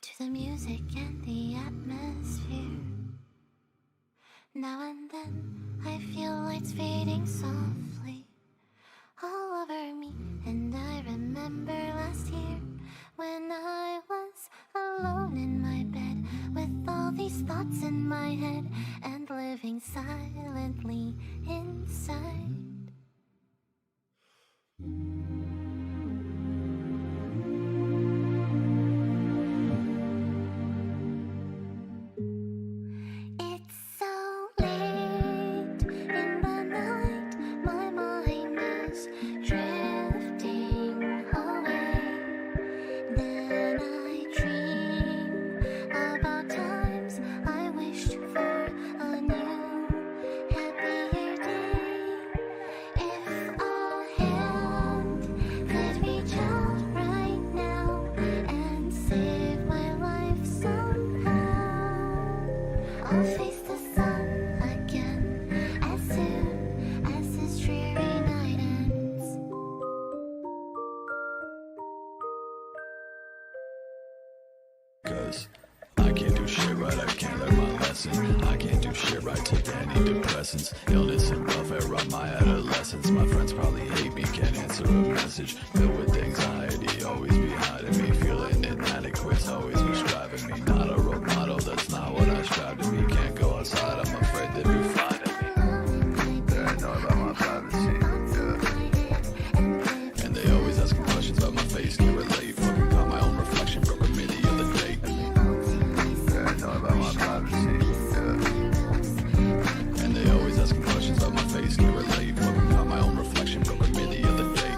to the music and the atmosphere. Now and then I feel lights fading softly all over me, and I remember last year when I was alone in my bed with all these thoughts in my head and living silently inside. It's so late in the night, my mind is drifting away. Then I dream about times I wished for a new, happier day. If a hand could reach out right now and save my life somehow, I'll face the sun again as soon as this dreary night ends. Cause I can't do shit right, I can't learn my lesson. I can't do shit right, take antidepressants. Illness and welfare on my adolescence. My friends probably hate me, can't answer a message. Filled with anxiety, always behind me. Feeling inadequate, always be striving me. Not a role model, that's not what I strive to be. Can't go outside, I'm afraid they'd be flying at me. Paranoid about my privacy, yeah. And they always asking questions about my face, can't relate. Fucking caught my own reflection, broke a million the other day. Paranoid about my privacy, yeah. And they always asking questions about my face, can't relate. Fucking caught my own reflection, broke a million the other day.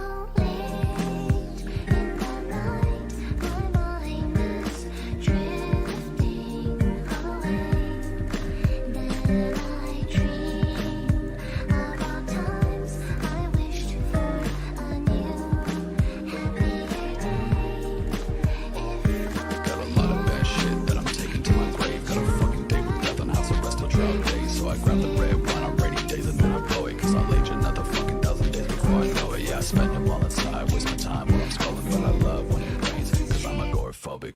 Got a lot of bad shit that I'm taking to my grave. Got a fucking date with death on house arrest till trial day. So I grab the red wine on rainy days and then I blow it. Cause I'll age another fucking dozen days before I know it. Yeah, I spend them all inside, waste my time when I'm scrolling. But I love when it rains, cause I'm agoraphobic.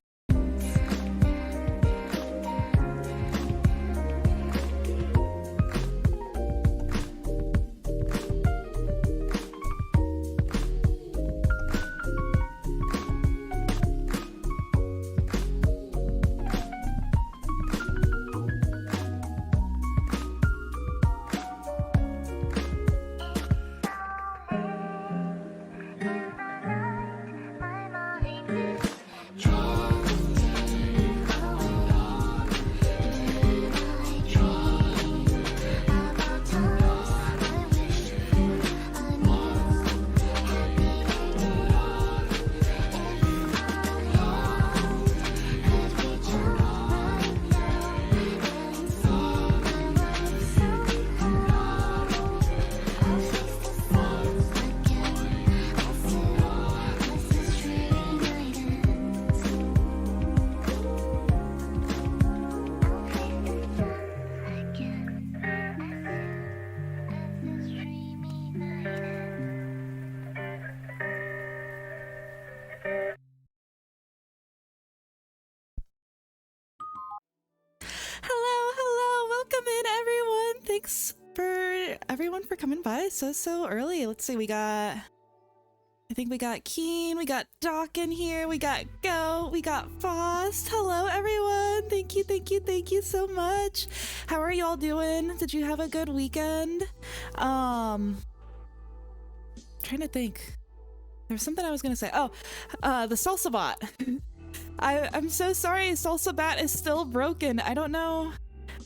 Hello, welcome in everyone. Thanks for everyone for coming by so early. Let's see, I think we got Keen, we got Doc in here, we got Go, we got Fost. Hello everyone. Thank you so much. How are y'all doing? Did you have a good weekend? Trying to think. There was something I was gonna say. Oh, the salsa bot. I'm so sorry, salsa bat is still broken. I don't know.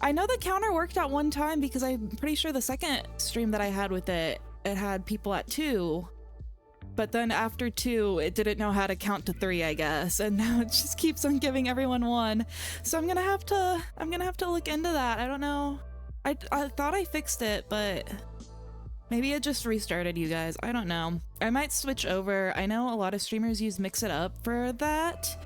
I know the counter worked out one time because I'm pretty sure the second stream that I had with it had people at 2. But then after 2, it didn't know how to count to 3, I guess. And now it just keeps on giving everyone 1. So I'm gonna have to look into that. I don't know. I thought I fixed it, but maybe it just restarted, you guys. I don't know. I might switch over. I know a lot of streamers use Mix It Up for that.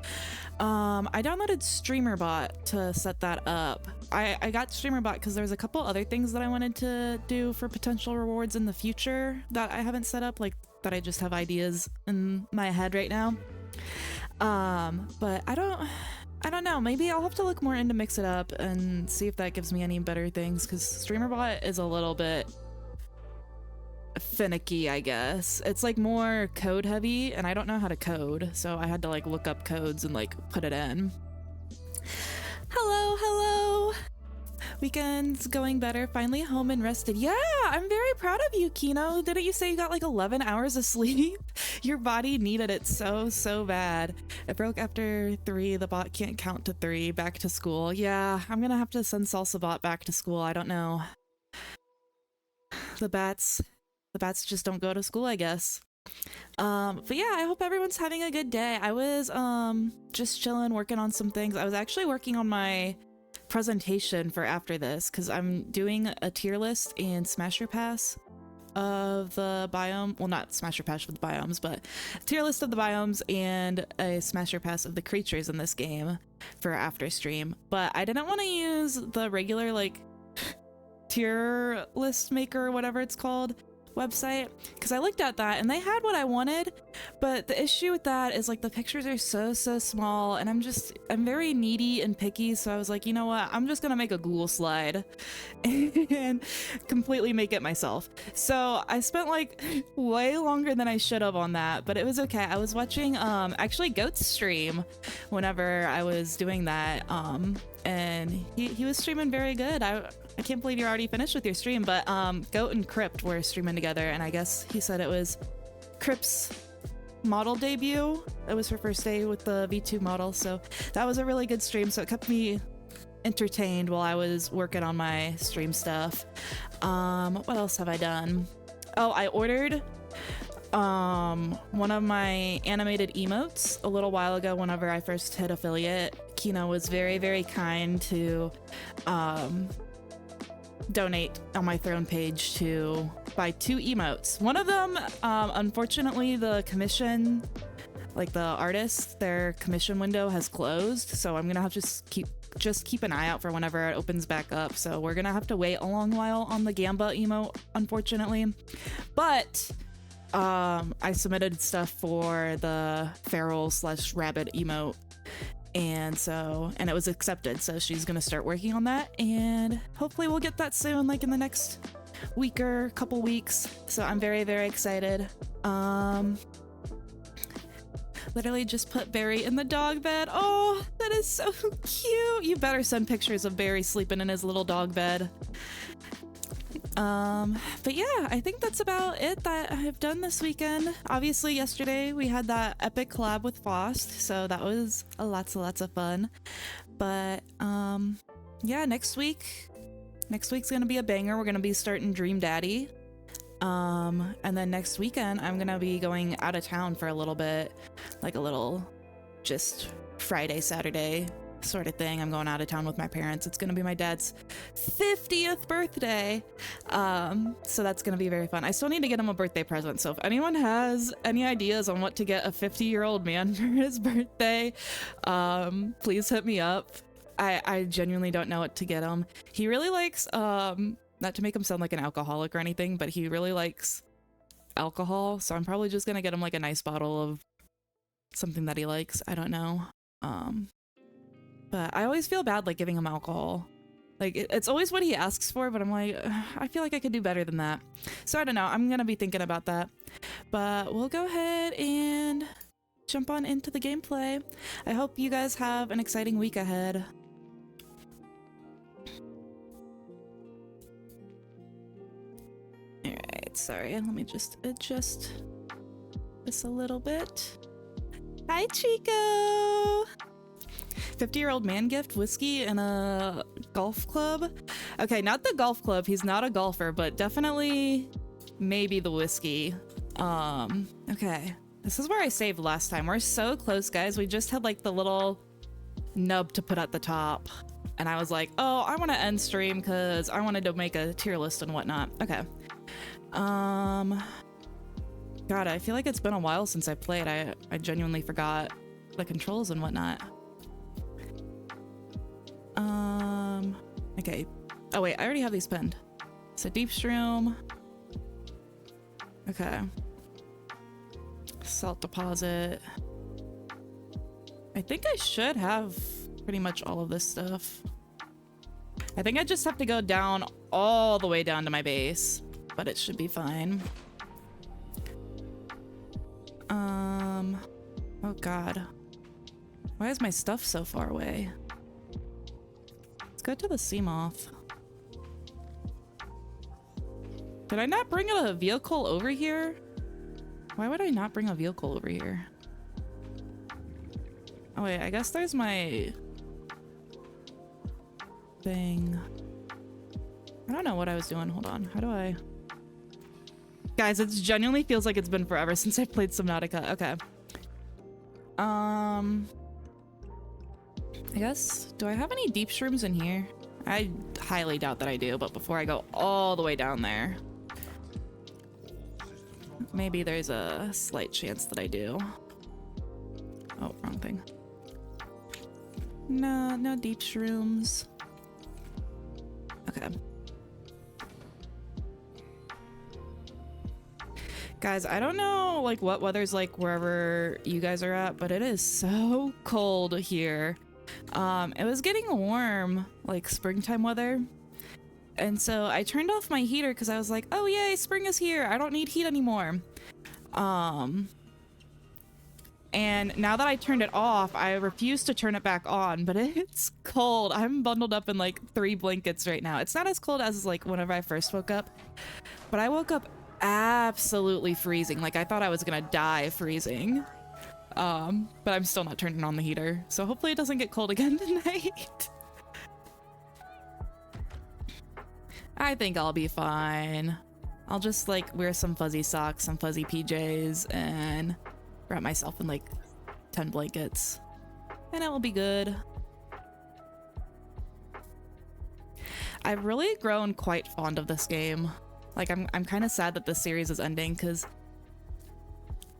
I downloaded StreamerBot to set that up. I got StreamerBot because there's a couple other things that I wanted to do for potential rewards in the future that I haven't set up, like that I just have ideas in my head right now. But I I don't know, maybe I'll have to look more into Mix It Up and see if that gives me any better things, because StreamerBot is a little bit finicky, I guess. It's like more code heavy, and I don't know how to code, so I had to like look up codes and like put it in. Hello, hello! Weekend's going better, finally home and rested. Yeah, I'm very proud of you, Kino. Didn't you say you got like 11 hours of sleep? Your body needed it so bad. It broke after 3, the bot can't count to 3, back to school. Yeah, I'm gonna have to send Salsa Bot back to school, I don't know. The bats just don't go to school, I guess. But yeah, I hope everyone's having a good day. I was just chilling, working on some things. I was actually working on my presentation for after this, because I'm doing a tier list and Smasher Pass of the biome. Well, not Smasher Pass of the biomes, but tier list of the biomes and a Smasher Pass of the creatures in this game for after stream. But I didn't want to use the regular like tier list maker or whatever it's called website, because I looked at that and they had what I wanted, but the issue with that is like the pictures are so small, and I'm very needy and picky, so I was like, you know what, I'm just gonna make a Google slide and completely make it myself. So I spent like way longer than I should have on that, but it was okay. I was watching actually Goat's stream whenever I was doing that, and he was streaming very good. I can't believe you're already finished with your stream, but Goat and Crypt were streaming together, and I guess he said it was Crypt's model debut. It was her first day with the V2 model, so that was a really good stream, so it kept me entertained while I was working on my stream stuff. What else have I done? Oh, I ordered one of my animated emotes a little while ago whenever I first hit affiliate. Kino was very kind to donate on my throne page to buy 2 emotes. One of them, unfortunately, the commission, like the artist, their commission window has closed, so I'm gonna have to just keep an eye out for whenever it opens back up. So we're gonna have to wait a long while on the Gamba emote, unfortunately. But I submitted stuff for the feral/rabbit emote, and it was accepted, so she's gonna start working on that, and hopefully we'll get that soon, like in the next week or couple weeks. So I'm very excited. Literally just put Barry in the dog bed. Oh, that is so cute. You better send pictures of Barry sleeping in his little dog bed. But yeah, I think that's about it that I've done this weekend. Obviously yesterday we had that epic collab with Fost, so that was lots of fun. But yeah, next week's gonna be a banger. We're gonna be starting Dream Daddy, and then next weekend I'm gonna be going out of town for a little bit, like a little just Friday Saturday sort of thing. I'm going out of town with my parents. It's gonna be my dad's 50th birthday, so that's gonna be very fun. I still need to get him a birthday present, so if anyone has any ideas on what to get a 50-year-old man for his birthday, please hit me up. I genuinely don't know what to get him. He really likes, not to make him sound like an alcoholic or anything, but he really likes alcohol, so I'm probably just gonna get him like a nice bottle of something that he likes. I don't know. But I always feel bad like giving him alcohol. Like it's always what he asks for, but I'm like, I feel like I could do better than that. So I don't know, I'm gonna be thinking about that. But we'll go ahead and jump on into the gameplay. I hope you guys have an exciting week ahead. Alright, sorry, let me just adjust this a little bit. Hi, Chico! 50-year-old man gift, whiskey, and a golf club. Okay, not the golf club. He's not a golfer, but definitely maybe the whiskey. Okay. This is where I saved last time. We're so close, guys. We just had like the little nub to put at the top. And I was like, oh, I want to end stream because I wanted to make a tier list and whatnot. Okay. God, I feel like it's been a while since I played. I genuinely forgot the controls and whatnot. Okay. Oh wait, I already have these pinned. So deep shroom. Okay. Salt deposit. I think I should have pretty much all of this stuff. I think I just have to go down all the way down to my base, but it should be fine. Oh god. Why is my stuff so far away? Let's go to the sea moth. Did I not bring a vehicle over here? Why would I not bring a vehicle over here? Oh wait, I guess there's my thing. I don't know what I was doing. Hold on. How do I... Guys, it genuinely feels like it's been forever since I played Subnautica. Okay. I guess... Do I have any deep shrooms in here? I highly doubt that I do, but before I go all the way down there... Maybe there's a slight chance that I do. Oh, wrong thing. No, no deep shrooms. Okay. Guys, I don't know like what weather's like wherever you guys are at, but it is so cold here. It was getting warm, like springtime weather. And so I turned off my heater because I was like, oh yay, spring is here. I don't need heat anymore. And now that I turned it off, I refuse to turn it back on, but it's cold. I'm bundled up in like 3 blankets right now. It's not as cold as like whenever I first woke up, but I woke up absolutely freezing. Like I thought I was gonna die freezing. But I'm still not turning on the heater. So hopefully it doesn't get cold again tonight. I think I'll be fine. I'll just like wear some fuzzy socks, some fuzzy PJs, and wrap myself in like 10 blankets. And it will be good. I've really grown quite fond of this game. Like I'm kind of sad that this series is ending because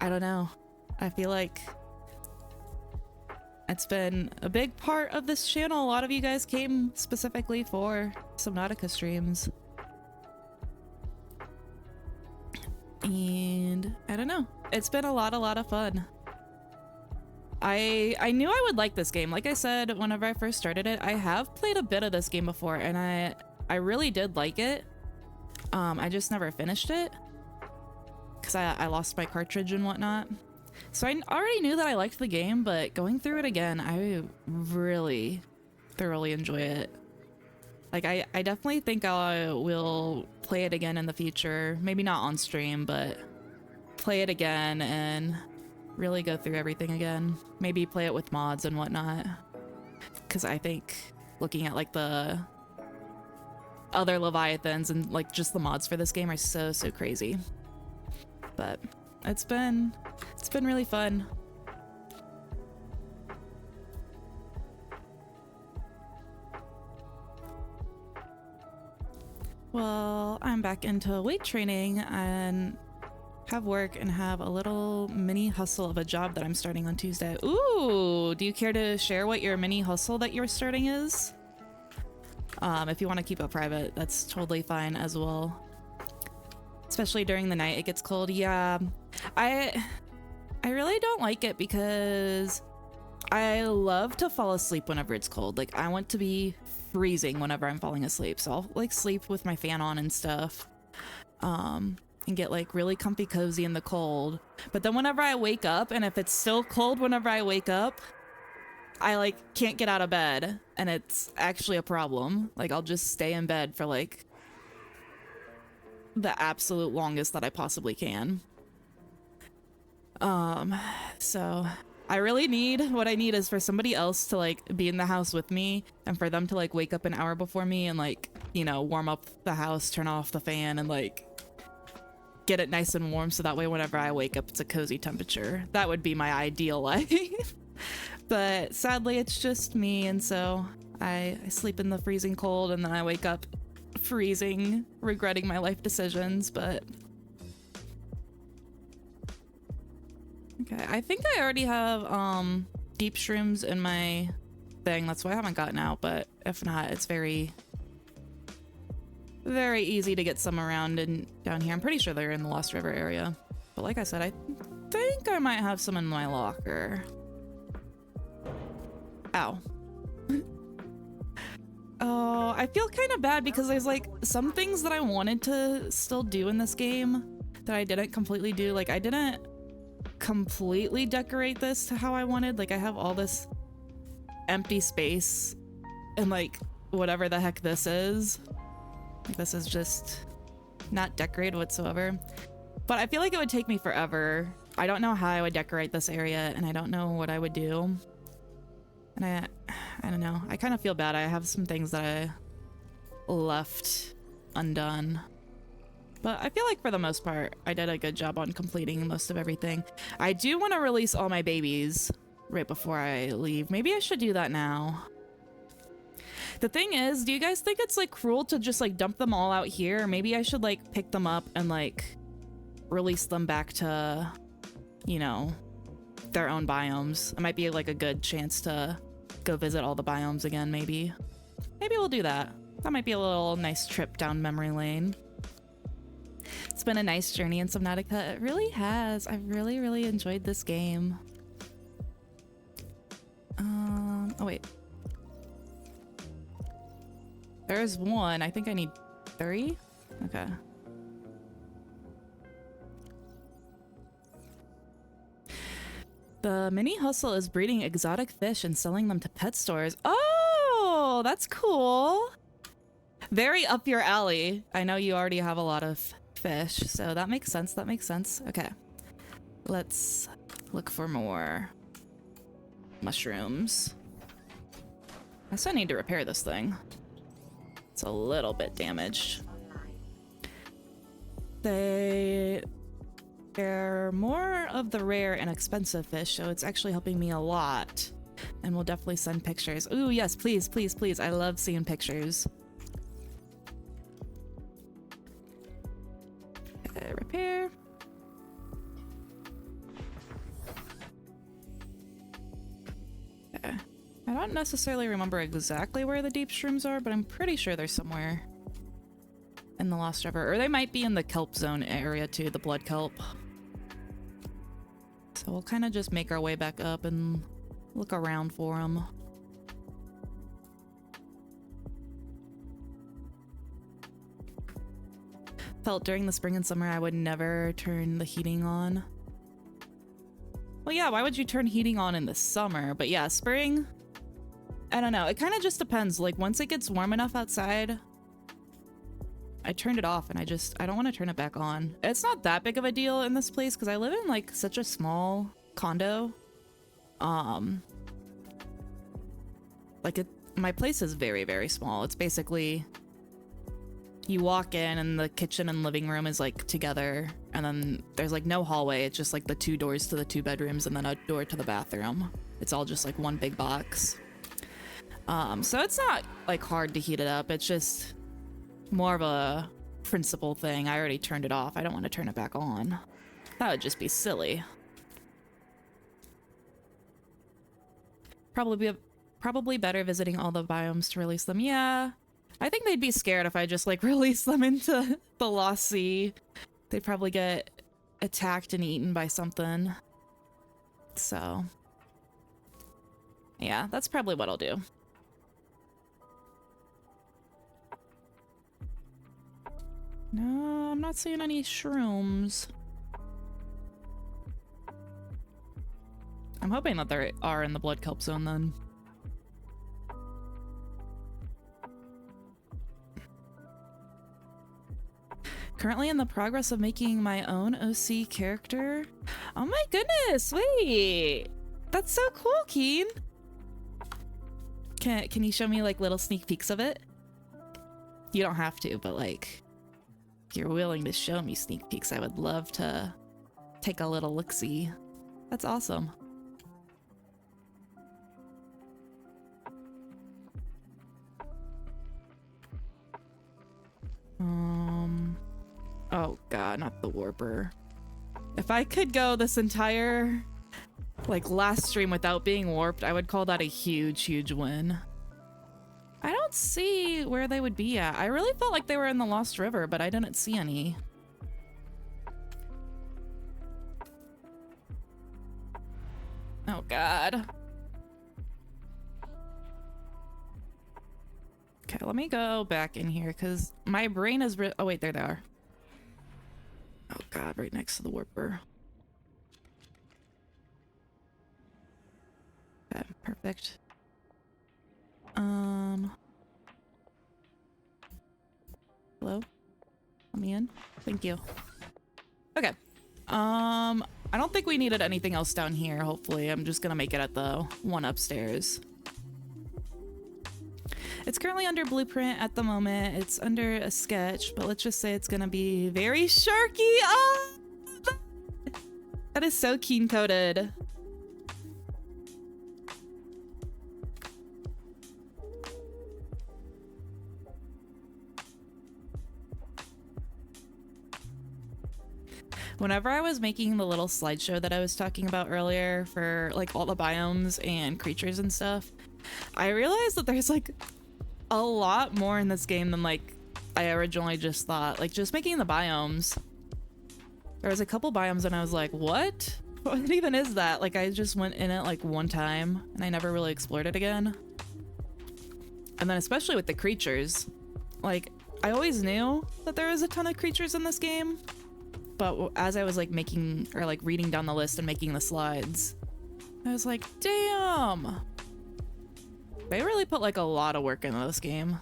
I don't know. I feel like it's been a big part of this channel. A lot of you guys came specifically for Subnautica streams. And I don't know. It's been a lot of fun. I knew I would like this game. Like I said, whenever I first started it, I have played a bit of this game before and I really did like it. I just never finished it because I lost my cartridge and whatnot. So I already knew that I liked the game, but going through it again, I really thoroughly enjoy it. Like, I definitely think I will play it again in the future. Maybe not on stream, but play it again and really go through everything again. Maybe play it with mods and whatnot. Because I think looking at, like, the other Leviathans and, like, just the mods for this game are so crazy. But it's been really fun. Well, I'm back into weight training and have work and have a little mini hustle of a job that I'm starting on Tuesday. Ooh, do you care to share what your mini hustle that you're starting is? If you want to keep it private, that's totally fine as well. Especially during the night, it gets cold. Yeah, I really don't like it because I love to fall asleep whenever it's cold. Like, I want to be freezing whenever I'm falling asleep, so I'll like sleep with my fan on and stuff, and get like really comfy cozy in the cold. But then whenever I wake up, and if it's still cold whenever I wake up, I like can't get out of bed, and it's actually a problem. Like, I'll just stay in bed for like the absolute longest that I possibly can. So I really need, what I need is for somebody else to like be in the house with me and for them to like wake up an hour before me and like, you know, warm up the house, turn off the fan and like get it nice and warm so that way whenever I wake up it's a cozy temperature. That would be my ideal life. But sadly it's just me, and so I sleep in the freezing cold and then I wake up freezing, regretting my life decisions. But okay, I think I already have deep shrooms in my thing. That's why I haven't gotten out, but if not, it's very easy to get some around and down here. I'm pretty sure they're in the Lost River area. But like I said, I think I might have some in my locker. Ow. I feel kind of bad because there's like some things that I wanted to still do in this game that I didn't completely do. Like I didn't completely decorate this to how I wanted. Like I have all this empty space and like whatever the heck this is. Like this is just not decorated whatsoever. But I feel like it would take me forever. I don't know how I would decorate this area and I don't know what I would do. And I don't know. I kind of feel bad. I have some things that I left undone. But I feel like for the most part, I did a good job on completing most of everything. I do want to release all my babies right before I leave. Maybe I should do that now. The thing is, do you guys think it's like cruel to just like dump them all out here? Or maybe I should like pick them up and like release them back to, you know, their own biomes. It might be like a good chance to go visit all the biomes again, maybe. Maybe we'll do that. That might be a little nice trip down memory lane. It's been a nice journey in Subnautica. It really has. I've really, really enjoyed this game. Oh wait. There's one. I think I need 3. Okay. The mini hustle is breeding exotic fish and selling them to pet stores. Oh, that's cool. Very up your alley. I know you already have a lot of fish, so that makes sense. That makes sense. Okay. Let's look for more mushrooms. I still need to repair this thing. It's a little bit damaged. They're more of the rare and expensive fish, so it's actually helping me a lot. And we'll definitely send pictures. Ooh, yes, please, please, please. I love seeing pictures. Okay, repair. Okay. I don't necessarily remember exactly where the deep shrooms are, but I'm pretty sure they're somewhere in the Lost River. Or they might be in the kelp zone area too, the blood kelp. So we'll kind of just make our way back up and look around for them. Felt during the spring and summer I would never turn the heating on. Well, yeah, why would you turn heating on in the summer? But yeah, spring, I don't know. It kind of just depends. Like once it gets warm enough outside, I turned it off and I don't want to turn it back on. It's not that big of a deal in this place because I live in like such a small condo. My place is very, very small. It's basically, you walk in and the kitchen and living room is like together, and then there's like no hallway. It's just like the 2 doors to the 2 bedrooms and then a door to the bathroom. It's all just like one big box. So it's not like hard to heat it up. It's just more of a principle thing. I already turned it off. I don't want to turn it back on. That would just be silly. Probably better visiting all the biomes to release them. Yeah. I think they'd be scared if I just like release them into the Lost Sea. They'd probably get attacked and eaten by something. So yeah, that's probably what I'll do. No, I'm not seeing any shrooms. I'm hoping that they are in the blood kelp zone then. Currently in the progress of making my own OC character. Oh my goodness, wait. That's so cool, Keen. Can you show me like little sneak peeks of it? You don't have to, but like, if you're willing to show me sneak peeks, I would love to take a little look-see. That's awesome. Oh god, not the warper. If I could go this entire like last stream without being warped, I would call that a huge, huge win. I don't see where they would be at. I really felt like they were in the Lost River, but I didn't see any. Oh god. Okay, let me go back in here because my brain is oh wait, there they are. Oh god, right next to the warper. Okay, perfect. Hello? Let me in. Thank you. Okay. I don't think we needed anything else down here, hopefully. I'm just gonna make it at the one upstairs. It's currently under blueprint at the moment. It's under a sketch, but let's just say it's gonna be very sharky. Oh! That is so keen-coded. Whenever I was making the little slideshow that I was talking about earlier for like all the biomes and creatures and stuff, I realized that there's like a lot more in this game than like I originally just thought. Like just making the biomes, there was a couple biomes and I was like, what even is that? Like I just went in it like one time and I never really explored it again. And then especially with the creatures, like I always knew that there was a ton of creatures in this game, but as I was like making or like reading down the list and making the slides, I was like, damn, they really put like a lot of work into this game.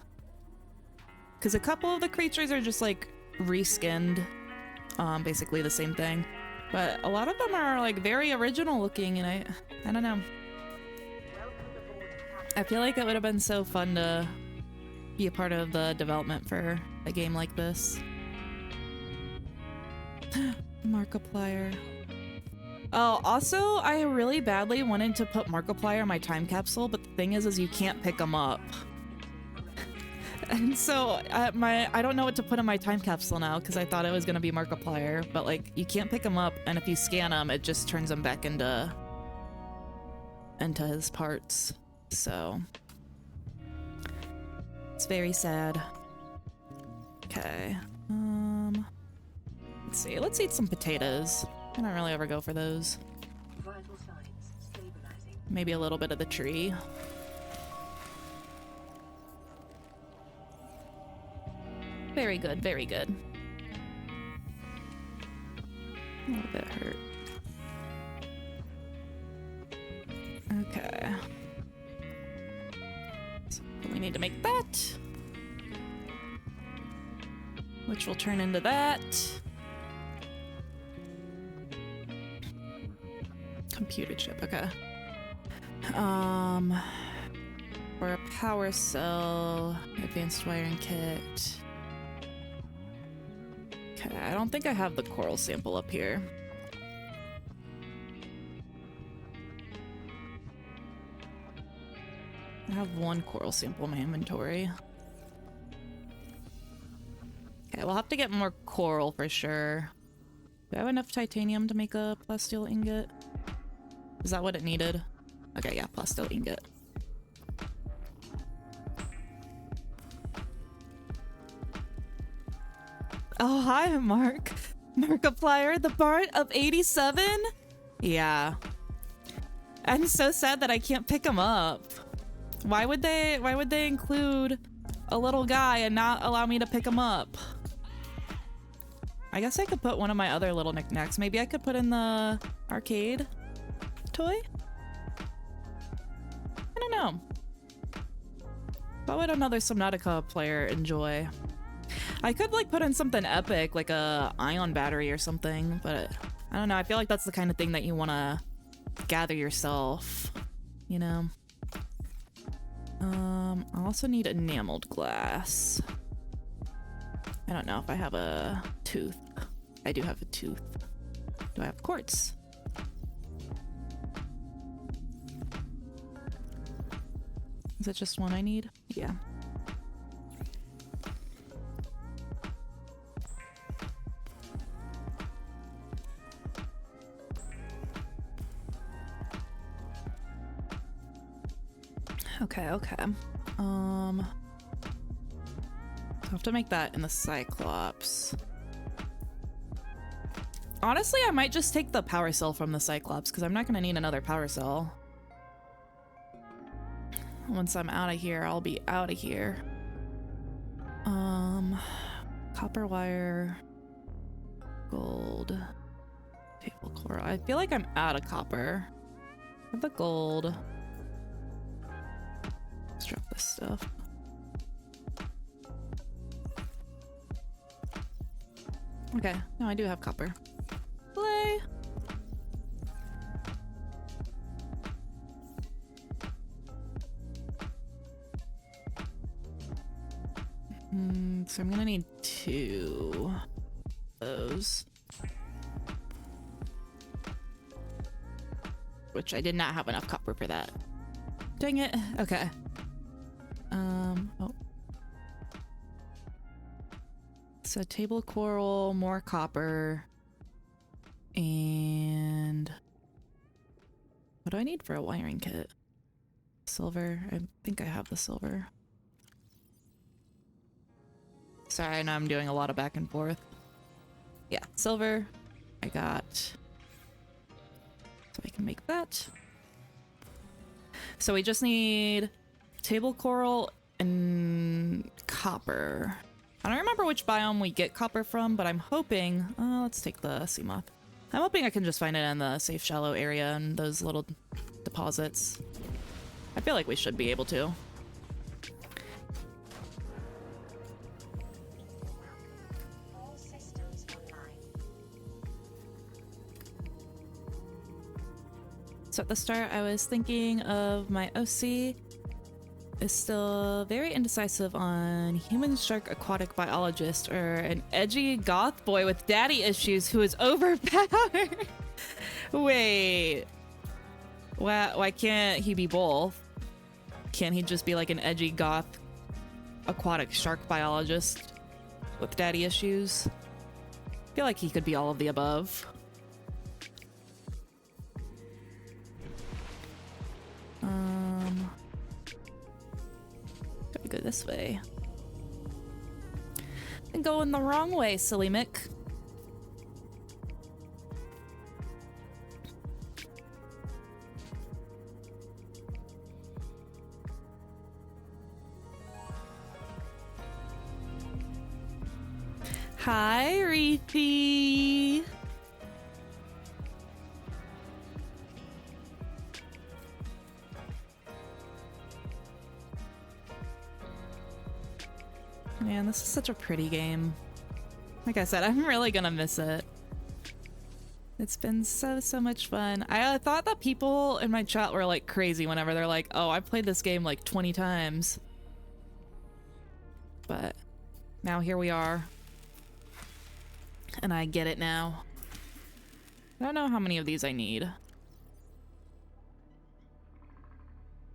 Because a couple of the creatures are just like reskinned, basically the same thing, but a lot of them are like very original looking, and I don't know. I feel like it would have been so fun to be a part of the development for a game like this. Markiplier. Oh, also, I really badly wanted to put Markiplier in my time capsule, but the thing is you can't pick them up. And so I don't know what to put in my time capsule now because I thought it was gonna be Markiplier, but like you can't pick him up, and if you scan him, it just turns him back into his parts. So it's very sad. Okay. Let's see. Let's eat some potatoes. I don't really ever go for those. Maybe a little bit of the tree. Very good, very good. A little bit hurt. Okay. So we need to make that, which will turn into that. Computer chip, okay. For a power cell, advanced wiring kit. Okay, I don't think I have the coral sample up here. I have one coral sample in my inventory. Okay, we'll have to get more coral for sure. Do I have enough titanium to make a plasteel ingot? Is that what it needed? Okay, yeah, plasteel ingot. Oh, hi, Mark. Markiplier, the Bart of 87? Yeah. I'm so sad that I can't pick him up. Why would they include a little guy and not allow me to pick him up? I guess I could put one of my other little knickknacks. Maybe I could put in the arcade toy? I don't know. What would another Subnautica player enjoy? I could like put in something epic, like a ion battery or something, but I don't know. I feel like that's the kind of thing that you want to gather yourself, you know? I also need enameled glass. I don't know if I have a tooth. I do have a tooth. Do I have quartz? Is it just one I need? Yeah. Okay, okay. I'll have to make that in the Cyclops. Honestly, I might just take the power cell from the Cyclops because I'm not going to need another power cell. Once I'm out of here, I'll be out of here. Copper wire, gold, table coral. I feel like I'm out of copper. I have the gold. Let's drop this stuff. Okay, no, I do have copper. Play. So I'm gonna need 2 of those. Which I did not have enough copper for that. Dang it. Okay. Oh. So table coral, more copper, and what do I need for a wiring kit? Silver. I think I have the silver. Sorry, I know I'm doing a lot of back and forth. Yeah, silver. I got. So I can make that. So we just need table coral and copper. I don't remember which biome we get copper from, but I'm hoping... let's take the sea moth. I'm hoping I can just find it in the safe shallow area and those little deposits. I feel like we should be able to. So at the start, I was thinking of my OC is still very indecisive on human shark aquatic biologist or an edgy goth boy with daddy issues who is overpowered. Wait. Why can't he be both? Can't he just be like an edgy goth aquatic shark biologist with daddy issues? I feel like he could be all of the above. Gotta go this way. I'm going the wrong way, silly Mick. Hi, Reefy. Man, this is such a pretty game. Like I said, I'm really gonna miss it. It's been so much fun. I thought that people in my chat were like crazy whenever they're like, oh, I've played this game like 20 times. But now here we are. And I get it now. I don't know how many of these I need.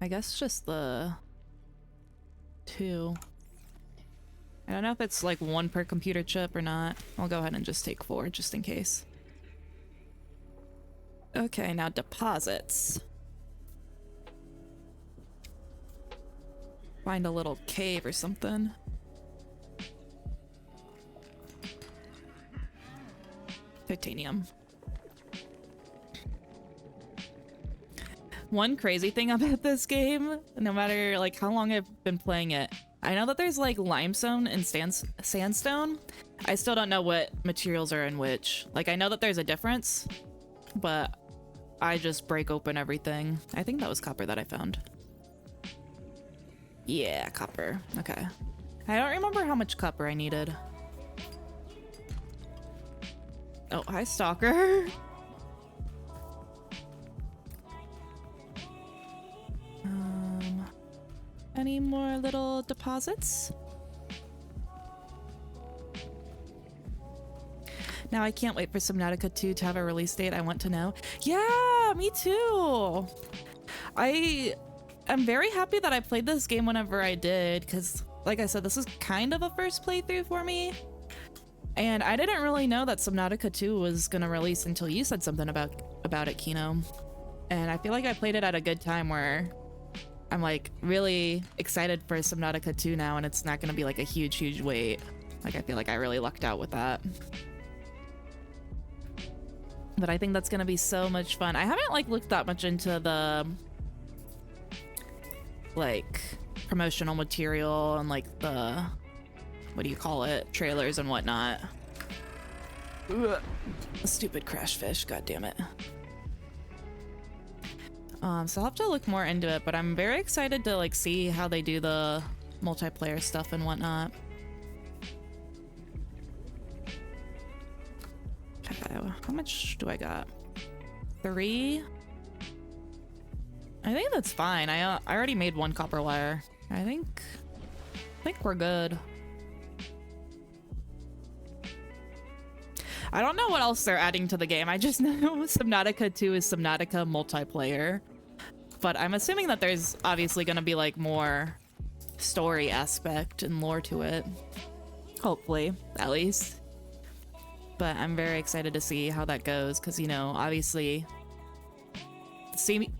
I guess just the 2. I don't know if it's like 1 per computer chip or not. I'll go ahead and just take 4 just in case. Okay, now deposits. Find a little cave or something. Titanium. One crazy thing about this game, no matter like how long I've been playing it, I know that there's like limestone and sandstone. I still don't know what materials are in which. Like I know that there's a difference, but I just break open everything. I think that was copper that I found. Yeah, copper. Okay. I don't remember how much copper I needed. Oh, hi, Stalker. Any more little deposits? Now I can't wait for Subnautica 2 to have a release date. I want to know. Yeah, me too. I am very happy that I played this game whenever I did, because like I said, this is kind of a first playthrough for me. And I didn't really know that Subnautica 2 was gonna release until you said something about it, Kino. And I feel like I played it at a good time where I'm like really excited for Subnautica 2 now, and it's not gonna be like a huge wait. Like I feel like I really lucked out with that. But I think that's gonna be so much fun. I haven't like looked that much into the like promotional material and like the what do you call it, trailers and whatnot. Ugh. Stupid crash fish, god damn it. So I'll have to look more into it, but I'm very excited to like see how they do the multiplayer stuff and whatnot. Okay, how much do I got? 3? I think that's fine. I already made 1 copper wire. I think we're good. I don't know what else they're adding to the game. I just know Subnautica 2 is Subnautica multiplayer. But I'm assuming that there's obviously going to be like more story aspect and lore to it. Hopefully, at least. But I'm very excited to see how that goes because, you know, obviously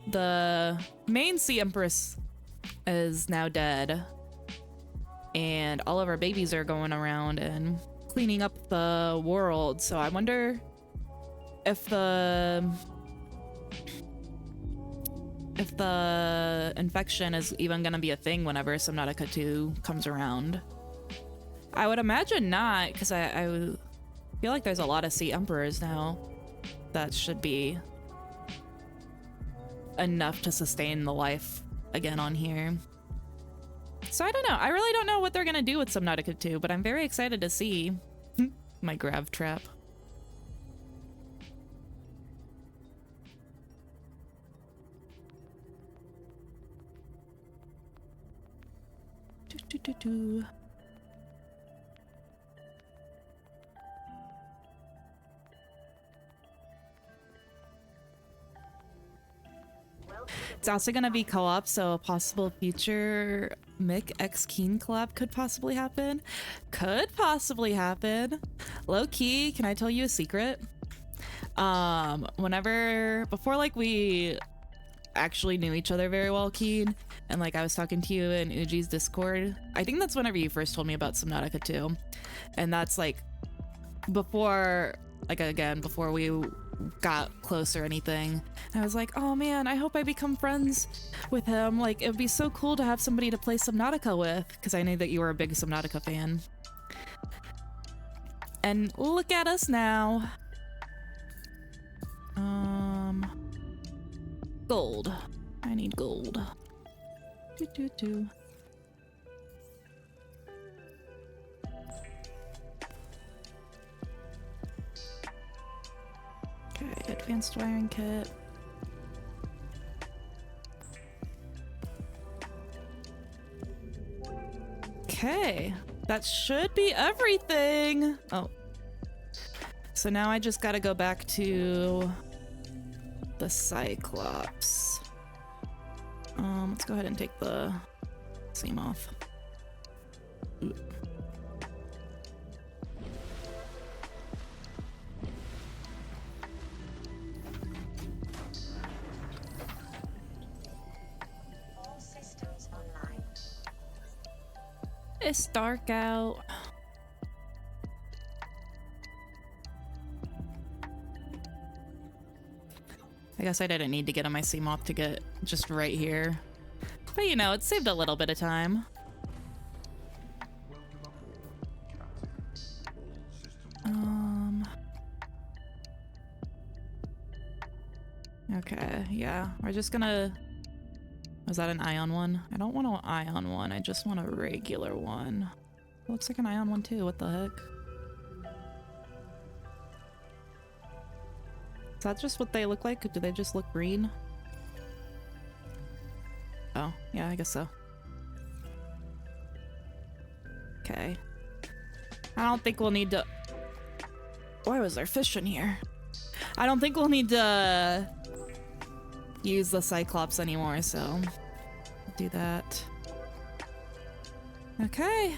the main Sea Empress is now dead. And all of our babies are going around and cleaning up the world. So I wonder if the infection is even going to be a thing whenever Subnautica 2 comes around. I would imagine not, because I feel like there's a lot of Sea Emperors now that should be enough to sustain the life again on here. So I don't know. I really don't know what they're going to do with Subnautica 2, but I'm very excited to see my grav trap. It's also going to be co-op, so a possible future Mick X Keen collab could possibly happen. Could possibly happen. Low key, can I tell you a secret? Before like we actually knew each other very well, Keen, and like I was talking to you in Uji's Discord, I think that's whenever you first told me about Subnautica 2. And that's like before we got close or anything. And I was like, oh man, I hope I become friends with him. Like, it would be so cool to have somebody to play Subnautica with, because I knew that you were a big Subnautica fan. And look at us now. Gold. I need gold. Do. Okay, advanced wiring kit. Okay, that should be everything. Oh. So now I just gotta go back to the Cyclops. Let's go ahead and take the seam off. Ooh. It's dark out. I guess I didn't need to get on my Seamoth to get just right here. But you know, it saved a little bit of time. Okay, yeah, we're just gonna... Was that an ion one? I don't want an ion one, I just want a regular one. Looks like an ion one too, what the heck? Is that just what they look like? Do they just look green? Oh, yeah, I guess so. Okay. I don't think we'll need to... Why was there fish in here? I don't think we'll need to use the Cyclops anymore, so do that. Okay.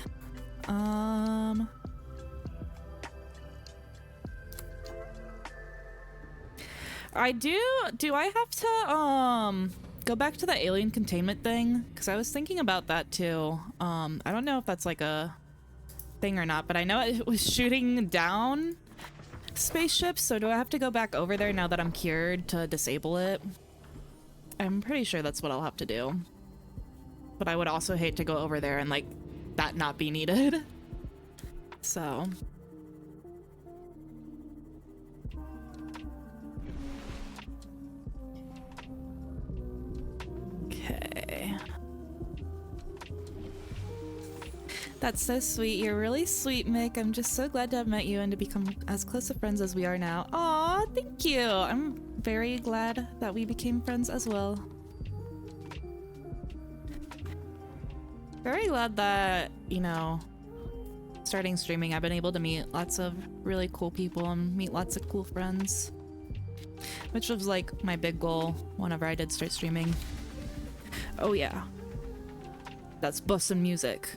Do I have to go back to the alien containment thing? Because I was thinking about that too. I don't know if that's like a thing or not, but I know it was shooting down spaceships, so do I have to go back over there now that I'm cured to disable it? I'm pretty sure that's what I'll have to do. But I would also hate to go over there and like that not be needed. So okay. That's so sweet. You're really sweet, Mick. I'm just so glad to have met you and to become as close of friends as we are now. Aw, thank you. I'm very glad that we became friends as well. Very glad that, you know, starting streaming, I've been able to meet lots of really cool people and meet lots of cool friends. Which was like my big goal whenever I did start streaming. Oh yeah. That's bussin' music.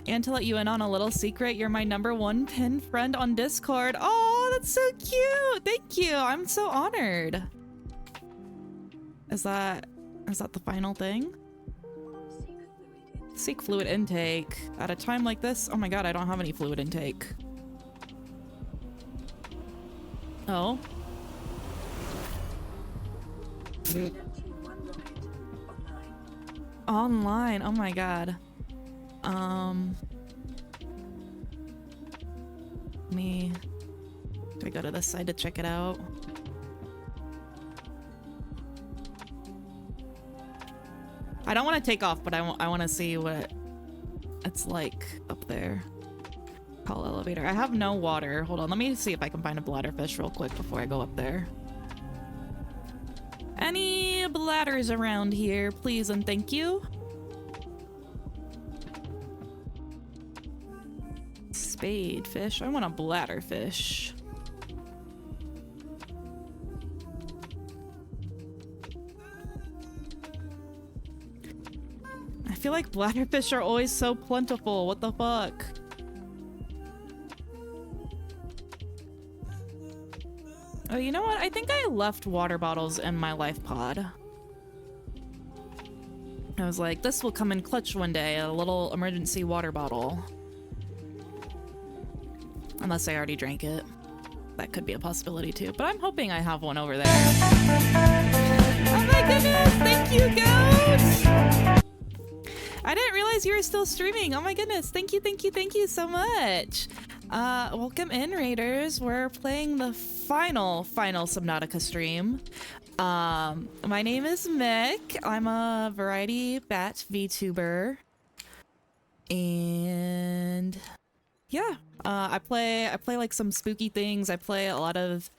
And to let you in on a little secret, you're my #1 pinned friend on Discord. Oh, that's so cute! Thank you! I'm so honored. Is that the final thing? Seek fluid intake. At a time like this, oh my god, I don't have any fluid intake. Oh. Online, oh my god. Do I go to this side to check it out? I don't want to take off, but I want to see what it's like up there. Call elevator. I have no water. Hold on, let me see if I can find a bladderfish real quick before I go up there. Any bladders around here, please and thank you. Spade fish. I want a bladderfish. I feel like bladderfish are always so plentiful. What the fuck? Oh, you know what? I think I left water bottles in my life pod. I was like, this will come in clutch one day, a little emergency water bottle. Unless I already drank it. That could be a possibility too, but I'm hoping I have one over there. Oh my goodness, thank you, Ghost! I didn't realize you were still streaming. Oh my goodness, thank you so much. Welcome in, Raiders. We're playing the final Subnautica stream. My name is Mick. I'm a variety bat VTuber. And yeah, I play like some spooky things. I play a lot of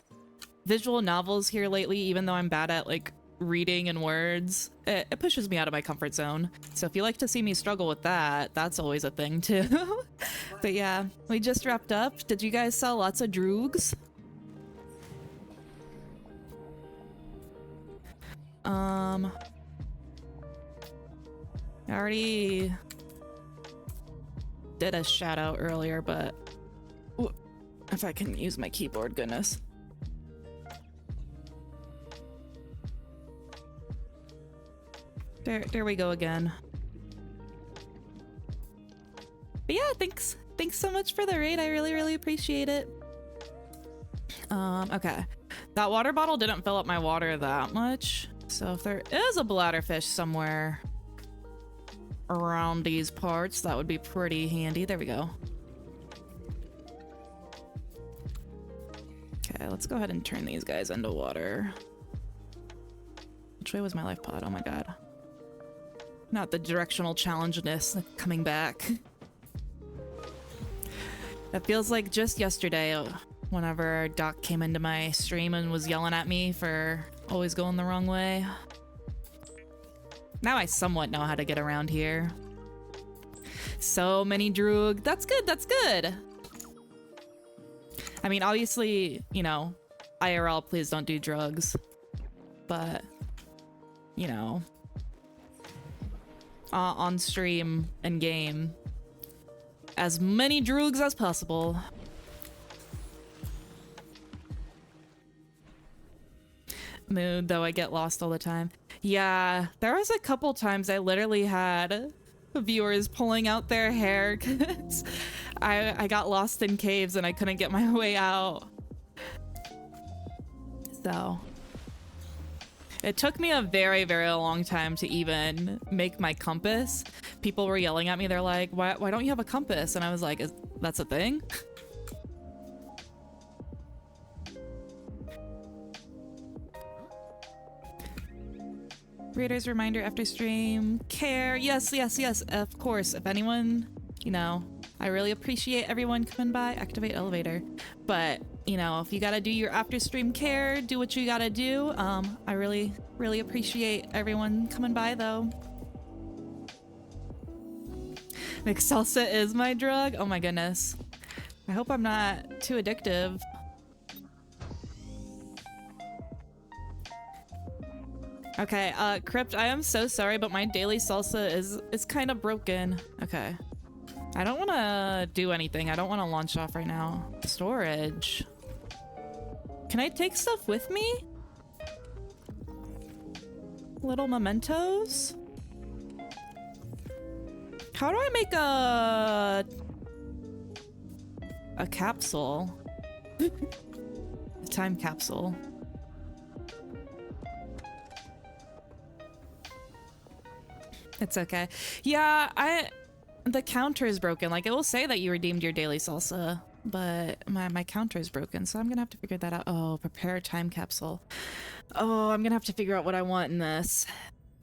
visual novels here lately, even though I'm bad at like reading and words. It pushes me out of my comfort zone. So if you like to see me struggle with that, that's always a thing too. But yeah, we just wrapped up. Did you guys sell lots of droogs? I already did a shout out earlier, but if I can use my keyboard, goodness. There we go again. But yeah, thanks so much for the raid. I really appreciate it. Okay. That water bottle didn't fill up my water that much. So if there is a bladderfish somewhere around these parts, that would be pretty handy. There we go. Okay, let's go ahead and turn these guys into water. Which way was my life pod? Oh my god. Not the directional challengeness coming back. It feels like just yesterday whenever Doc came into my stream and was yelling at me for always going the wrong way. Now I somewhat know how to get around here. So many droog. That's good, that's good. I mean, obviously, you know, IRL, please don't do drugs. But, you know, on stream and game, as many droogs as possible. Mood, though I get lost all the time. Yeah, there was a couple times I literally had viewers pulling out their hair because I got lost in caves and I couldn't get my way out. So it took me a very long time to even make my compass people were yelling at me. They're like, why don't you have a compass? And I was like, that's a thing? Readers reminder after stream care. Yes, of course. If anyone, you know, I really appreciate everyone coming by. Activate elevator. But, you know, if you gotta do your after stream care, do what you gotta do. I really appreciate everyone coming by though. Mixed salsa is my drug. Oh my goodness. I hope I'm not too addictive. Okay, Crypt, I am so sorry, but my daily salsa is kind of broken. Okay. I don't want to do anything. I don't want to launch off right now. Storage. Can I take stuff with me? Little mementos? How do I make a capsule? A time capsule. It's okay. Yeah, the counter is broken. Like, it will say that you redeemed your daily salsa, but my counter is broken, so I'm gonna have to figure that out. Oh, prepare a time capsule. Oh, I'm gonna have to figure out what I want in this.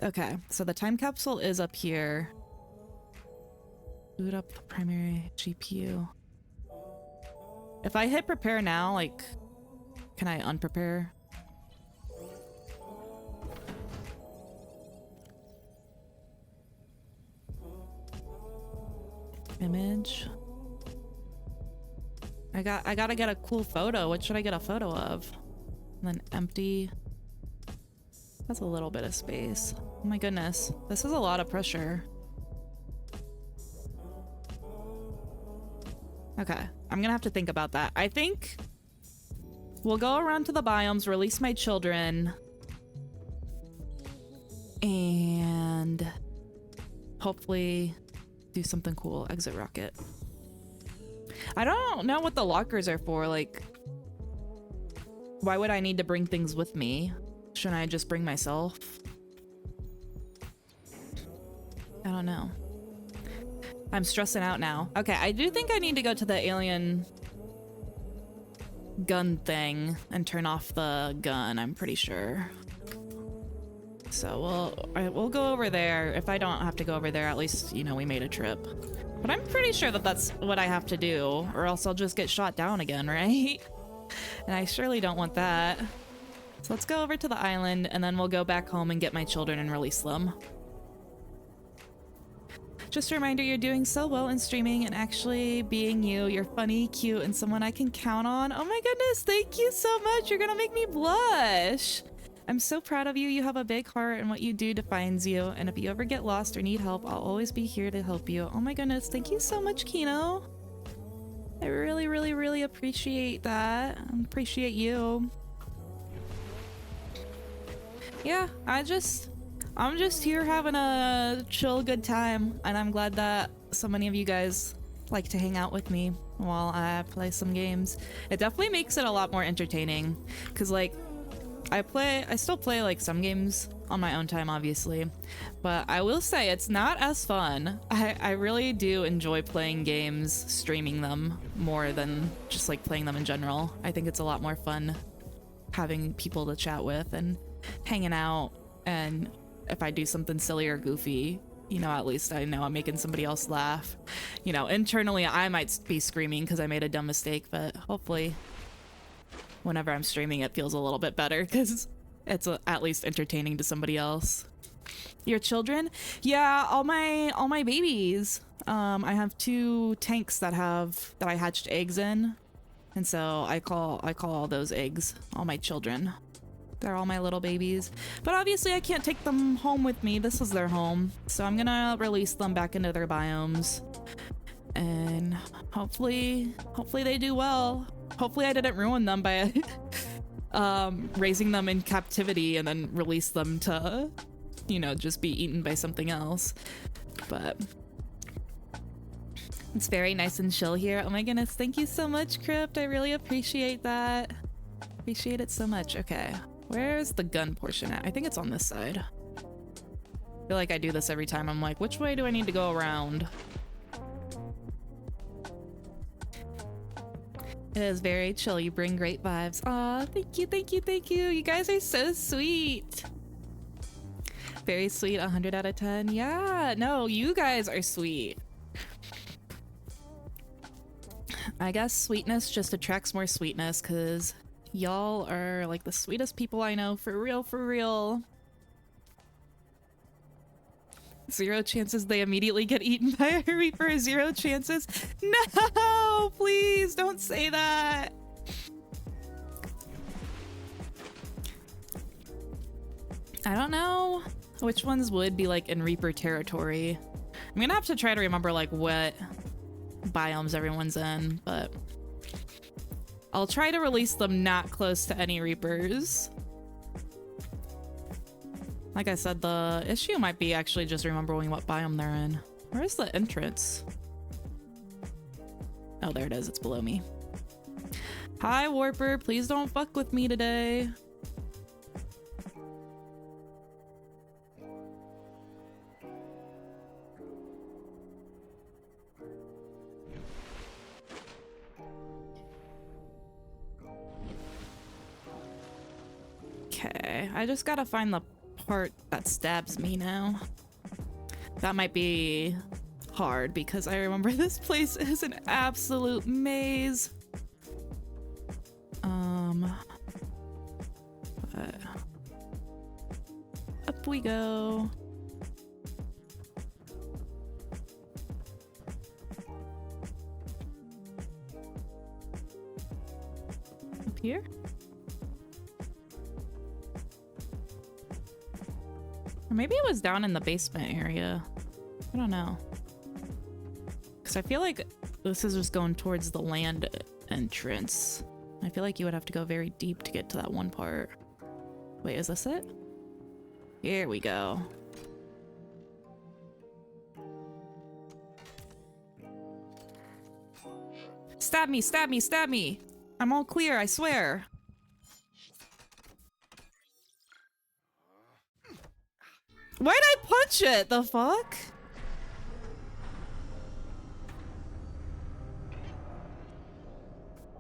Okay, so the time capsule is up here. Boot up the primary GPU. If I hit prepare now, like, can I unprepare? Image. I gotta get a cool photo. What should I get a photo of? And then empty. That's a little bit of space. Oh my goodness. This is a lot of pressure. Okay. I'm gonna have to think about that. I think we'll go around to the biomes, release my children, and hopefully do something cool. Exit rocket. I don't know what the lockers are for. Like, why would I need to bring things with me? Shouldn't I just bring myself? I don't know. I'm stressing out now. Okay, I do think I need to go to the alien gun thing and turn off the gun, I'm pretty sure. So we'll go over there. If I don't have to go over there, at least, you know, we made a trip. But I'm pretty sure that that's what I have to do, or else I'll just get shot down again, right? And I surely don't want that. So let's go over to the island, and then we'll go back home and get my children and release them. Just a reminder, you're doing so well in streaming and actually being you. You're funny, cute, and someone I can count on. Oh my goodness, thank you so much. You're gonna make me blush. I'm so proud of you. You have a big heart, and what you do defines you. And if you ever get lost or need help, I'll always be here to help you. Oh my goodness, thank you so much, Kino. I really appreciate that. I appreciate you. Yeah, I'm just here having a chill, good time, and I'm glad that so many of you guys like to hang out with me while I play some games. It definitely makes it a lot more entertaining, because like I still play like some games on my own time, obviously, but I will say it's not as fun. I really do enjoy playing games, streaming them more than just like playing them in general. I think it's a lot more fun having people to chat with and hanging out, and if I do something silly or goofy, you know, at least I know I'm making somebody else laugh. You know, internally I might be screaming because I made a dumb mistake, but hopefully whenever I'm streaming it feels a little bit better because it's at least entertaining to somebody else. Your children? Yeah, all my babies. I have 2 tanks that I hatched eggs in, and so I call all those eggs all my children. They're all my little babies. But obviously I can't take them home with me. This is their home. So I'm gonna release them back into their biomes. And hopefully they do well. Hopefully I didn't ruin them by raising them in captivity and then release them to, you know, just be eaten by something else. But it's very nice and chill here. Oh my goodness, thank you so much, Crypt. I really appreciate that. Appreciate it so much. Okay. Where's the gun portion at? I think it's on this side. I feel like I do this every time. I'm like, which way do I need to go around? It is very chill. You bring great vibes. Aw, thank you, thank you, thank you. You guys are so sweet. Very sweet, 100 out of 10. Yeah, no, you guys are sweet. I guess sweetness just attracts more sweetness because y'all are like the sweetest people I know. For real, for real. 0 chances they immediately get eaten by a reaper. 0 chances. No, please don't say that. I don't know which ones would be like in reaper territory. I'm gonna have to try to remember like what biomes everyone's in, but I'll try to release them not close to any reapers. Like I said, the issue might be actually just remembering what biome they're in. Where's the entrance? Oh, there it is. It's below me. Hi, Warper. Please don't fuck with me today. Okay, I just gotta find the part that stabs me now. That might be hard because I remember this place is an absolute maze. But up we go. Up here? Or maybe it was down in the basement area. I don't know. Because I feel like this is just going towards the land entrance. I feel like you would have to go very deep to get to that one part. Wait, is this it? Here we go. Stab me, stab me, stab me! I'm all clear, I swear. Why'd I punch it? The fuck?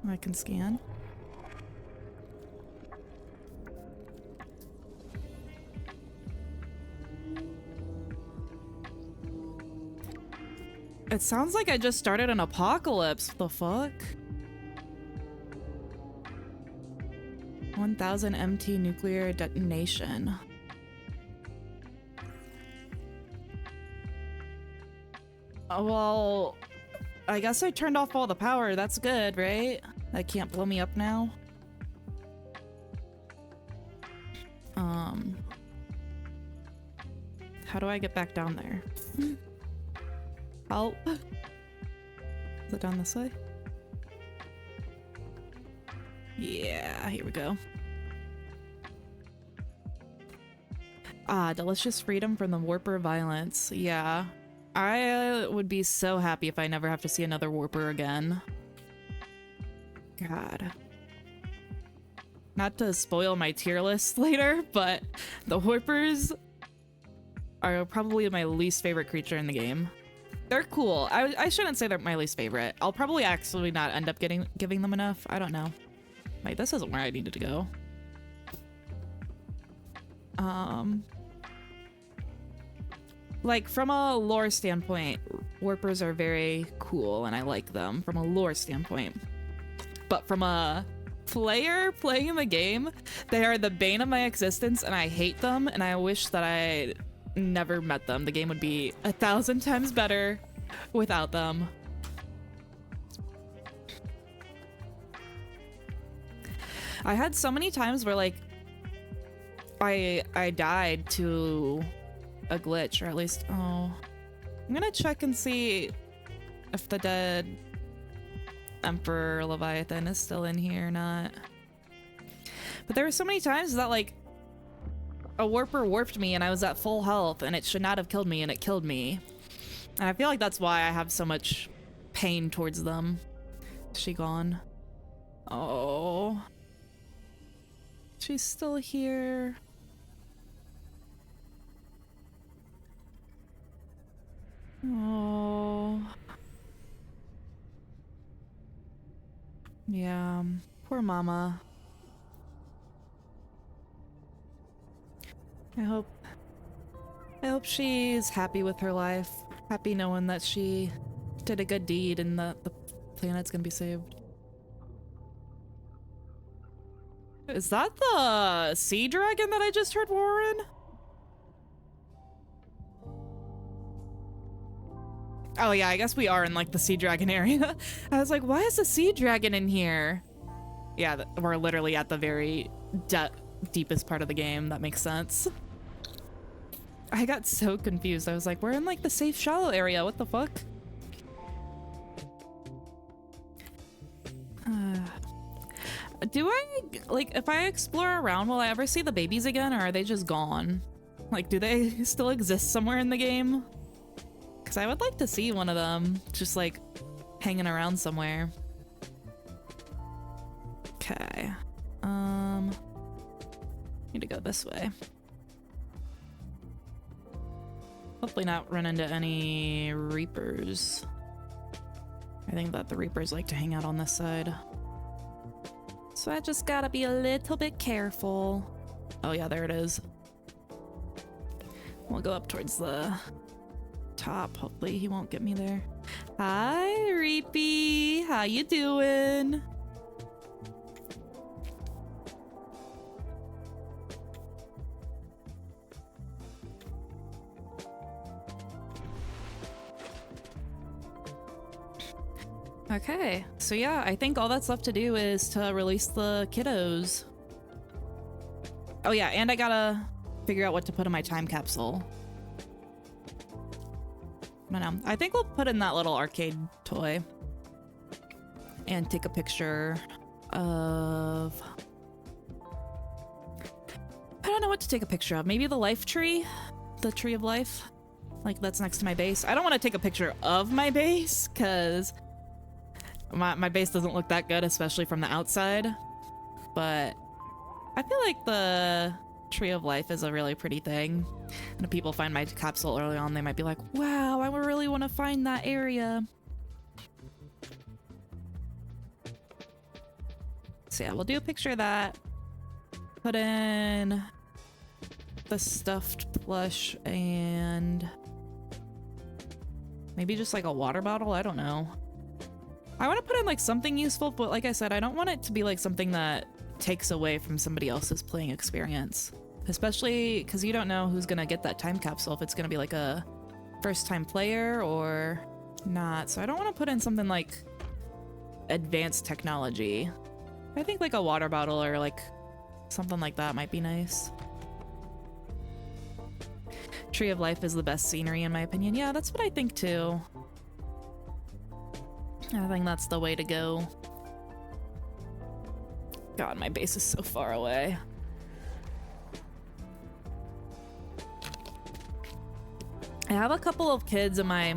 I can scan. It sounds like I just started an apocalypse. What the fuck? 1000 MT nuclear detonation. Well, I guess I turned off all the power. That's good, right? That can't blow me up now. How do I get back down there? Help. Is it down this way? Yeah, here we go. Ah, delicious freedom from the warper violence. Yeah. I would be so happy if I never have to see another warper again. God. Not to spoil my tier list later, but the warpers are probably my least favorite creature in the game. They're cool. I shouldn't say they're my least favorite. I'll probably actually not end up giving them enough. I don't know. Wait, this isn't where I needed to go. Like, from a lore standpoint, warpers are very cool, and I like them from a lore standpoint. But from a player playing the game, they are the bane of my existence, and I hate them, and I wish that I never met them. The game would be 1,000 times better without them. I had so many times where, like, I died to a glitch, or at least, oh, I'm gonna check and see if the dead Emperor Leviathan is still in here or not. But there were so many times that, like, a warper warped me and I was at full health and it should not have killed me and it killed me. And I feel like that's why I have so much pain towards them. Is she gone? Oh. She's still here. Yeah, poor mama. I hope she's happy with her life. Happy knowing that she did a good deed and that the planet's gonna be saved. Is that the sea dragon that I just heard roaring? Oh yeah, I guess we are in like the sea dragon area. I was like, why is the sea dragon in here? Yeah, we're literally at the very deepest part of the game. That makes sense. I got so confused. I was like, we're in like the safe shallow area. What the fuck? Do I, like, if I explore around, will I ever see the babies again, or are they just gone? Like, do they still exist somewhere in the game? Because I would like to see one of them just, like, hanging around somewhere. Okay. Need to go this way. Hopefully not run into any reapers. I think that the reapers like to hang out on this side. So I just gotta be a little bit careful. Oh yeah, there it is. We'll go up towards the top. Hopefully he won't get me there. Hi, Reapy. How you doing? Okay, so yeah, I think all that's left to do is to release the kiddos. Oh yeah, and I gotta figure out what to put in my time capsule. I don't know. I think we'll put in that little arcade toy and take a picture of... I don't know what to take a picture of. Maybe the life tree? The tree of life? Like, that's next to my base. I don't want to take a picture of my base, because... My base doesn't look that good, especially from the outside, but I feel like the Tree of Life is a really pretty thing. And if people find my capsule early on, they might be like, wow, I really want to find that area. So yeah, we'll do a picture of that. Put in the stuffed plush and maybe just like a water bottle, I don't know. I want to put in like something useful, but like I said, I don't want it to be like something that takes away from somebody else's playing experience. Especially because you don't know who's going to get that time capsule, if it's going to be like a first time player or not. So I don't want to put in something like advanced technology. I think like a water bottle or like something like that might be nice. Tree of Life is the best scenery in my opinion. Yeah, that's what I think too. I think that's the way to go. God, my base is so far away. I have a couple of kids in my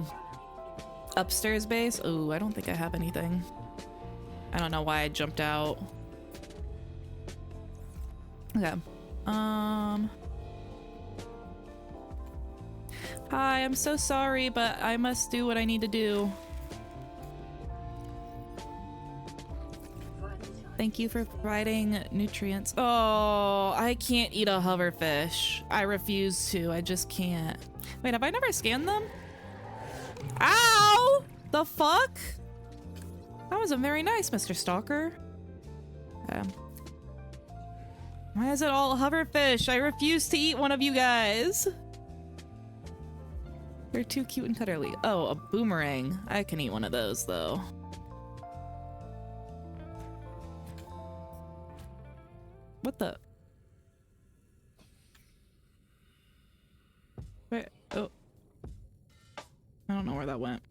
upstairs base. Ooh, I don't think I have anything. I don't know why I jumped out. Okay. Hi, I'm so sorry, but I must do what I need to do. Thank you for providing nutrients. Oh, I can't eat a hoverfish. I refuse to. I just can't. Wait, have I never scanned them? Ow! The fuck? That wasn't very nice, Mr. Stalker. Why is it all hoverfish? I refuse to eat one of you guys. They're too cute and cuddly. Oh, a boomerang. I can eat one of those, though. What the? Wait, oh. I don't know where that went.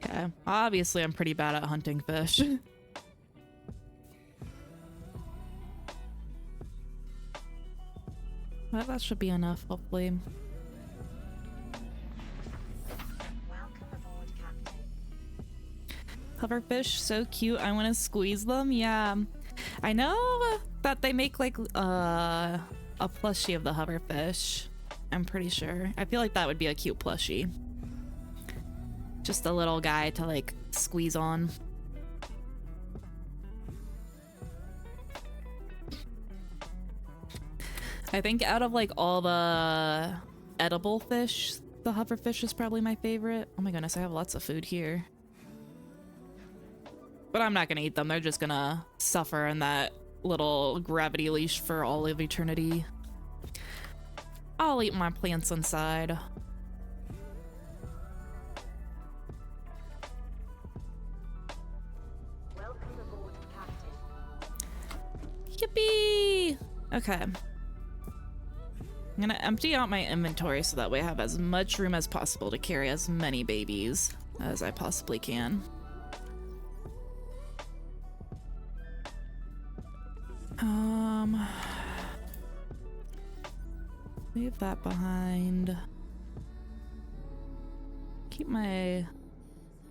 Okay, obviously I'm pretty bad at hunting fish. Well, that should be enough, hopefully. Hoverfish, so cute. I want to squeeze them. Yeah, I know that they make like a plushie of the hoverfish. I'm pretty sure. I feel like that would be a cute plushie. Just a little guy to like squeeze on. I think out of like all the edible fish, the hoverfish is probably my favorite. Oh my goodness, I have lots of food here. But I'm not gonna eat them. They're just gonna suffer in that little gravity leash for all of eternity. I'll eat my plants inside. Welcome aboard, Captain. Yippee! Okay. I'm gonna empty out my inventory so that way I have as much room as possible to carry as many babies as I possibly can. Leave that behind. Keep my...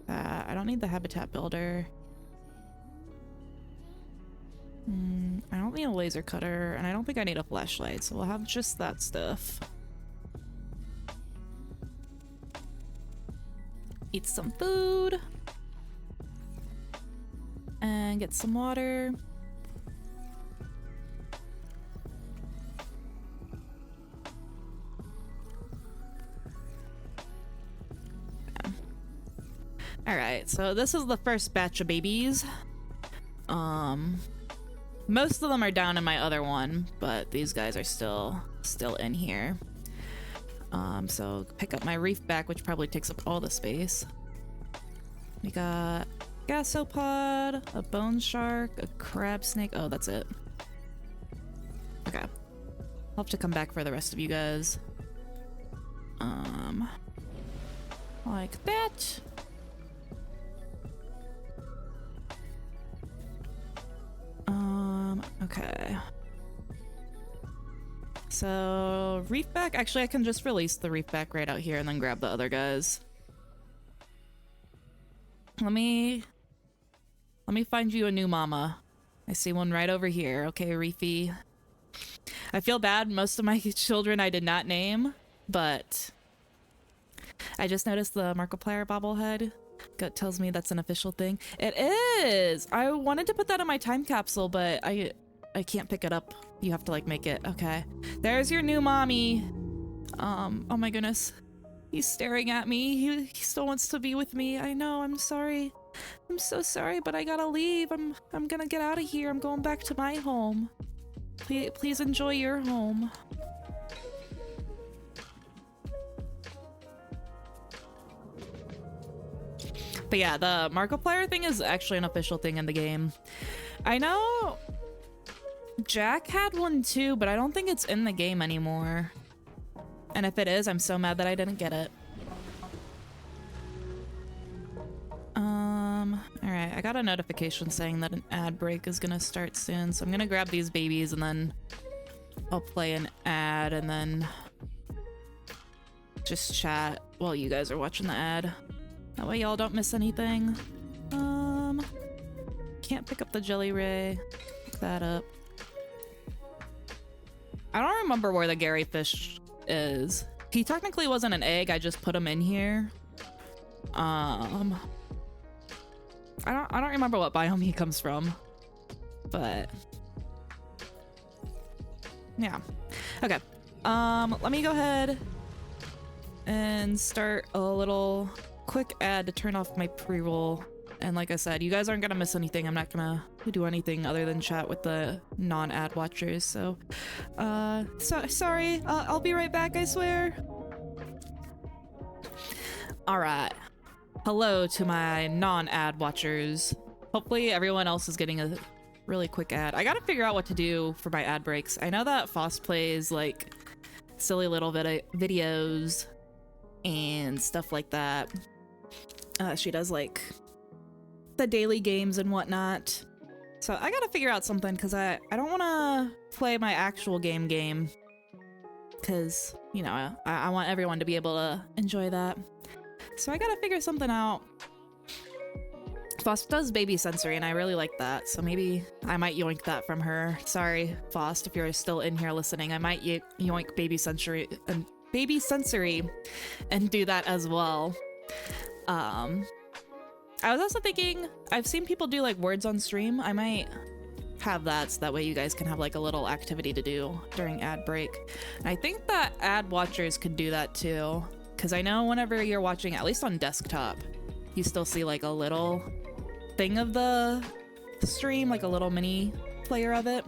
I don't need the habitat builder. I don't need a laser cutter, and I don't think I need a flashlight, so we'll have just that stuff. Eat some food. And get some water. Alright, so this is the first batch of babies. Most of them are down in my other one, but these guys are still in here. So pick up my reef back, which probably takes up all the space. We got gasopod, a bone shark, a crab snake. Oh, that's it. Okay. I'll have to come back for the rest of you guys. Like that. Okay. So, reef back. Actually, I can just release the reef back right out here and then grab the other guys. Let me find you a new mama. I see one right over here. Okay, Reefy. I feel bad. Most of my children I did not name, but I just noticed the Markiplier bobblehead. Gut tells me that's an official thing. It is! I wanted to put that in my time capsule, but I can't pick it up. You have to like make it. Okay. There's your new mommy. Oh my goodness. He's staring at me. He still wants to be with me. I know, I'm sorry. I'm so sorry, but I gotta leave. I'm gonna get out of here. I'm going back to my home. Please enjoy your home. But yeah, the Markiplier thing is actually an official thing in the game. I know Jack had one too, but I don't think it's in the game anymore. And if it is, I'm so mad that I didn't get it. Alright, I got a notification saying that an ad break is gonna start soon, so I'm gonna grab these babies and then I'll play an ad and then just chat while you guys are watching the ad. That way y'all don't miss anything. Can't pick up the jelly ray. Pick that up. I don't remember where the Gary fish is. He technically wasn't an egg, I just put him in here. I don't remember what biome he comes from. But yeah. Okay. Let me go ahead and start a little quick ad to turn off my pre-roll. And like I said, you guys aren't gonna miss anything. I'm not gonna do anything other than chat with the non-ad watchers. So, sorry. I'll be right back, I swear. All right. Hello to my non-ad watchers. Hopefully everyone else is getting a really quick ad. I gotta figure out what to do for my ad breaks. I know that Foss plays like silly little videos and stuff like that. She does like the daily games and whatnot. So I gotta figure out something because I don't want to play my actual game because, you know, I want everyone to be able to enjoy that. So I gotta figure something out. Fost does baby sensory and I really like that, so maybe I might yoink that from her. Sorry, Fost, if you're still in here listening, I might yoink baby sensory baby sensory and do that as well. I was also thinking, I've seen people do like words on stream. I might have that so that way you guys can have like a little activity to do during ad break. And I think that ad watchers could do that too, because I know whenever you're watching, at least on desktop, you still see like a little thing of the stream, like a little mini player of it,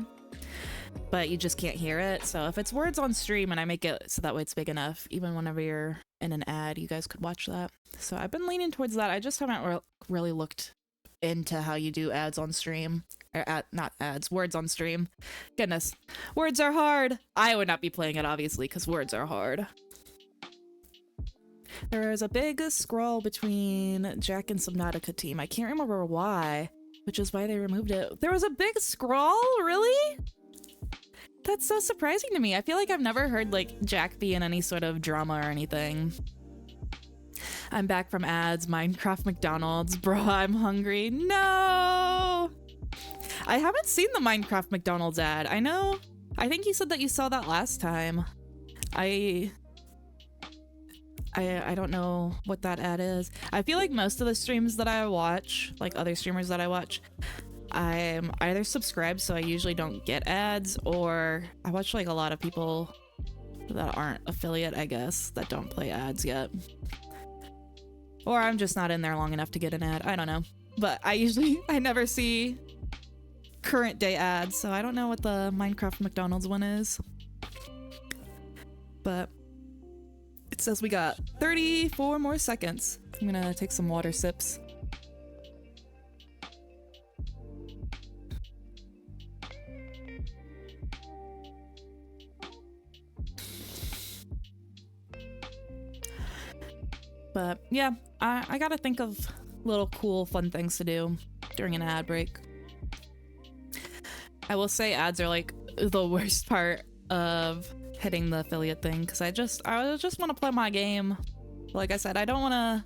but you just can't hear it. So if it's words on stream and I make it so that way it's big enough, even whenever you're in an ad, you guys could watch that. So I've been leaning towards that. I just haven't really looked into how you do ads on stream, or not ads, words on stream. Goodness, words are hard. I would not be playing it obviously because words are hard. There's a big scroll between Jack and Subnautica team. I can't remember why, which is why they removed it. There was a big scroll? Really? That's so surprising to me. I feel like I've never heard like Jack be in any sort of drama or anything. I'm back from ads. Minecraft McDonald's. Bro, I'm hungry. No! I haven't seen the Minecraft McDonald's ad. I know. I think you said that you saw that last time. I don't know what that ad is. I feel like most of the streams that I watch, like other streamers that I watch, I'm either subscribed so I usually don't get ads, or I watch like a lot of people that aren't affiliate, I guess, that don't play ads yet. Or I'm just not in there long enough to get an ad. I don't know. But I never see current day ads, so I don't know what the Minecraft McDonald's one is. But it says we got 34 more seconds. I'm gonna take some water sips. But yeah, I gotta think of little cool fun things to do during an ad break. I will say ads are like the worst part of hitting the affiliate thing, because I just want to play my game. Like I said, I don't want to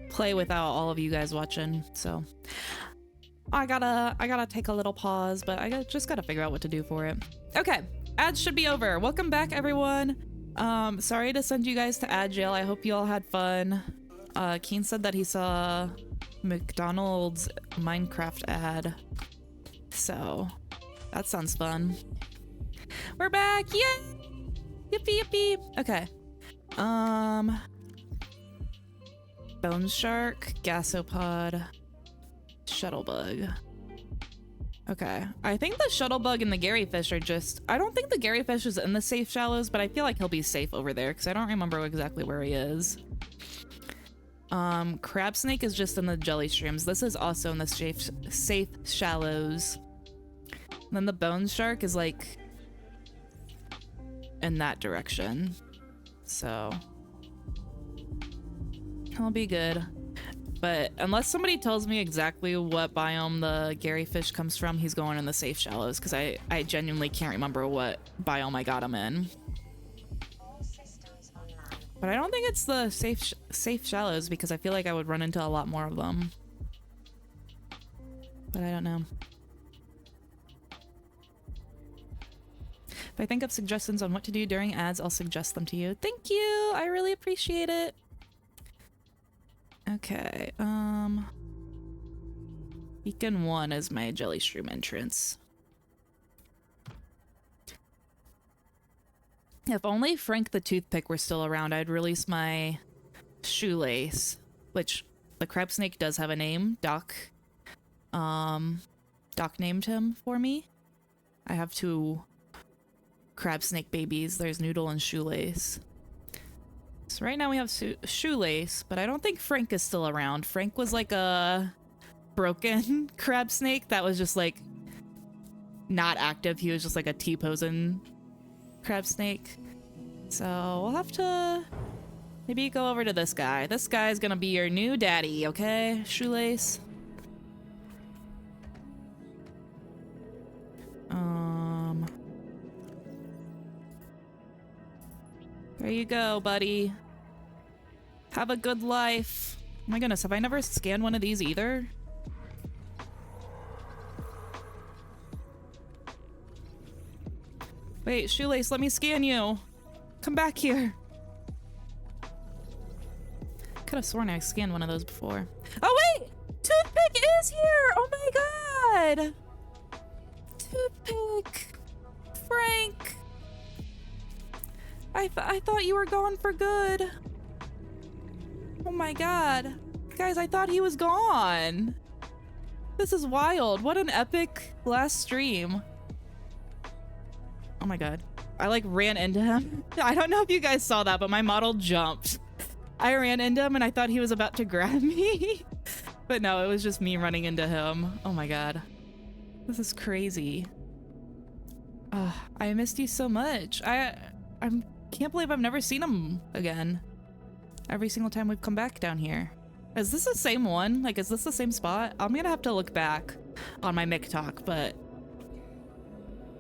play without all of you guys watching, so I gotta take a little pause, but I just gotta figure out what to do for it. Okay, ads should be over. Welcome back, everyone. Sorry to send you guys to ad jail. I hope you all had fun. Keen said that he saw McDonald's Minecraft ad, so that sounds fun. We're back! Yay! Yippee yippee! Okay. Bone Shark, Gasopod, Shuttlebug. Okay. I think the Shuttlebug and the Garyfish are just... I don't think the Garyfish is in the safe shallows, but I feel like he'll be safe over there, because I don't remember exactly where he is. Crab Snake is just in the jelly streams. This is also in the safe shallows. And then the Bone Shark is like in that direction. So I'll be good. But unless somebody tells me exactly what biome the Garyfish comes from, he's going in the safe shallows, because I genuinely can't remember what biome I got him in. But I don't think it's the safe shallows, because I feel like I would run into a lot more of them. But I don't know. If I think of suggestions on what to do during ads, I'll suggest them to you. Thank you! I really appreciate it. Okay, Beacon 1 is my jelly stream entrance. If only Frank the Toothpick were still around, I'd release my shoelace, which the crab snake does have a name, Doc. Doc named him for me. I have 2 crab snake babies. There's Noodle and Shoelace. So right now we have Shoelace, but I don't think Frank is still around. Frank was like a broken crab snake that was just like not active. He was just like a T-posing crab snake. So we'll have to maybe go over to this guy. This guy's gonna be your new daddy, okay, Shoelace? There you go, buddy. Have a good life. Oh my goodness, have I never scanned one of these either? Wait, Shoelace, let me scan you. Come back here. Could have sworn I scanned one of those before. Oh wait! Toothpick is here! Oh my god! Toothpick! Frank! I thought you were gone for good. Oh my god. Guys, I thought he was gone. This is wild. What an epic last stream. Oh my god. I like ran into him. I don't know if you guys saw that, but my model jumped. I ran into him and I thought he was about to grab me. But no, it was just me running into him. Oh my god. This is crazy. I missed you so much. I can't believe I've never seen him again. Every single time we've come back down here. Is this the same one? Like, is this the same spot? I'm gonna have to look back on my mic talk, but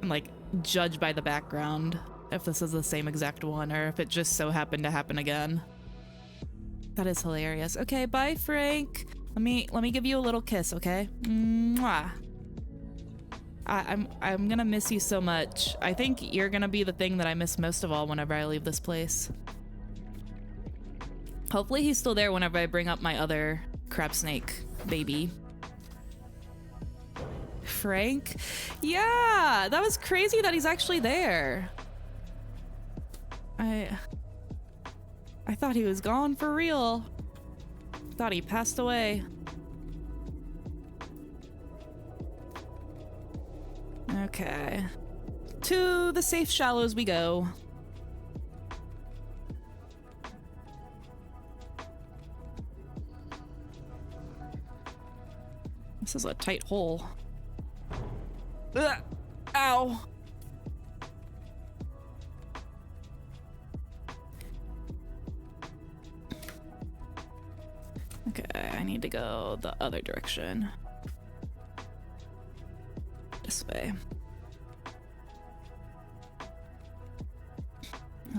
I'm like, judge by the background if this is the same exact one or if it just so happened to happen again. That is hilarious. Okay, bye, Frank. Let me give you a little kiss, okay? Mwah. I'm gonna miss you so much. I think you're gonna be the thing that I miss most of all whenever I leave this place. Hopefully he's still there whenever I bring up my other crab snake baby. Frank? Yeah, that was crazy that he's actually there. I thought he was gone for real. Thought he passed away. Okay. To the safe shallows we go. This is a tight hole. Ugh. Ow. Okay, I need to go the other direction. This way.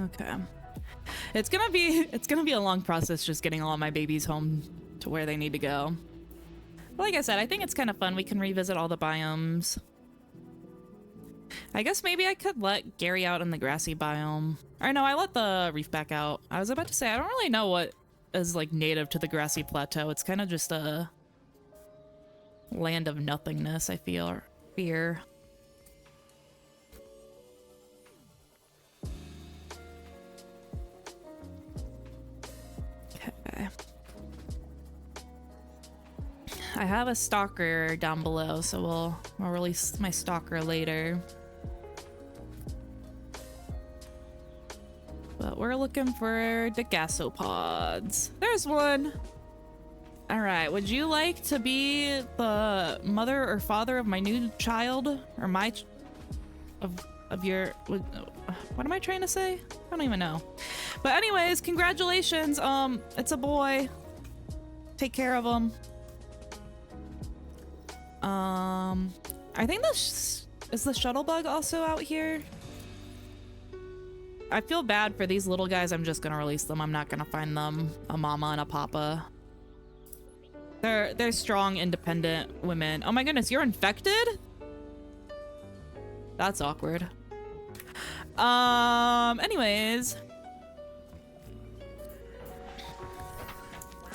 Okay. It's gonna be a long process just getting all of my babies home to where they need to go. But like I said, I think it's kind of fun. We can revisit all the biomes. I guess maybe I could let Gary out in the grassy biome. Or no, I let the reef back out. I was about to say, I don't really know what is like native to the grassy plateau. It's kind of just a land of nothingness, I feel. Fear. Okay. I have a stalker down below, so we'll release my stalker later. But we're looking for the gasopods. There's one. All right, would you like to be the mother or father of my new child, or of your? What am I trying to say? I don't even know. But anyways, congratulations. It's a boy. Take care of him. I think this is the shuttle bug also out here. I feel bad for these little guys. I'm just gonna release them. I'm not gonna find them a mama and a papa. They're strong, independent women. Oh my goodness, you're infected? That's awkward. Anyways.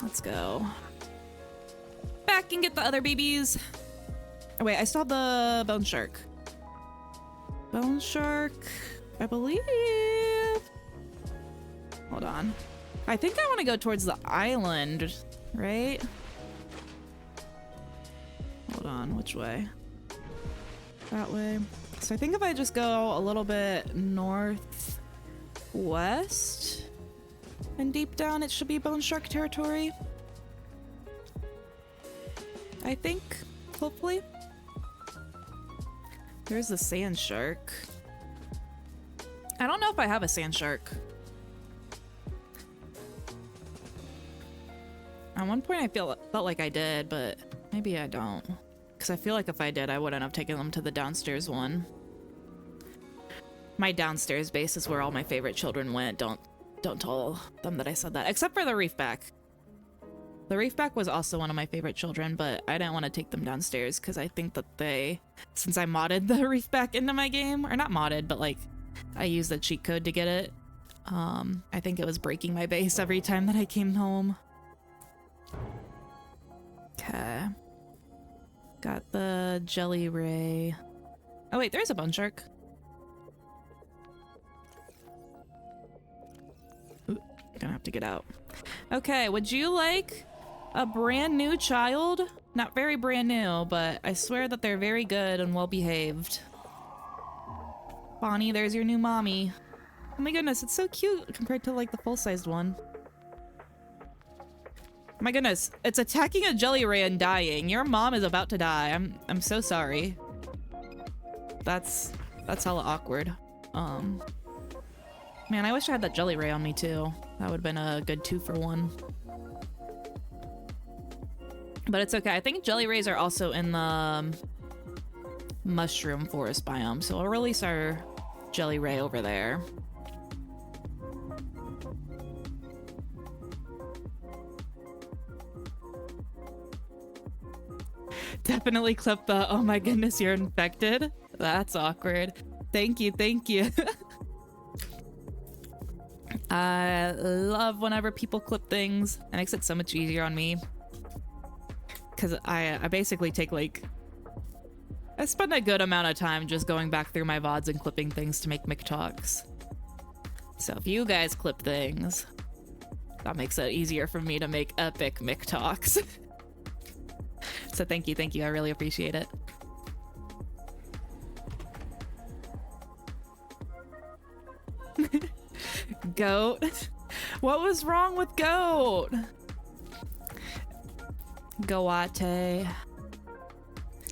Let's go back and get the other babies. Oh, wait, I still have the bone shark. Bone shark, I believe. Hold on. I think I want to go towards the island, right? Hold on, which way? That way. So I think if I just go a little bit northwest and deep down, it should be bone shark territory. I think, hopefully. There's the sand shark. I don't know if I have a sand shark. At one point I felt like I did, but maybe I don't. Because I feel like if I did, I wouldn't have taken them to the downstairs one. My downstairs base is where all my favorite children went. Don't tell them that I said that. Except for the reefback. The reefback was also one of my favorite children, but I didn't want to take them downstairs because I think that since I modded the reefback into my game, or not modded, but like I used the cheat code to get it, I think it was breaking my base every time that I came home. Okay. Got the jelly ray. Oh wait, there's a bone shark. Ooh, gonna have to get out. Okay, would you like a brand new child? Not very brand new, but I swear that they're very good and well behaved. Bonnie, there's your new mommy. Oh my goodness, it's so cute compared to like the full-sized one. My goodness, it's attacking a jelly ray and dying. Your mom is about to die. I'm so sorry. That's hella awkward. Man, I wish I had that jelly ray on me too. That would have been a good 2-for-1. But it's okay. I think jelly rays are also in the mushroom forest biome, so I'll release our jelly ray over there. Definitely clip the, oh my goodness, you're infected. That's awkward. Thank you, thank you. I love whenever people clip things. It makes it so much easier on me. Because I basically take like... I spend a good amount of time just going back through my VODs and clipping things to make McTalks. So if you guys clip things, that makes it easier for me to make epic McTalks. So thank you, I really appreciate it. Goat? What was wrong with goat? Goate.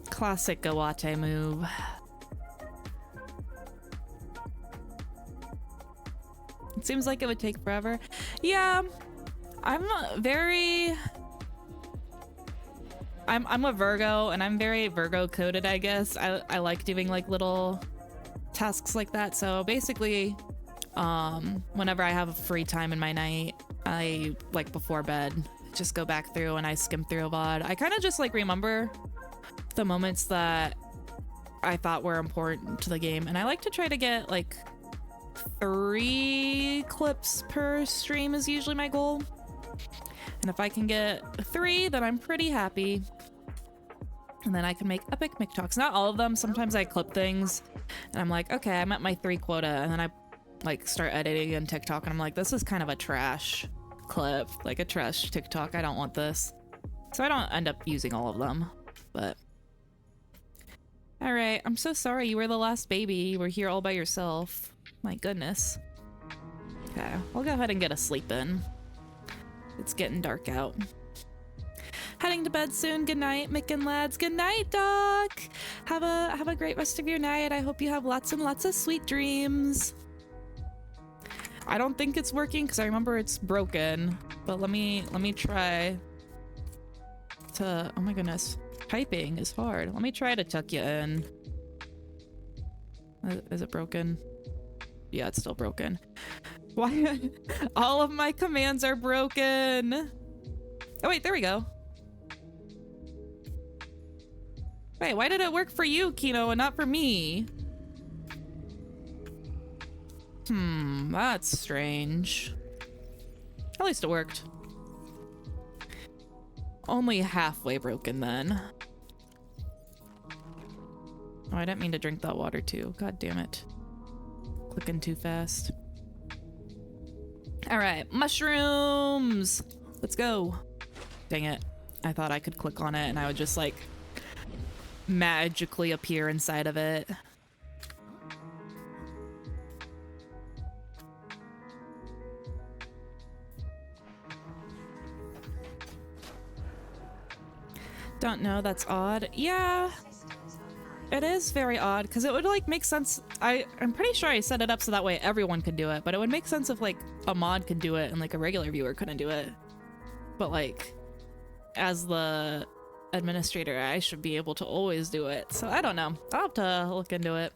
Classic Goate move. It seems like it would take forever. Yeah, I'm a Virgo, and I'm very Virgo coded, I guess. I like doing like little tasks like that. So basically, whenever I have free time in my night, I like before bed just go back through and I skim through a VOD. I kind of just like remember the moments that I thought were important to the game, and I like to try to get like 3 clips per stream is usually my goal. And if I can get 3, then I'm pretty happy. And then I can make epic McTalks. Not all of them. Sometimes I clip things and I'm like, okay, I'm at my 3 quota. And then I like start editing in TikTok and I'm like, this is kind of a trash clip, like a trash TikTok. I don't want this. So I don't end up using all of them, but. All right, I'm so sorry. You were the last baby. You were here all by yourself. My goodness. Okay, I'll go ahead and get a sleep in. It's getting dark out. Heading to bed soon. Good night, Mick and lads. Good night, Doc. Have a great rest of your night. I hope you have lots and lots of sweet dreams. I don't think it's working because I remember it's broken. But let me try to. Oh my goodness, typing is hard. Let me try to tuck you in. Is it broken? Yeah, it's still broken. Why? All of my commands are broken. Oh wait, there we go. Wait, why did it work for you, Kino, and not for me? That's strange. At least it worked. Only halfway broken then. Oh, I didn't mean to drink that water too. God damn it. Clicking too fast. All right, mushrooms. Let's go. Dang it. I thought I could click on it and I would just like magically appear inside of it. Don't know, that's odd. Yeah, it is very odd because it would like make sense. I'm pretty sure I set it up so that way everyone could do it, but it would make sense if like a mod could do it and like a regular viewer couldn't do it. But like as the administrator, I should be able to always do it. So I don't know. I'll have to look into it.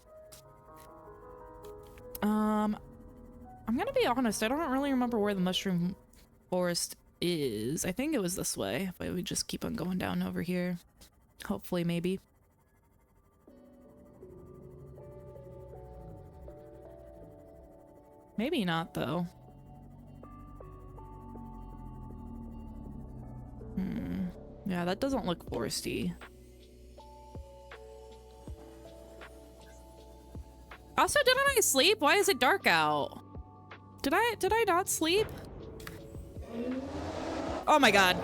I'm gonna be honest, I don't really remember where the mushroom forest is. I think it was this way. If we just keep on going down over here. Hopefully, maybe. Maybe not, though. Yeah, that doesn't look foresty. Also, didn't I sleep? Why is it dark out? Did I not sleep? Oh my god.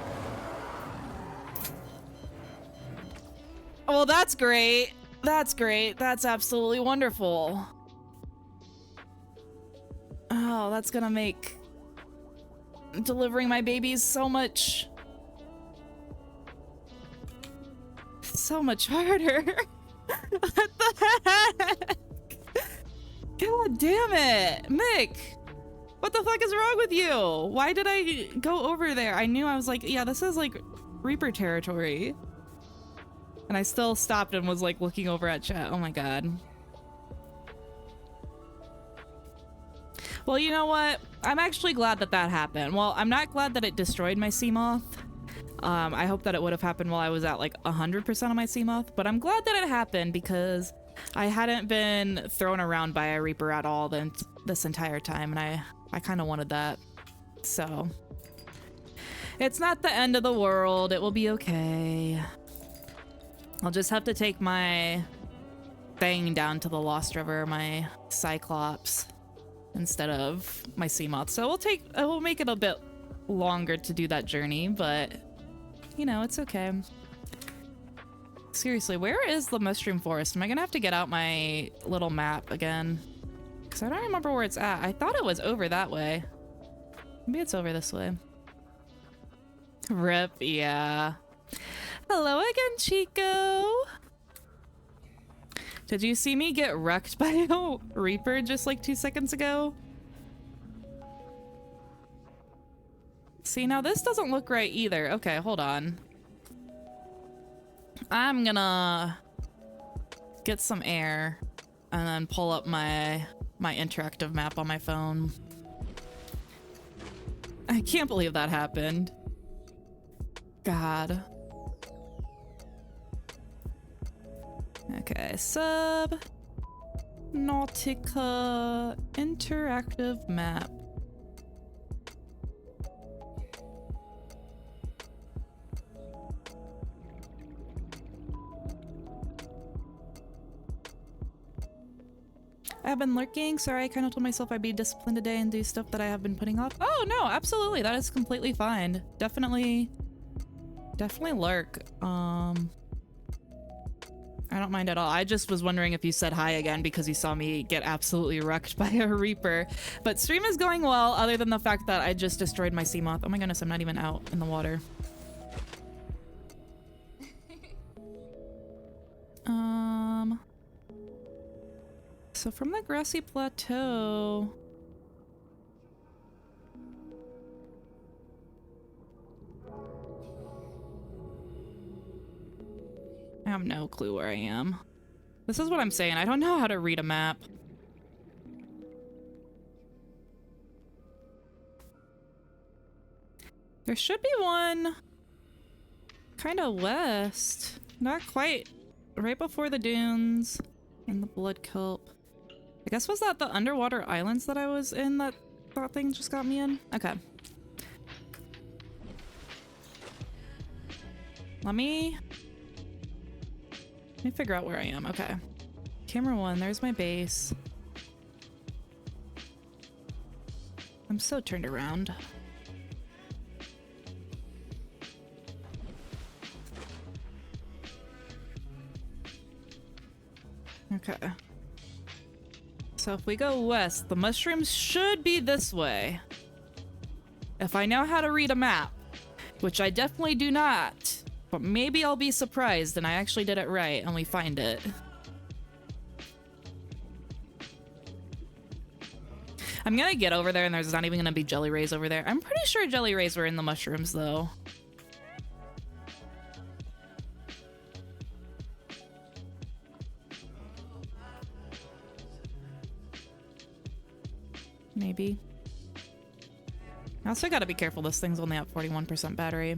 Well, that's great. That's great. That's absolutely wonderful. Oh, that's gonna make delivering my babies so much harder. What the heck? God damn it, Mick. What the fuck is wrong with you? Why did I go over there? I knew, I was like, yeah, this is like Reaper territory. And I still stopped and was like looking over at chat. Oh my god. Well, you know what? I'm actually glad that that happened. Well, I'm not glad that it destroyed my Seamoth. I hope that it would have happened while I was at like 100% of my Seamoth, but I'm glad that it happened because I hadn't been thrown around by a Reaper at all this entire time, and I kind of wanted that. So it's not the end of the world. It will be okay. I'll just have to take my thing down to the Lost River, my Cyclops, instead of my Seamoth. So we'll make it a bit longer to do that journey, but you know, it's okay. Seriously, where is the mushroom forest? Am I gonna have to get out my little map again? Because I don't remember where it's at. I thought it was over that way. Maybe it's over this way. Rip, yeah. Hello again, Chico. Did you see me get wrecked by a Reaper just like 2 seconds ago? See, now this doesn't look right either. Okay, hold on. I'm gonna get some air and then pull up my interactive map on my phone. I can't believe that happened. God. Okay, Subnautica interactive map. I've been lurking. Sorry, I kind of told myself I'd be disciplined today and do stuff that I have been putting off. Oh, no, absolutely. That is completely fine. Definitely lurk. I don't mind at all. I just was wondering if you said hi again because you saw me get absolutely wrecked by a Reaper. But stream is going well, other than the fact that I just destroyed my Seamoth. Oh my goodness, I'm not even out in the water. So from the grassy plateau... I have no clue where I am. This is what I'm saying. I don't know how to read a map. There should be one kind of west. Not quite. Right before the dunes and the blood kelp. I guess was that the underwater islands that I was in that thing just got me in? Okay. Let me figure out where I am. Okay. Camera 1, there's my base. I'm so turned around. Okay. So if we go west, the mushrooms should be this way. If I know how to read a map, which I definitely do not. But maybe I'll be surprised and I actually did it right and we find it. I'm gonna get over there and there's not even gonna be jelly rays over there. I'm pretty sure jelly rays were in the mushrooms though. Maybe. I also gotta be careful, this thing's only at 41% battery.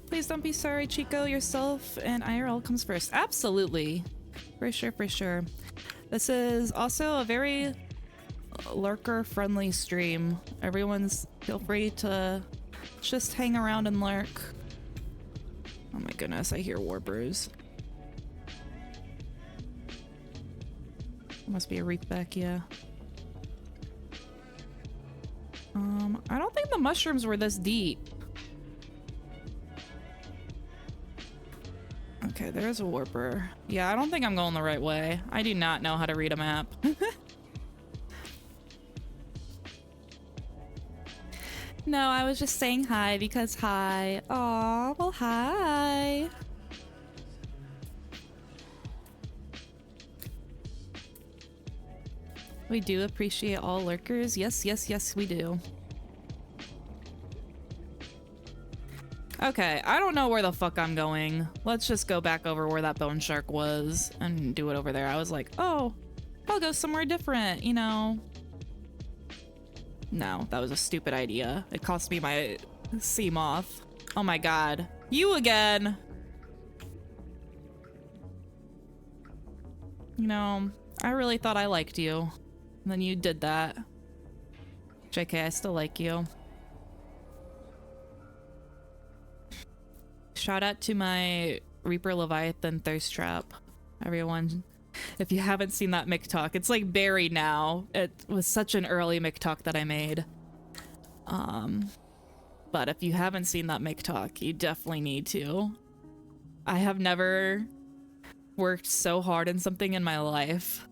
Please don't be sorry, Chico. Yourself and IRL comes first. Absolutely. For sure, for sure. This is also a very lurker-friendly stream. Everyone's feel free to just hang around and lurk. Oh my goodness, I hear warpers. Must be a reef back, yeah. I don't think the mushrooms were this deep. Okay, there's a warper. Yeah, I don't think I'm going the right way. I do not know how to read a map. No, I was just saying hi because hi. Aw, well, hi. We do appreciate all lurkers. Yes, yes, yes, we do. Okay, I don't know where the fuck I'm going. Let's just go back over where that bone shark was and do it over there. I was like, oh, I'll go somewhere different, you know. No, that was a stupid idea. It cost me my sea moth. Oh my god. You again! You know, I really thought I liked you. And then you did that. JK, I still like you. Shout out to my Reaper Leviathan Thirst Trap. Everyone, if you haven't seen that McTalk, it's like buried now. It was such an early McTalk that I made. But if you haven't seen that McTalk, you definitely need to. I have never worked so hard in something in my life.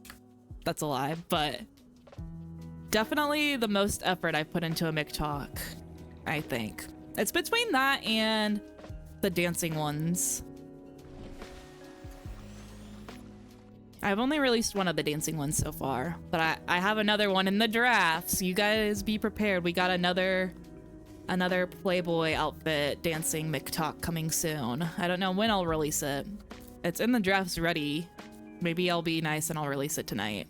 That's a lie, but definitely the most effort I've put into a McTalk, I think. It's between that and the dancing ones. I've only released one of the dancing ones so far, but I have another one in the draft, so you guys be prepared. We got another Playboy outfit dancing McTalk coming soon. I don't know when I'll release it. It's in the drafts ready. Maybe I'll be nice and I'll release it tonight.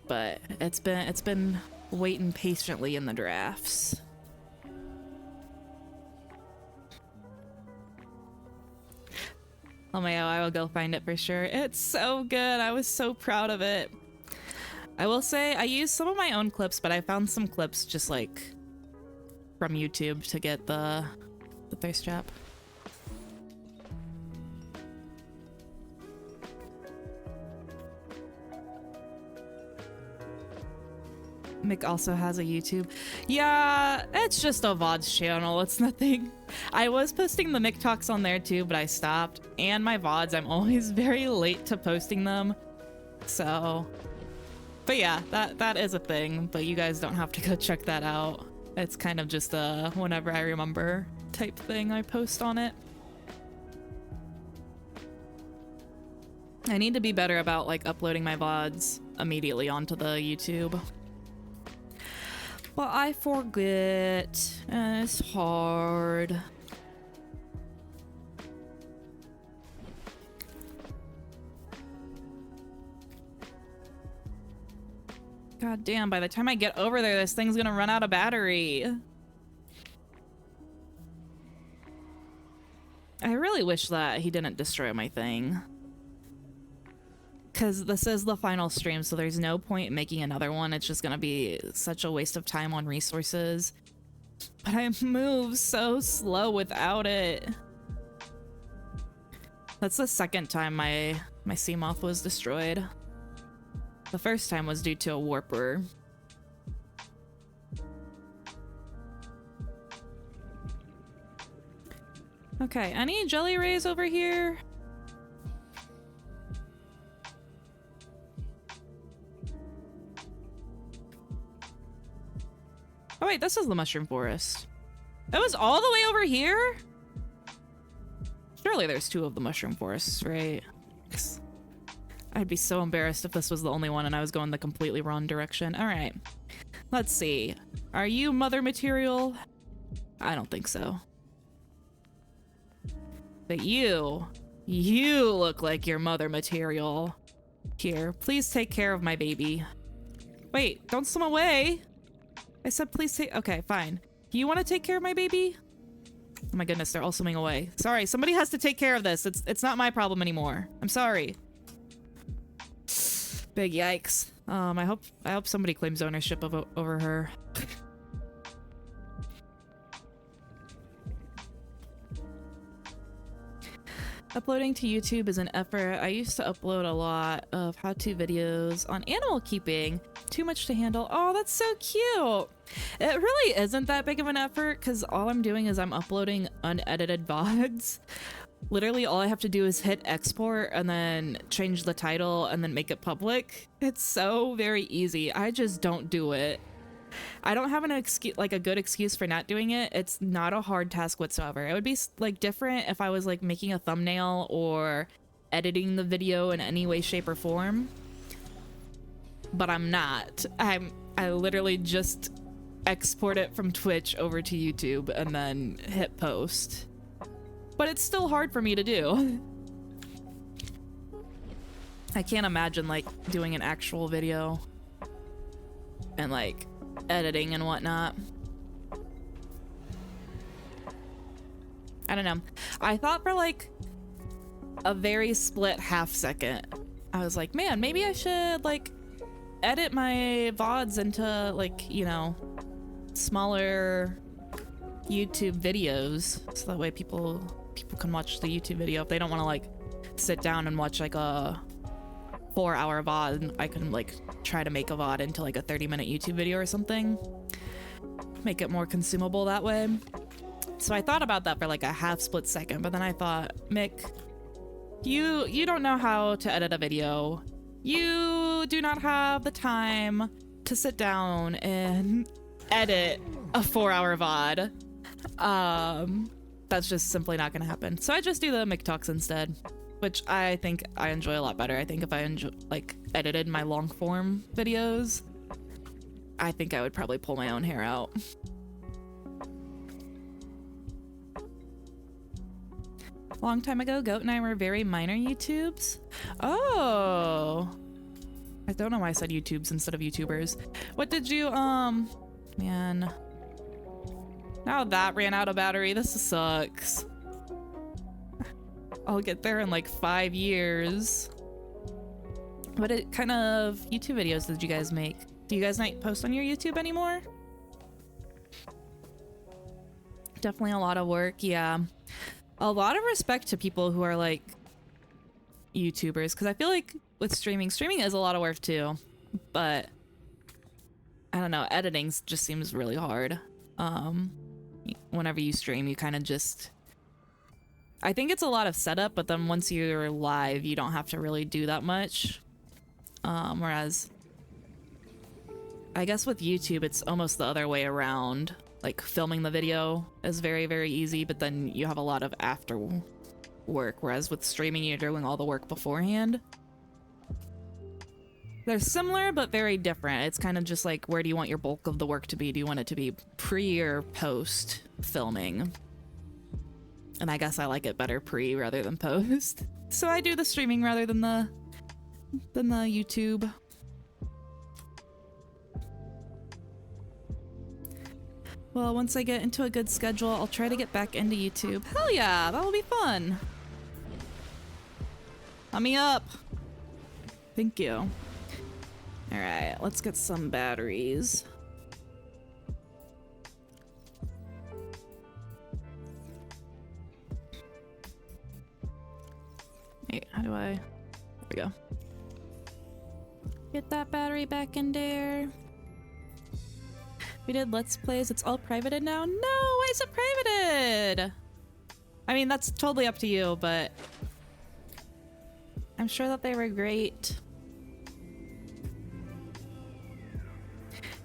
But it's been waiting patiently in the drafts. Oh my god, I will go find it for sure. It's so good. I was so proud of it. I will say I used some of my own clips, but I found some clips just like from YouTube to get the thirst trap. Mick also has a YouTube. Yeah, it's just a VODs channel. It's nothing. I was posting the Mick Talks on there too, but I stopped. And my VODs, I'm always very late to posting them. So, but yeah, that is a thing. But you guys don't have to go check that out. It's kind of just a whenever I remember type thing I post on it. I need to be better about like uploading my VODs immediately onto the YouTube. But I forget, and it's hard. God damn, by the time I get over there, this thing's gonna run out of battery. I really wish that he didn't destroy my thing. Because this is the final stream, so there's no point in making another one. It's just gonna be such a waste of time on resources. But I move so slow without it. That's the second time my sea moth was destroyed. The first time was due to a warper. Okay, any jelly rays over here? Oh wait, this is the mushroom forest. That was all the way over here? Surely there's two of the mushroom forests, right? I'd be so embarrassed if this was the only one and I was going the completely wrong direction. All right, let's see. Are you mother material? I don't think so. But you look like your mother material. Here, please take care of my baby. Wait, don't swim away. I said please take- okay, fine. Do you want to take care of my baby? Oh my goodness, they're all swimming away. Sorry, somebody has to take care of this. It's not my problem anymore. I'm sorry. Big yikes. I hope somebody claims ownership of over her. Uploading to YouTube is an effort. I used to upload a lot of how-to videos on animal keeping. Too much to handle. Oh, that's so cute. It really isn't that big of an effort because all I'm doing is I'm uploading unedited VODs. Literally all I have to do is hit export and then change the title and then make it public. It's so very easy. I just don't do it. I don't have an excuse, like a good excuse for not doing it. It's not a hard task whatsoever. It would be like different if I was like making a thumbnail or editing the video in any way, shape, or form. But I'm not. I literally just export it from Twitch over to YouTube and then hit post. But it's still hard for me to do. I can't imagine like doing an actual video and like editing and whatnot. I don't know. I thought for like a very split half second, I was like, man, maybe I should like edit my VODs into like, you know, smaller YouTube videos so that way people can watch the YouTube video if they don't want to like sit down and watch like a 4-hour VOD. I can like try to make a VOD into like a 30-minute YouTube video or something, make it more consumable that way. So I thought about that for like a half split second, but then I thought, Mick, you don't know how to edit a video. You do not have the time to sit down and edit a 4-hour VOD. That's just simply not gonna happen. So I just do the McTalks instead, which I think I enjoy a lot better. I think if I edited my long form videos, I think I would probably pull my own hair out. Long time ago, Goat and I were very minor YouTubes. Oh, I don't know why I said YouTubes instead of YouTubers. What did you, man. Now that ran out of battery, this sucks. I'll get there in like 5 years. What kind of YouTube videos did you guys make? Do you guys not post on your YouTube anymore? Definitely a lot of work, yeah. A lot of respect to people who are like YouTubers, because I feel like with streaming is a lot of work too, but I don't know, editing just seems really hard. Whenever you stream, you kind of just, I think it's a lot of setup, but then once you're live, you don't have to really do that much. Whereas I guess with YouTube, it's almost the other way around. Like filming the video is very, very easy, but then you have a lot of after work. Whereas with streaming, you're doing all the work beforehand. They're similar, but very different. It's kind of just like, where do you want your bulk of the work to be? Do you want it to be pre or post filming? And I guess I like it better pre rather than post. So I do the streaming rather than the YouTube. Well, once I get into a good schedule, I'll try to get back into YouTube. Hell yeah, that'll be fun. Let me up. Thank you. All right, let's get some batteries. Wait, how do I? There we go. Get that battery back in there. We did Let's Plays. It's all privated now? No, why is it privated? I mean, that's totally up to you, but I'm sure that they were great.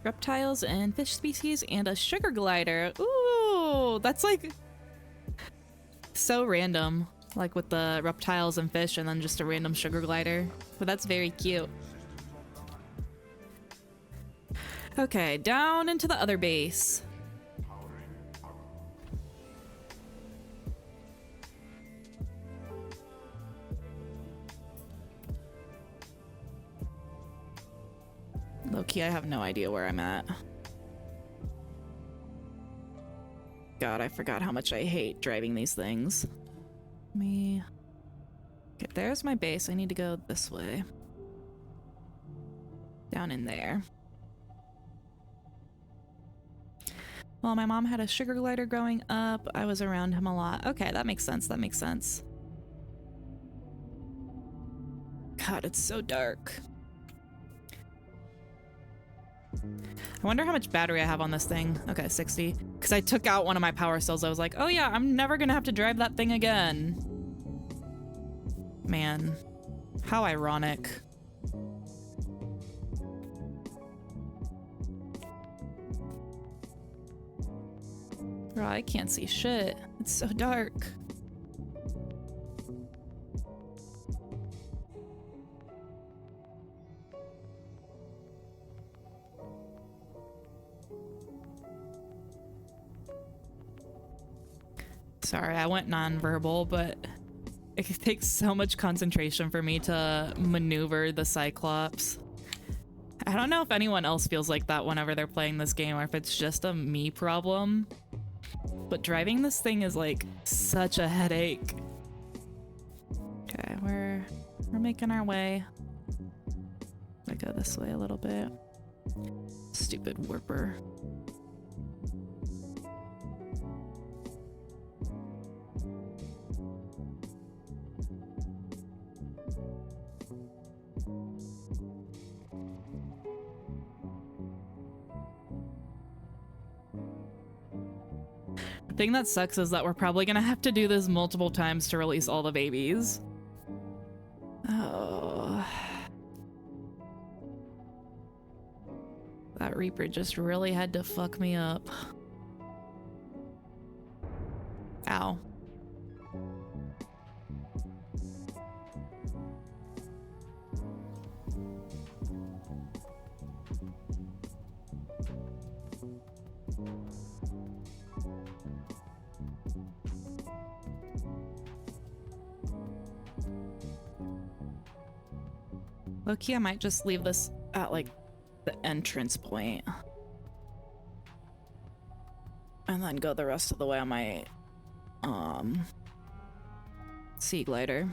Reptiles and fish species and a sugar glider. Ooh, that's like so random. Like with the reptiles and fish and then just a random sugar glider. But that's very cute. Okay, down into the other base. Low-key, I have no idea where I'm at. God, I forgot how much I hate driving these things. Okay, there's my base. I need to go this way. Down in there. Well, my mom had a sugar glider growing up. I was around him a lot. Okay, that makes sense. That makes sense. God, it's so dark. I wonder how much battery I have on this thing. Okay, 60. Because I took out one of my power cells. I was like, oh yeah, I'm never gonna have to drive that thing again. Man, how ironic. Bro, I can't see shit. It's so dark. Sorry, I went nonverbal, but it takes so much concentration for me to maneuver the Cyclops. I don't know if anyone else feels like that whenever they're playing this game or if it's just a me problem, but driving this thing is like such a headache. Okay, we're making our way. I go this way a little bit. Stupid warper. The thing that sucks is that we're probably gonna have to do this multiple times to release all the babies. Oh. That Reaper just really had to fuck me up. Ow. Low-key, I might just leave this at, like, the entrance point. And then go the rest of the way on my, sea glider.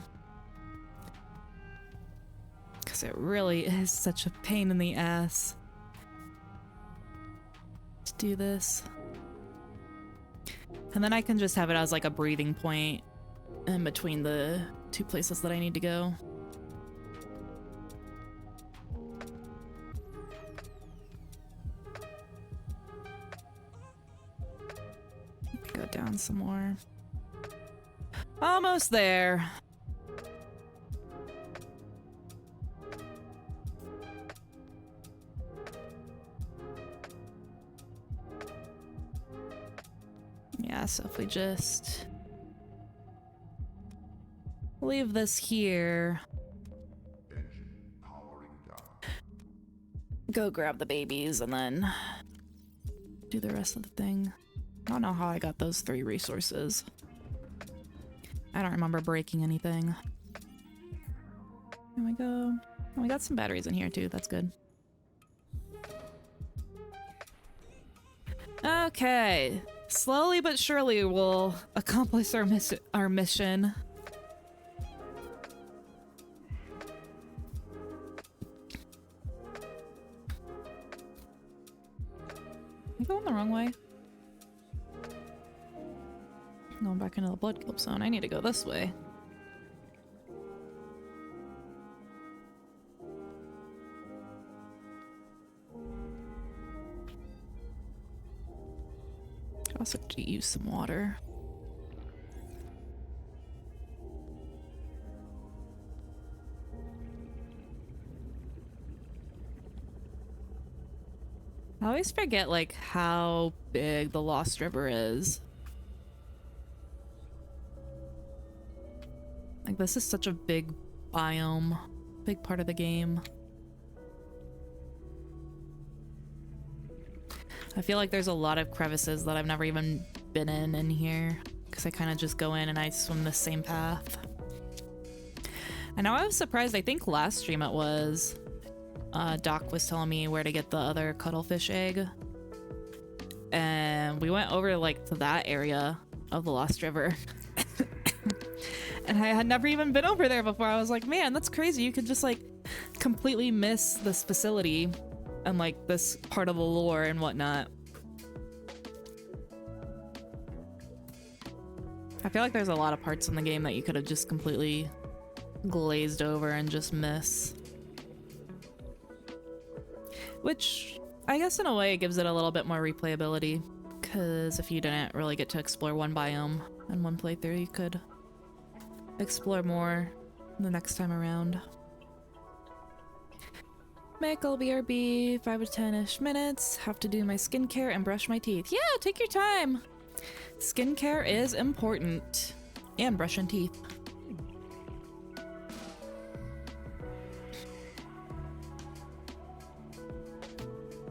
Because it really is such a pain in the ass to do this. And then I can just have it as, like, a breathing point in between the two places that I need to go. Go down some more. Almost there. Yeah, so if we just leave this here, go grab the babies and then do the rest of the thing. I don't know how I got those 3 resources. I don't remember breaking anything. There we go. Oh, we got some batteries in here too, that's good. Okay. Slowly but surely we'll accomplish our mission. Am I going the wrong way? Going back into the blood club zone. I need to go this way. I also have to use some water. I always forget like how big the Lost River is. Like, this is such a big biome, big part of the game. I feel like there's a lot of crevices that I've never even been in here, because I kind of just go in and I swim the same path. I know I was surprised, I think last stream it was, Doc was telling me where to get the other cuttlefish egg. And we went over, like, to that area of the Lost River. And I had never even been over there before. I was like, man, that's crazy. You could just like completely miss this facility and like this part of the lore and whatnot. I feel like there's a lot of parts in the game that you could have just completely glazed over and just miss. Which, I guess in a way, it gives it a little bit more replayability. Because if you didn't really get to explore one biome in one playthrough, you could explore more the next time around. Michael, BRB, 5 to 10-ish minutes. Have to do my skincare and brush my teeth. Yeah, take your time. Skincare is important. And brushing teeth.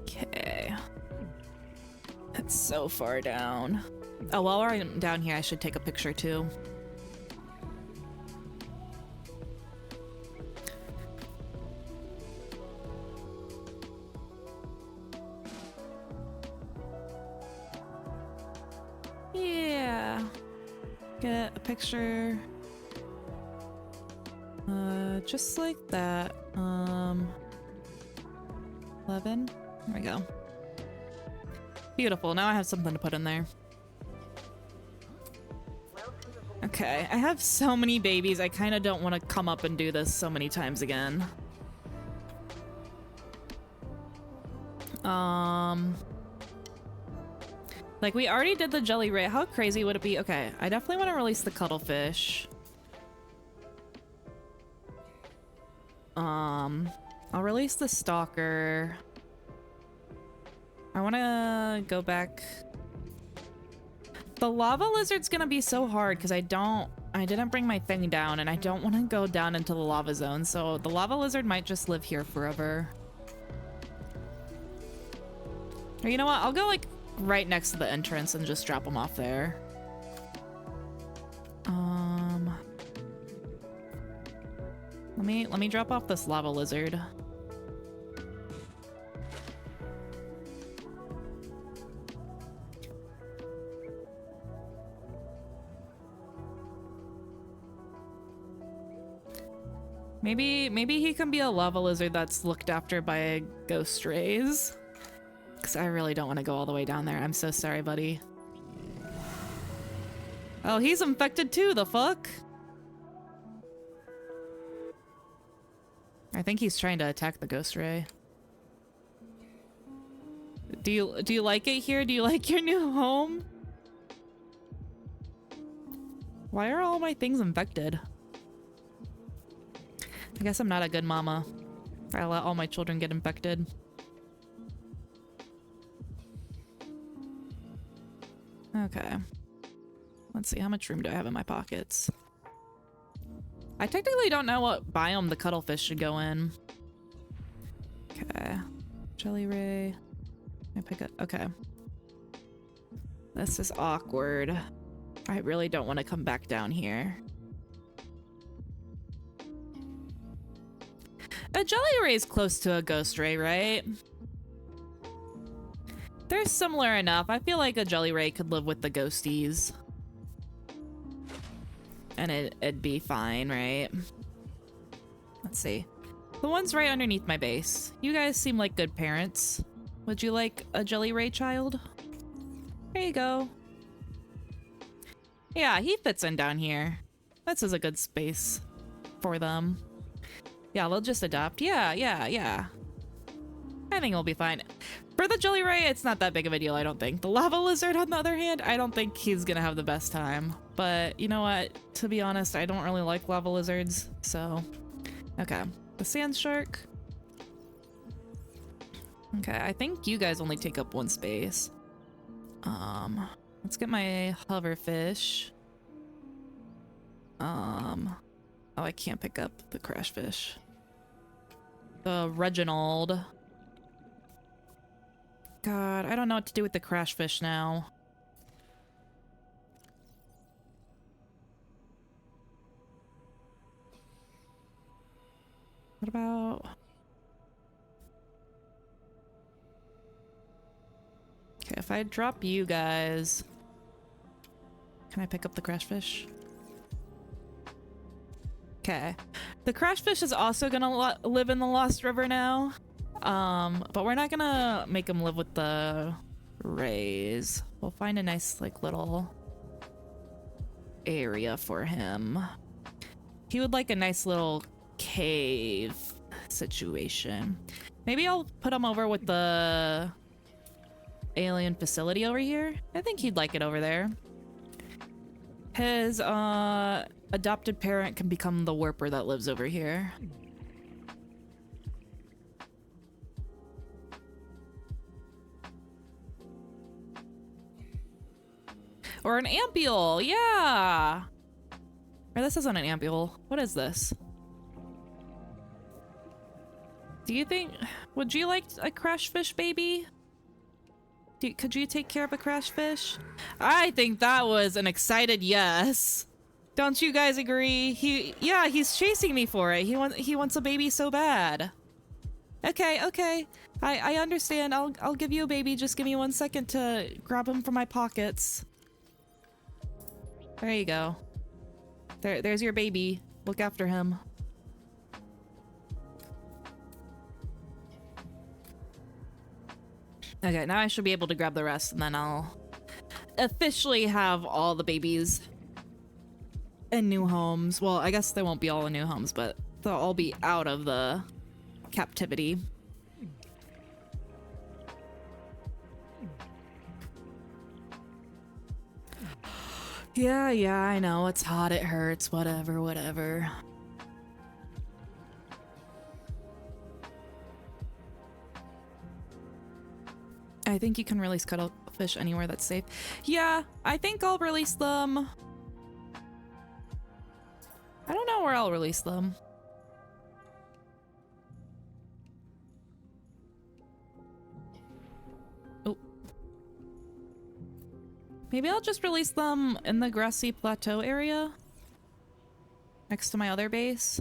Okay. That's so far down. Oh, while we're down here, I should take a picture too. Yeah. Get a picture. Just like that. 11. There we go. Beautiful. Now I have something to put in there. Okay, I have so many babies. I kind of don't want to come up and do this so many times again. Like we already did the jelly ray. How crazy would it be? Okay, I definitely want to release the cuttlefish. I'll release the stalker. I want to go back. The lava lizard's gonna be so hard because I didn't bring my thing down and I don't want to go down into the lava zone. So the lava lizard might just live here forever. Or you know what? I'll go like right next to the entrance and just drop them off there. Let me drop off this lava lizard. Maybe he can be a lava lizard that's looked after by ghost rays. Because I really don't want to go all the way down there. I'm so sorry, buddy. Oh, he's infected too, the fuck? I think he's trying to attack the ghost ray. Do you like it here? Do you like your new home? Why are all my things infected? I guess I'm not a good mama if I let all my children get infected. Okay. Let's see, how much room do I have in my pockets? I technically don't know what biome the cuttlefish should go in. Okay. Jelly ray. I pick up. Okay. This is awkward. I really don't want to come back down here. A jelly ray is close to a ghost ray, right? They're similar enough. I feel like a jelly ray could live with the ghosties. And it'd be fine, right? Let's see. The one's right underneath my base. You guys seem like good parents. Would you like a jelly ray child? There you go. Yeah, he fits in down here. This is a good space for them. Yeah, they'll just adopt. Yeah. I think it'll be fine. For the jelly ray, it's not that big of a deal, I don't think. The lava lizard, on the other hand, I don't think he's gonna have the best time. But you know what? To be honest, I don't really like lava lizards, so... Okay. The sand shark. Okay, I think you guys only take up one space. Let's get my hoverfish. Oh, I can't pick up the crash fish. The Reginald. God, I don't know what to do with the crash fish now. What about... Okay, if I drop you guys... Can I pick up the crash fish? Okay. The crash fish is also gonna live in the Lost River now. But we're not gonna make him live with the rays. We'll find a nice, like, little area for him. He would like a nice little cave situation. Maybe I'll put him over with the alien facility over here. I think he'd like it over there. His adopted parent can become the warper that lives over here. Or an ampule, yeah! Or this isn't an ampule. What is this? Do you think... Would you like a crash fish baby? Could you take care of a crash fish? I think that was an excited yes. Don't you guys agree? Yeah, he's chasing me for it. He wants a baby so bad. Okay. I understand. I'll give you a baby. Just give me 1 second to grab him from my pockets. There you go. There's your baby. Look after him. Okay, now I should be able to grab the rest, and then I'll officially have all the babies in new homes. Well, I guess they won't be all in new homes, but they'll all be out of the captivity. Yeah, I know. It's hot, it hurts, whatever. I think you can release cuttlefish anywhere that's safe. Yeah, I think I'll release them. I don't know where I'll release them. Oh. Maybe I'll just release them in the grassy plateau area next to my other base.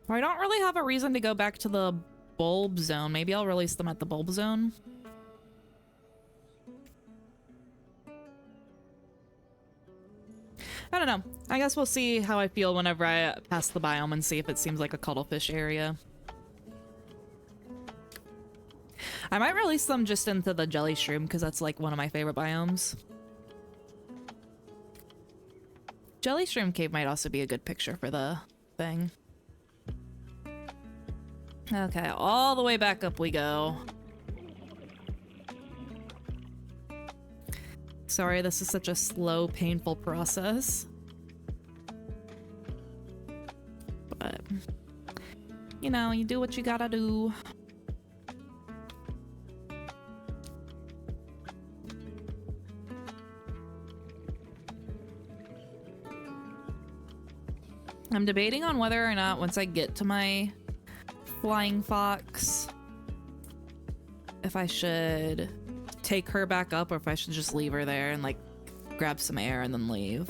Or I don't really have a reason to go back to the bulb zone. Maybe I'll release them at the bulb zone. I don't know. I guess we'll see how I feel whenever I pass the biome and see if it seems like a cuttlefish area. I might release them just into the jelly shroom because that's like one of my favorite biomes. Jelly shroom cave might also be a good picture for the thing. Okay, all the way back up we go. Sorry, this is such a slow, painful process. But, you know, you do what you gotta do. I'm debating on whether or not once I get to my flying fox, if I should take her back up or if I should just leave her there and like grab some air and then leave.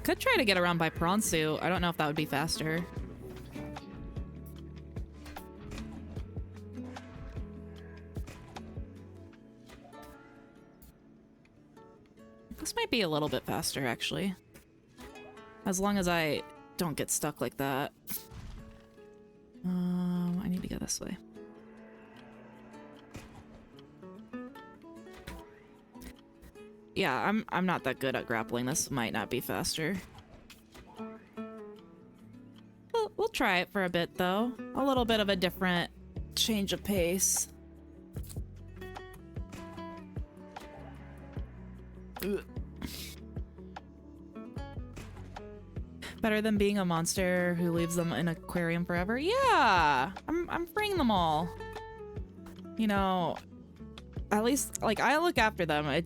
Could try to get around by prawn suit. I don't know if that would be faster. This might be a little bit faster actually. As long as I don't get stuck like that. I need to go this way. Yeah, I'm not that good at grappling. This might not be faster. We'll try it for a bit though. A little bit of a different change of pace. Ugh. Better than being a monster who leaves them in an aquarium forever. Yeah, I'm freeing them all. You know, at least like I look after them.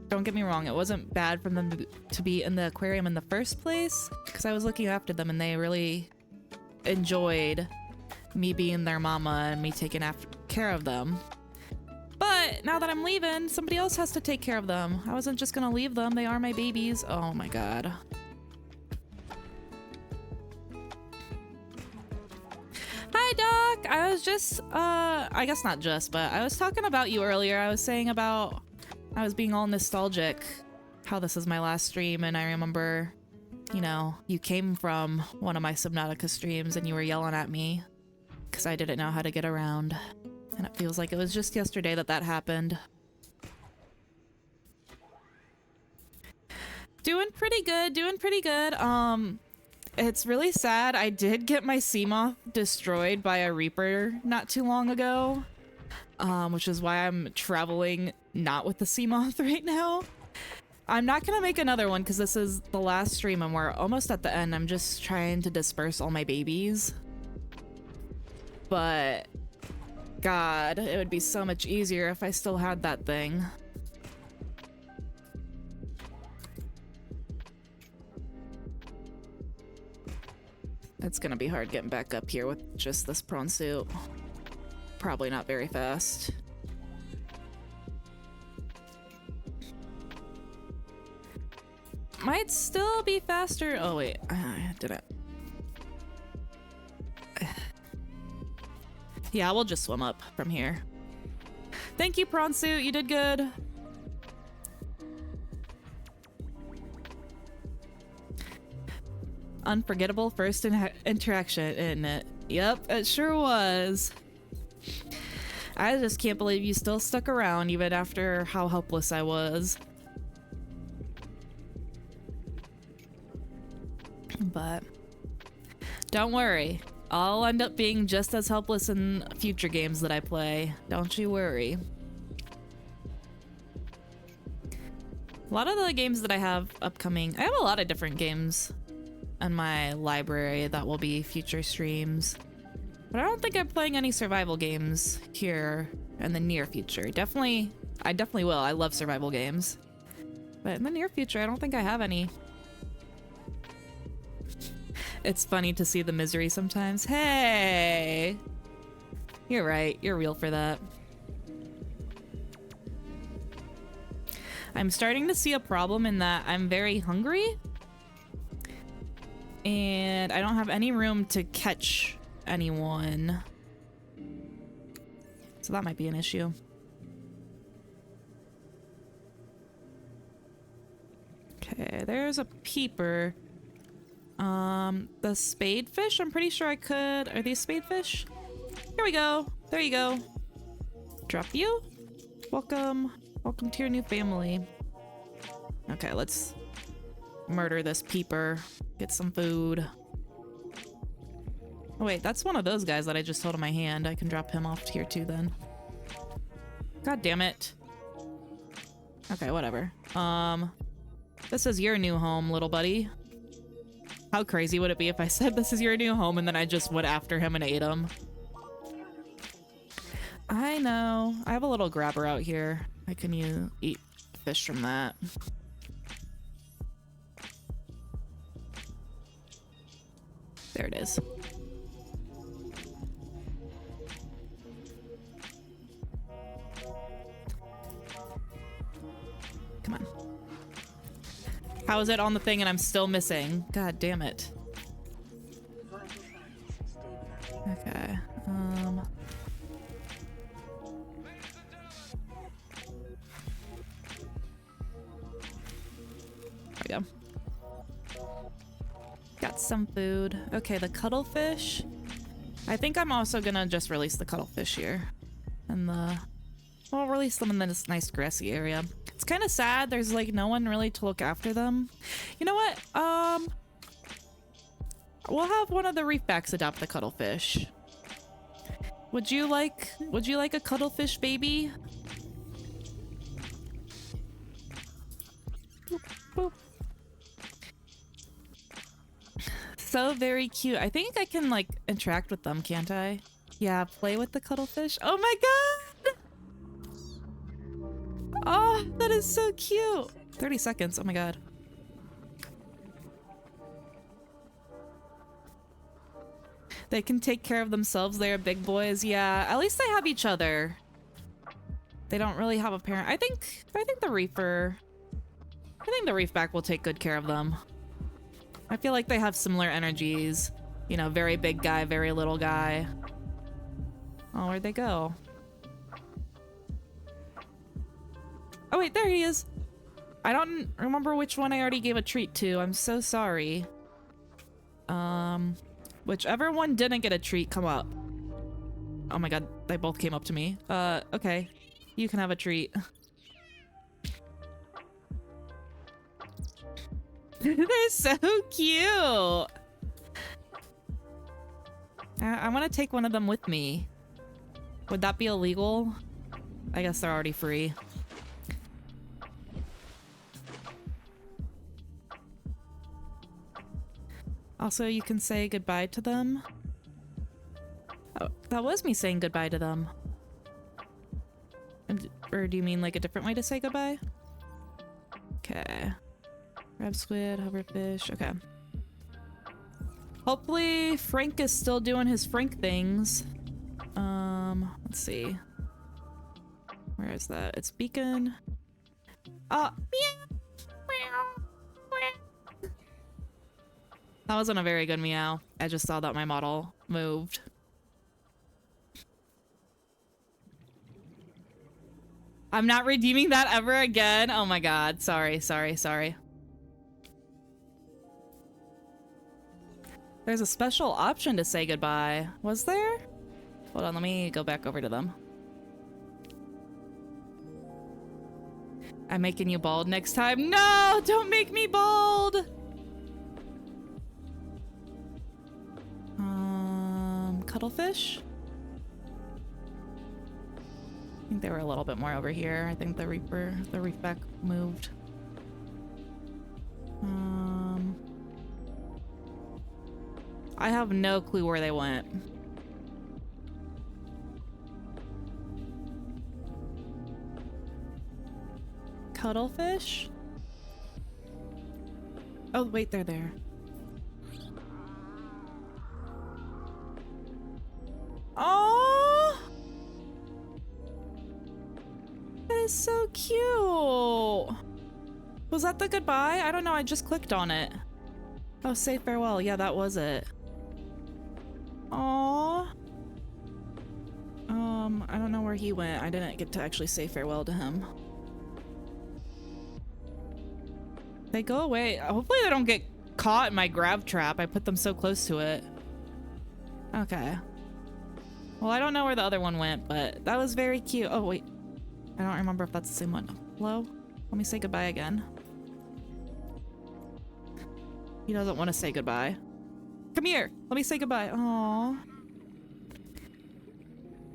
Don't get me wrong, it wasn't bad for them to be in the aquarium in the first place because I was looking after them and they really enjoyed me being their mama and me taking care of them. But now that I'm leaving, somebody else has to take care of them. I wasn't just gonna leave them. They are my babies. Oh my god. Hi, Doc! I was just, I guess not just, but I was talking about you earlier. I was saying about I was being all nostalgic, how this is my last stream, and I remember, you know, you came from one of my Subnautica streams and you were yelling at me because I didn't know how to get around. And it feels like it was just yesterday that happened. Doing pretty good, doing pretty good. It's really sad. I did get my Seamoth destroyed by a Reaper not too long ago, which is why I'm traveling not with the Seamoth right now. I'm not gonna make another one because this is the last stream and we're almost at the end. I'm just trying to disperse all my babies. But God, it would be so much easier if I still had that thing. It's gonna be hard getting back up here with just this prawn suit. Probably not very fast. Might still be faster. Oh wait, I did it. Yeah, we'll just swim up from here. Thank you, prawn suit. You did good. Unforgettable first interaction, isn't it? Yep, it sure was. I just can't believe you still stuck around even after how helpless I was. But don't worry, I'll end up being just as helpless in future games that I play. Don't you worry. A lot of the games that I have upcoming, I have a lot of different games in my library that will be future streams. But I don't think I'm playing any survival games here in the near future. I definitely will. I love survival games. But in the near future, I don't think I have any. It's funny to see the misery sometimes. Hey! You're right. You're real for that. I'm starting to see a problem in that I'm very hungry. And I don't have any room to catch anyone. So that might be an issue. Okay, there's a peeper. The spadefish, I'm pretty sure I could. Are these spadefish? Here we go. There you go. Drop you. Welcome. Welcome to your new family. Okay, let's murder this peeper. Get some food. Oh wait, that's one of those guys that I just held in my hand. I can drop him off here too then. God damn it. Okay, whatever. This is your new home, little buddy. How crazy would it be if I said this is your new home and then I just went after him and ate him? I know. I have a little grabber out here. I can eat fish from that. There it is. Come on. How is it on the thing and I'm still missing? God damn it. Okay. There we go. Got some food. Okay, the cuttlefish. I think I'm also gonna just release the cuttlefish here. And we'll release them in this nice grassy area. It's kind of sad. There's like no one really to look after them. You know what? We'll have one of the reefbacks adopt the cuttlefish. Would you like a cuttlefish baby? Boop, boop. So very cute. I think I can like interact with them, can't I? Yeah, play with the cuttlefish. Oh my god! Oh, that is so cute. 30 seconds. Oh my god. They can take care of themselves. They are big boys. Yeah, at least they have each other. They don't really have a parent. I think the reefback will take good care of them. I feel like they have similar energies. You know, very big guy, very little guy. Oh, where'd they go? Oh wait, there he is. I don't remember which one I already gave a treat to. I'm so sorry. Whichever one didn't get a treat, come up. Oh my god, they both came up to me. Okay. You can have a treat. They're so cute. I want to take one of them with me. Would that be illegal? I guess they're already free. Also, you can say goodbye to them. Oh, that was me saying goodbye to them. Or do you mean like a different way to say goodbye? Okay. Crab squid, hoverfish, okay. Hopefully Frank is still doing his Frank things. Let's see. Where is that? It's Beacon. Oh, meow. Meow. Meow. That wasn't a very good meow. I just saw that my model moved. I'm not redeeming that ever again. Oh my god. Sorry, sorry, sorry. There's a special option to say goodbye. Was there? Hold on, let me go back over to them. I'm making you bald next time. No, don't make me bald. Cuttlefish? I think they were a little bit more over here. I think the reefback moved. I have no clue where they went. Cuttlefish? Oh, wait, they're there. Oh! That is so cute. Was that the goodbye? I don't know, I just clicked on it. Oh, say farewell. Yeah, that was it. Aww. I don't know where he went. I didn't get to actually say farewell to him. They go away. Hopefully they don't get caught in my grab trap. I put them so close to it. Okay. Well, I don't know where the other one went, but that was very cute. Oh, wait. I don't remember if that's the same one. Hello? Let me say goodbye again. He doesn't want to say goodbye. Come here. Let me say goodbye. Aww.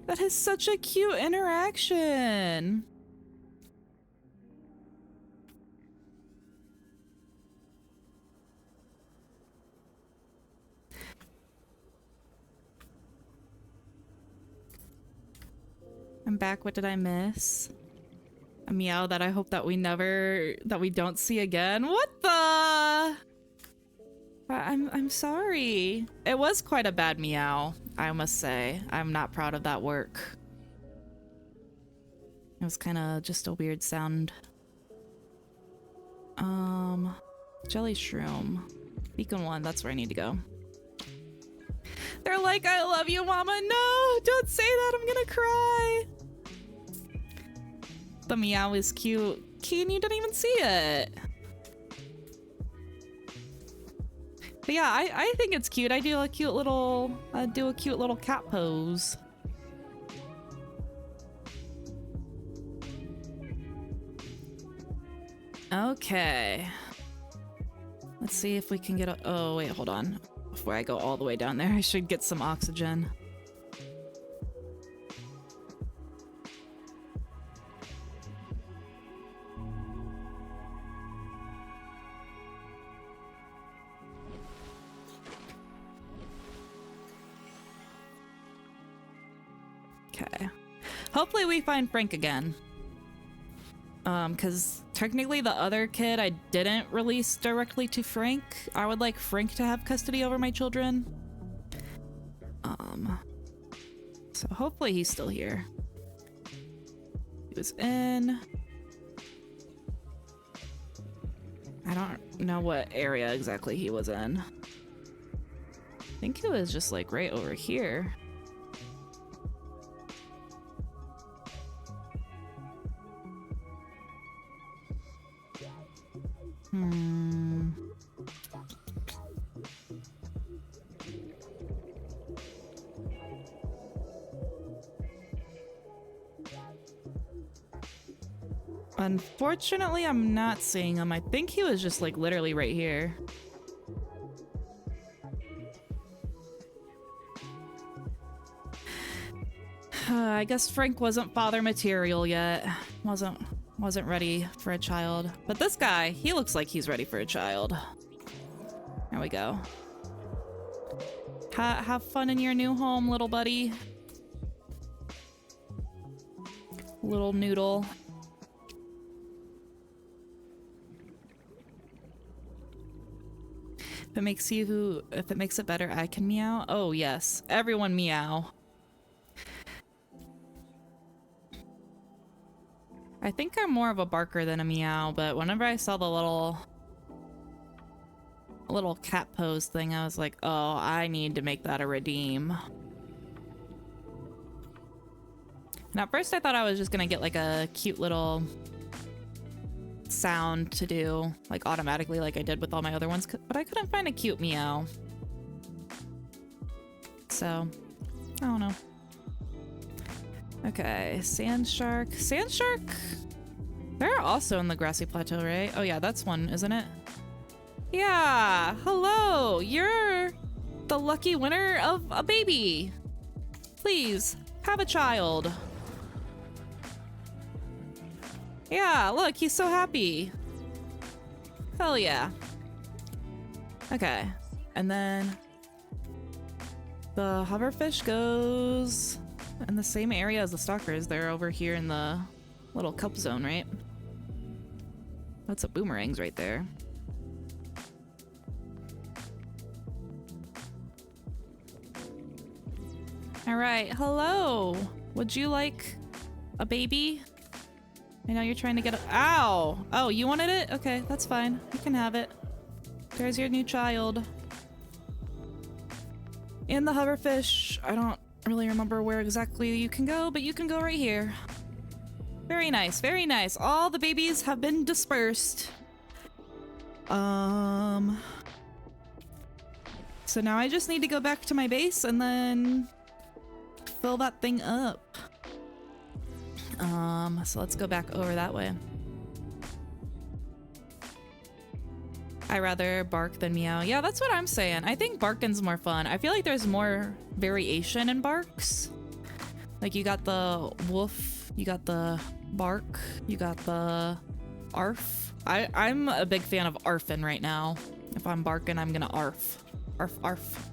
That is such a cute interaction. I'm back. What did I miss? A meow that I hope that we don't see again. What the? I'm sorry. It was quite a bad meow, I must say. I'm not proud of that work. It was kind of just a weird sound. Jelly shroom. Beacon 1, that's where I need to go. They're like, I love you, mama. No, don't say that. I'm gonna cry. The meow is cute. Keen, you didn't even see it. But yeah, I think it's cute. I do a cute little cat pose. Okay. Let's see if we can get a— oh wait, hold on. Before I go all the way down there, I should get some oxygen. Okay. Hopefully we find Frank again. Because technically the other kid I didn't release directly to Frank. I would like Frank to have custody over my children. So hopefully he's still here. He was in. I don't know what area exactly he was in. I think he was just like right over here. Unfortunately, I'm not seeing him. I think he was just like literally right here. I guess Frank wasn't father material yet. Wasn't ready for a child. But this guy, he looks like he's ready for a child. There we go. Have fun in your new home, little buddy. Little noodle. If it makes it better, I can meow. Oh yes, everyone meow. I think I'm more of a barker than a meow, but whenever I saw the little cat pose thing, I was like, oh, I need to make that a redeem. And at first I thought I was just gonna get like a cute little sound to do, like automatically like I did with all my other ones, but I couldn't find a cute meow. So, I don't know. Okay, sand shark. Sand shark? They're also in the grassy plateau, right? Oh yeah, that's one, isn't it? Yeah, hello! You're the lucky winner of a baby! Please, have a child. Yeah, look, he's so happy. Hell yeah. Okay, and then the hoverfish goes in the same area as the stalkers. They're over here in the little kelp zone, right? That's a boomerangs right there. All right, hello. Would you like a baby? I know you're trying to get a— Ow! Oh, you wanted it? Okay, that's fine. You can have it. There's your new child. In the hoverfish. I don't really remember where exactly you can go, but you can go right here. Very nice, very nice. All the babies have been dispersed. So now I just need to go back to my base and then fill that thing up. So let's go back over that way. I rather bark than meow. Yeah, that's what I'm saying. I think barking's more fun. I feel like there's more variation in barks. Like you got the woof, you got the bark, you got the arf. I'm a big fan of arfing right now. If I'm barking, I'm gonna arf. Arf, arf.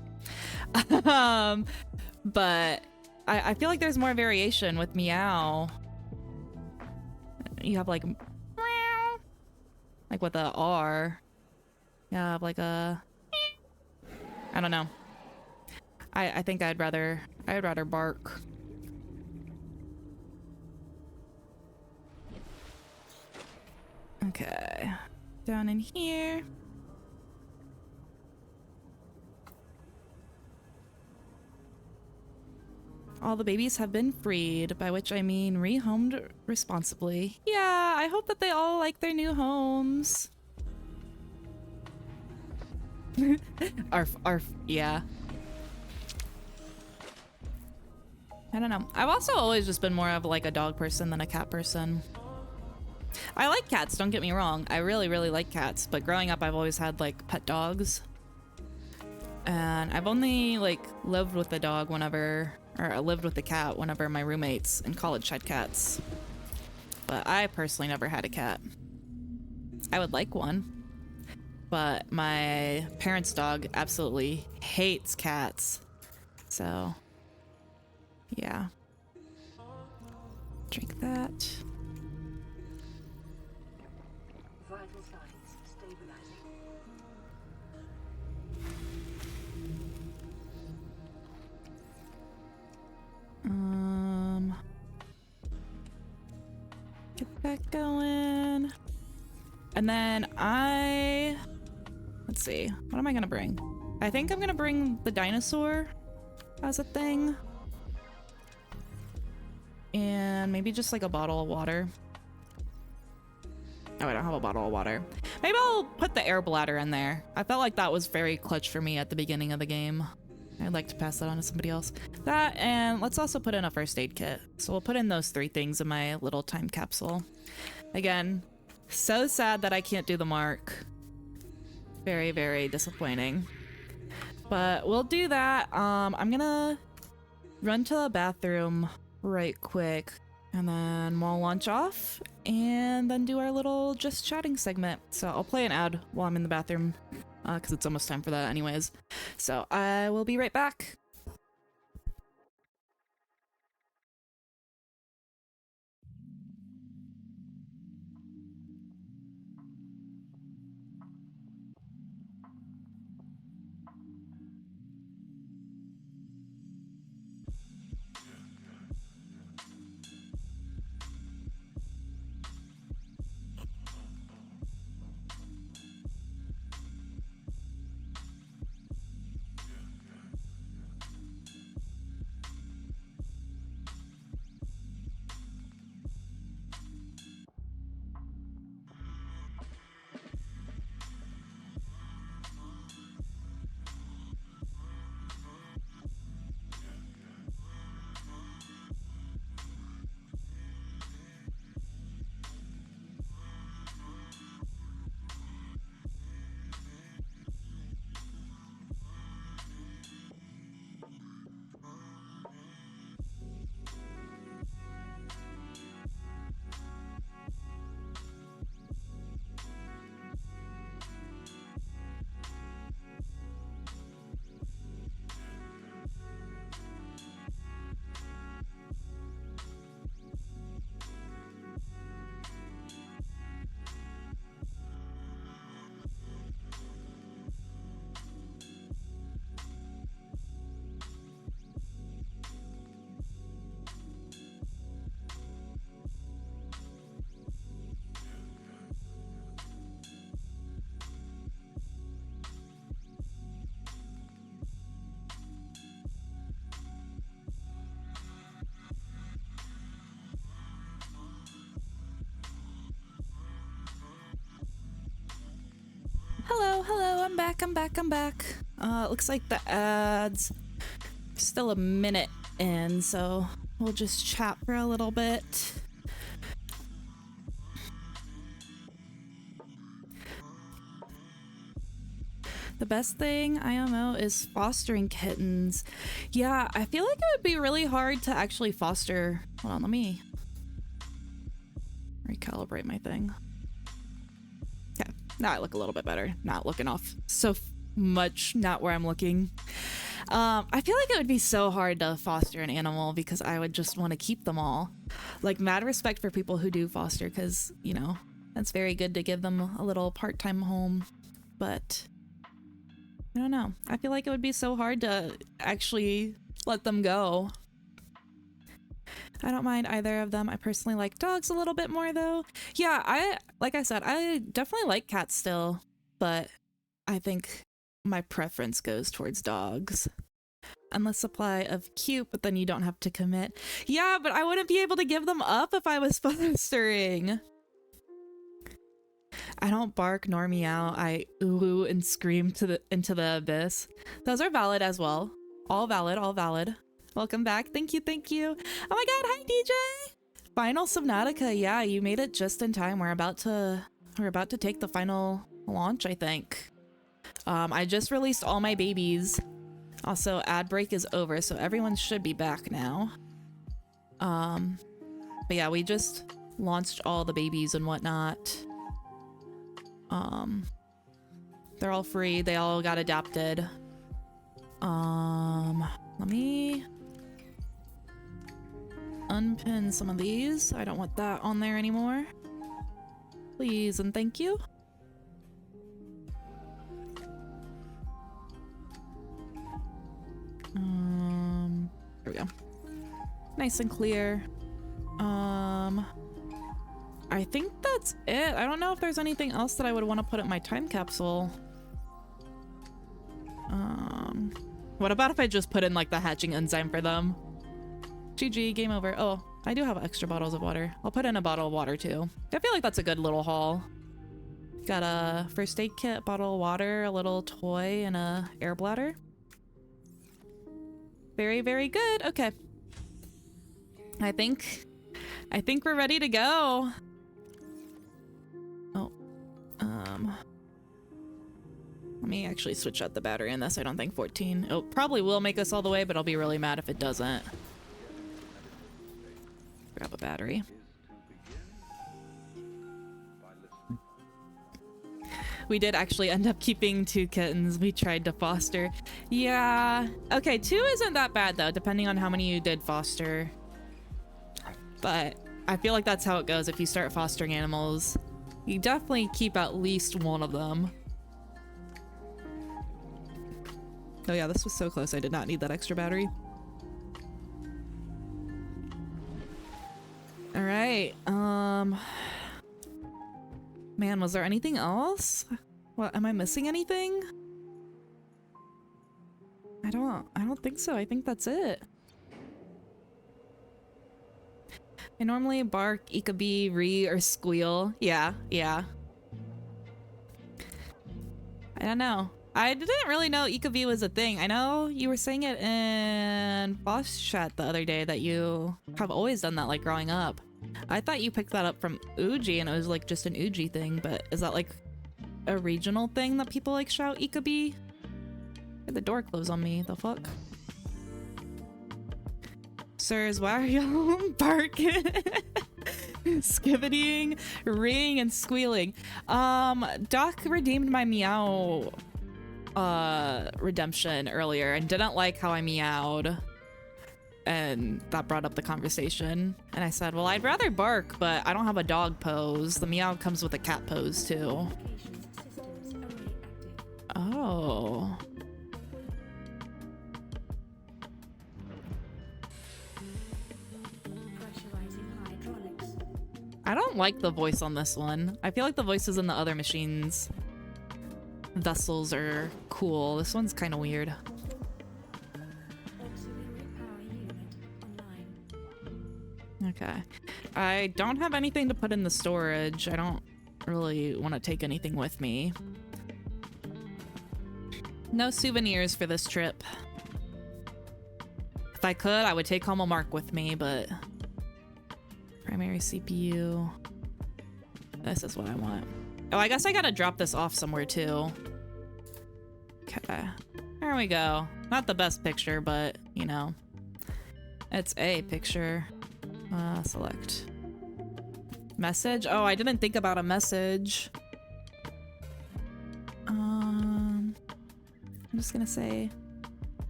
But I feel like there's more variation with meow. You have like meow, like with a R. You have like a— I don't know. I think I'd rather bark. Okay, down in here. All the babies have been freed, by which I mean rehomed responsibly. Yeah, I hope that they all like their new homes. Arf, arf, yeah. I don't know. I've also always just been more of like a dog person than a cat person. I like cats, don't get me wrong. I really, really like cats, but growing up I've always had like pet dogs. And I've only like lived with the dog whenever— or I lived with the cat whenever my roommates in college had cats. But I personally never had a cat. I would like one. But my parents' dog absolutely hates cats. So, yeah. Drink that. Vital signs stabilizing. Get that going. And then let's see, what am I gonna bring? I think I'm gonna bring the dinosaur as a thing. And maybe just like a bottle of water. Oh, I don't have a bottle of water. Maybe I'll put the air bladder in there. I felt like that was very clutch for me at the beginning of the game. I'd like to pass that on to somebody else. That, and let's also put in a first aid kit. So we'll put in those 3 things in my little time capsule. Again, so sad that I can't do the mark. Very, very disappointing. But we'll do that. I'm gonna run to the bathroom right quick, and then we'll launch off and then do our little just chatting segment. So I'll play an ad while I'm in the bathroom because it's almost time for that anyways. So I will be right back. Hello, I'm back. Looks like the ad's still a minute in, so we'll just chat for a little bit. The best thing IMO is fostering kittens. Yeah, I feel like it would be really hard to actually foster. Hold on, let me recalibrate my thing. Okay, now I look a little bit better. Not looking off so much, not where I'm looking. I feel like it would be so hard to foster an animal because I would just want to keep them all. Like, mad respect for people who do foster because, you know, that's very good to give them a little part-time home. But I don't know. I feel like it would be so hard to actually let them go. I don't mind either of them. I personally like dogs a little bit more though. Yeah, like I said, I definitely like cats still, but I think my preference goes towards dogs. Endless supply of cute, but then you don't have to commit. Yeah, but I wouldn't be able to give them up if I was fostering. I don't bark nor meow. I ooh and scream into the abyss. Those are valid as well. All valid, all valid. Welcome back. Thank you, thank you. Oh my god, hi DJ! Final Subnautica. Yeah, you made it just in time. We're about to take the final launch, I think. I just released all my babies. Also, ad break is over, so everyone should be back now. But yeah, we just launched all the babies and whatnot. They're all free. They all got adapted. Let me unpin some of these. I don't want that on there anymore. Please and thank you. There we go. Nice and clear. I think that's it. I don't know if there's anything else that I would want to put in my time capsule. What about if I just put in like the hatching enzyme for them? GG, game over. Oh, I do have extra bottles of water. I'll put in a bottle of water too. I feel like that's a good little haul. Got a first aid kit, bottle of water, a little toy, and a air bladder. Very, very good. Okay. I think we're ready to go. Let me actually switch out the battery in this. I don't think 14. It probably will make us all the way, but I'll be really mad if it doesn't. Grab a battery. We did actually end up keeping 2 kittens. We tried to foster. Yeah. Okay, 2 isn't that bad though, depending on how many you did foster. But I feel like that's how it goes if you start fostering animals. You definitely keep at least one of them. Oh yeah, this was so close. I did not need that extra battery. All right. Man, was there anything else? What, am I missing anything? I don't think so. I think that's it. I normally bark, eekabee, ree, or squeal. Yeah. I don't know. I didn't really know eekabee was a thing. I know you were saying it in boss chat the other day that you have always done that, like growing up. I thought you picked that up from Uji and it was like just an Uji thing, but is that like a regional thing that people like shout eekabee? The door closed on me, the fuck? Sirs, why are y'all barking? Skibbitying, ringing, and squealing. Doc redeemed my meow redemption earlier and didn't like how I meowed. And that brought up the conversation. And I said, well, I'd rather bark, but I don't have a dog pose. The meow comes with a cat pose too. Oh. I don't like the voice on this one. I feel like the voices in the other machines' vessels are cool. This one's kind of weird. Okay. I don't have anything to put in the storage. I don't really want to take anything with me. No souvenirs for this trip. If I could, I would take home a mark with me, but... Primary CPU. This is what I want. Oh, I guess I gotta drop this off somewhere too. Okay. There we go. Not the best picture, but, you know. It's a picture. Select. Message? Oh, I didn't think about a message. I'm just gonna say...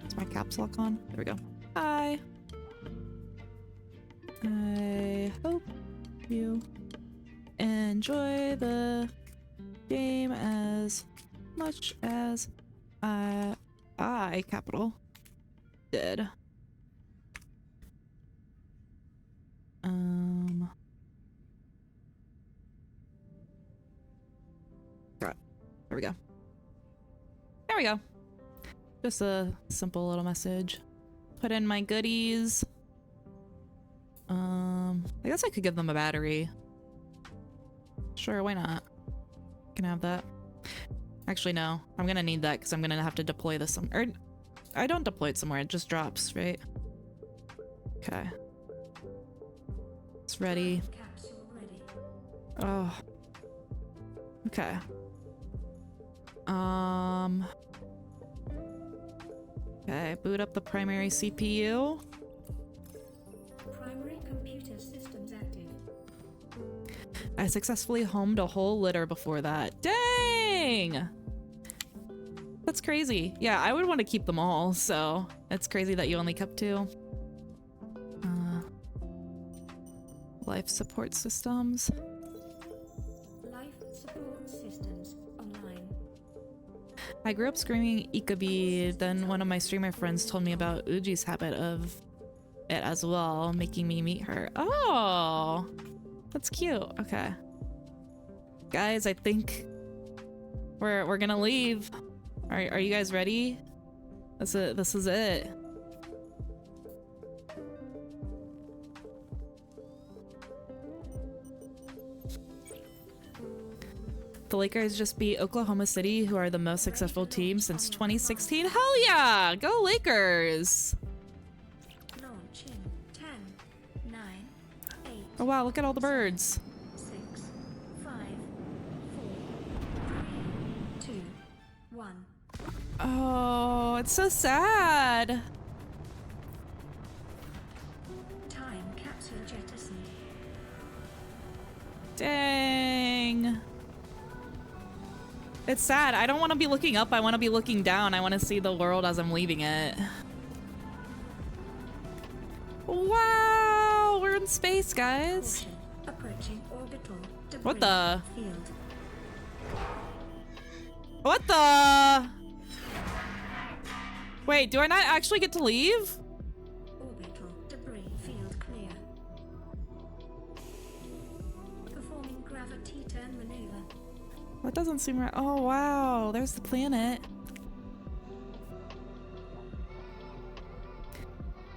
Is my caps lock on? There we go. Hi. I hope you enjoy the game as much as I capital did. Got it. There we go. There we go. Just a simple little message. Put in my goodies. I guess I could give them a battery. Sure, why not? Can have that. Actually, no. I'm gonna need that because I'm gonna have to deploy this somewhere. I don't deploy it somewhere, it just drops, right? Okay. It's ready. Oh. Okay. Okay, boot up the primary CPU. Primary computer systems active. I successfully homed a whole litter before that. Dang! That's crazy. Yeah, I would want to keep them all, so it's crazy that you only kept 2. Life support systems. Life support systems online. I grew up screaming Ikabi, then one of my streamer friends told me about Uji's habit of it as well, making me meet her. Oh, that's cute. Okay. Guys, I think we're gonna leave. Are you guys ready? This is it. The Lakers just beat Oklahoma City, who are the most successful team since 2016. Hell yeah! Go Lakers! Launch in 10, 9, 8. Oh wow, look at all the birds. 6, 5, 1. Oh, it's so sad. Time capsule jettisoned. Dang. It's sad. I don't want to be looking up. I want to be looking down. I want to see the world as I'm leaving it. Wow, we're in space, guys. Caution. Approaching orbital debris What the? field. What the? Wait, do I not actually get to leave? Orbital debris field clear. Performing gravity turn maneuver. That doesn't seem right. Oh, wow. There's the planet.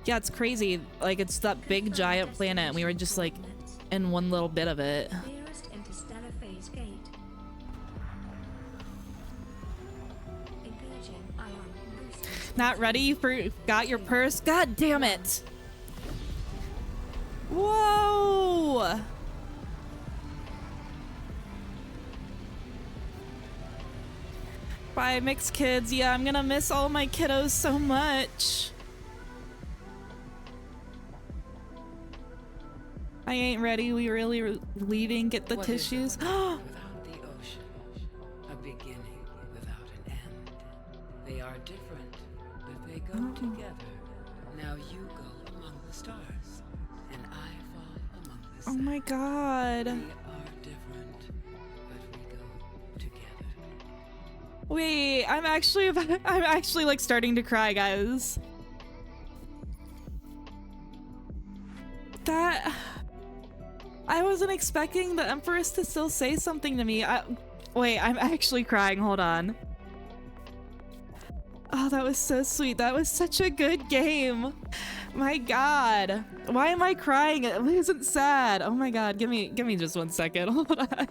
Yeah, it's crazy. Like, it's that big giant planet, and we were just like in one little bit of it. Nearest interstellar phase gate. Engaging ion boosters. Not ready? You forgot your purse? God damn it. Whoa. Bye, mixed kids. Yeah, I'm gonna miss all my kiddos so much. I ain't ready. We really leaving. Get the What is tissues. a life without the ocean, a beginning without an end. They are different, but they go together. Now you go among the stars, and I fall among the Oh sands. my god. We are different, but we go together. Wait, I'm actually like starting to cry, guys. That I wasn't expecting the Empress to still say something to me. Wait, I'm actually crying. Hold on. Oh, that was so sweet. That was such a good game. My god. Why am I crying? It wasn't sad. Oh my god. Give me just 1 second. Hold on.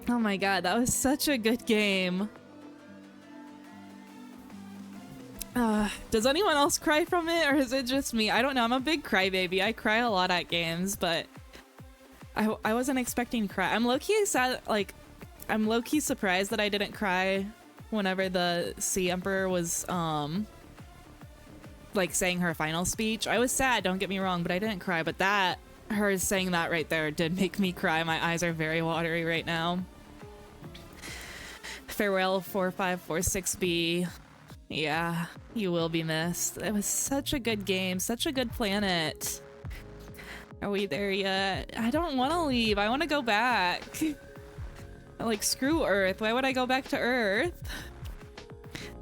Oh my god, that was such a good game. Does anyone else cry from it, or is it just me? I don't know. I'm a big crybaby. I cry a lot at games, but I wasn't expecting to cry. I'm low-key sad, like, I'm low-key surprised that I didn't cry whenever the Sea Emperor was, like, saying her final speech. I was sad, don't get me wrong, but I didn't cry. But that, her saying that right there did make me cry. My eyes are very watery right now. Farewell 4546B. Yeah, you will be missed. It was such a good game, such a good planet. Are we there yet? I don't want to leave. I want to go back. Like, screw Earth. Why would I go back to Earth?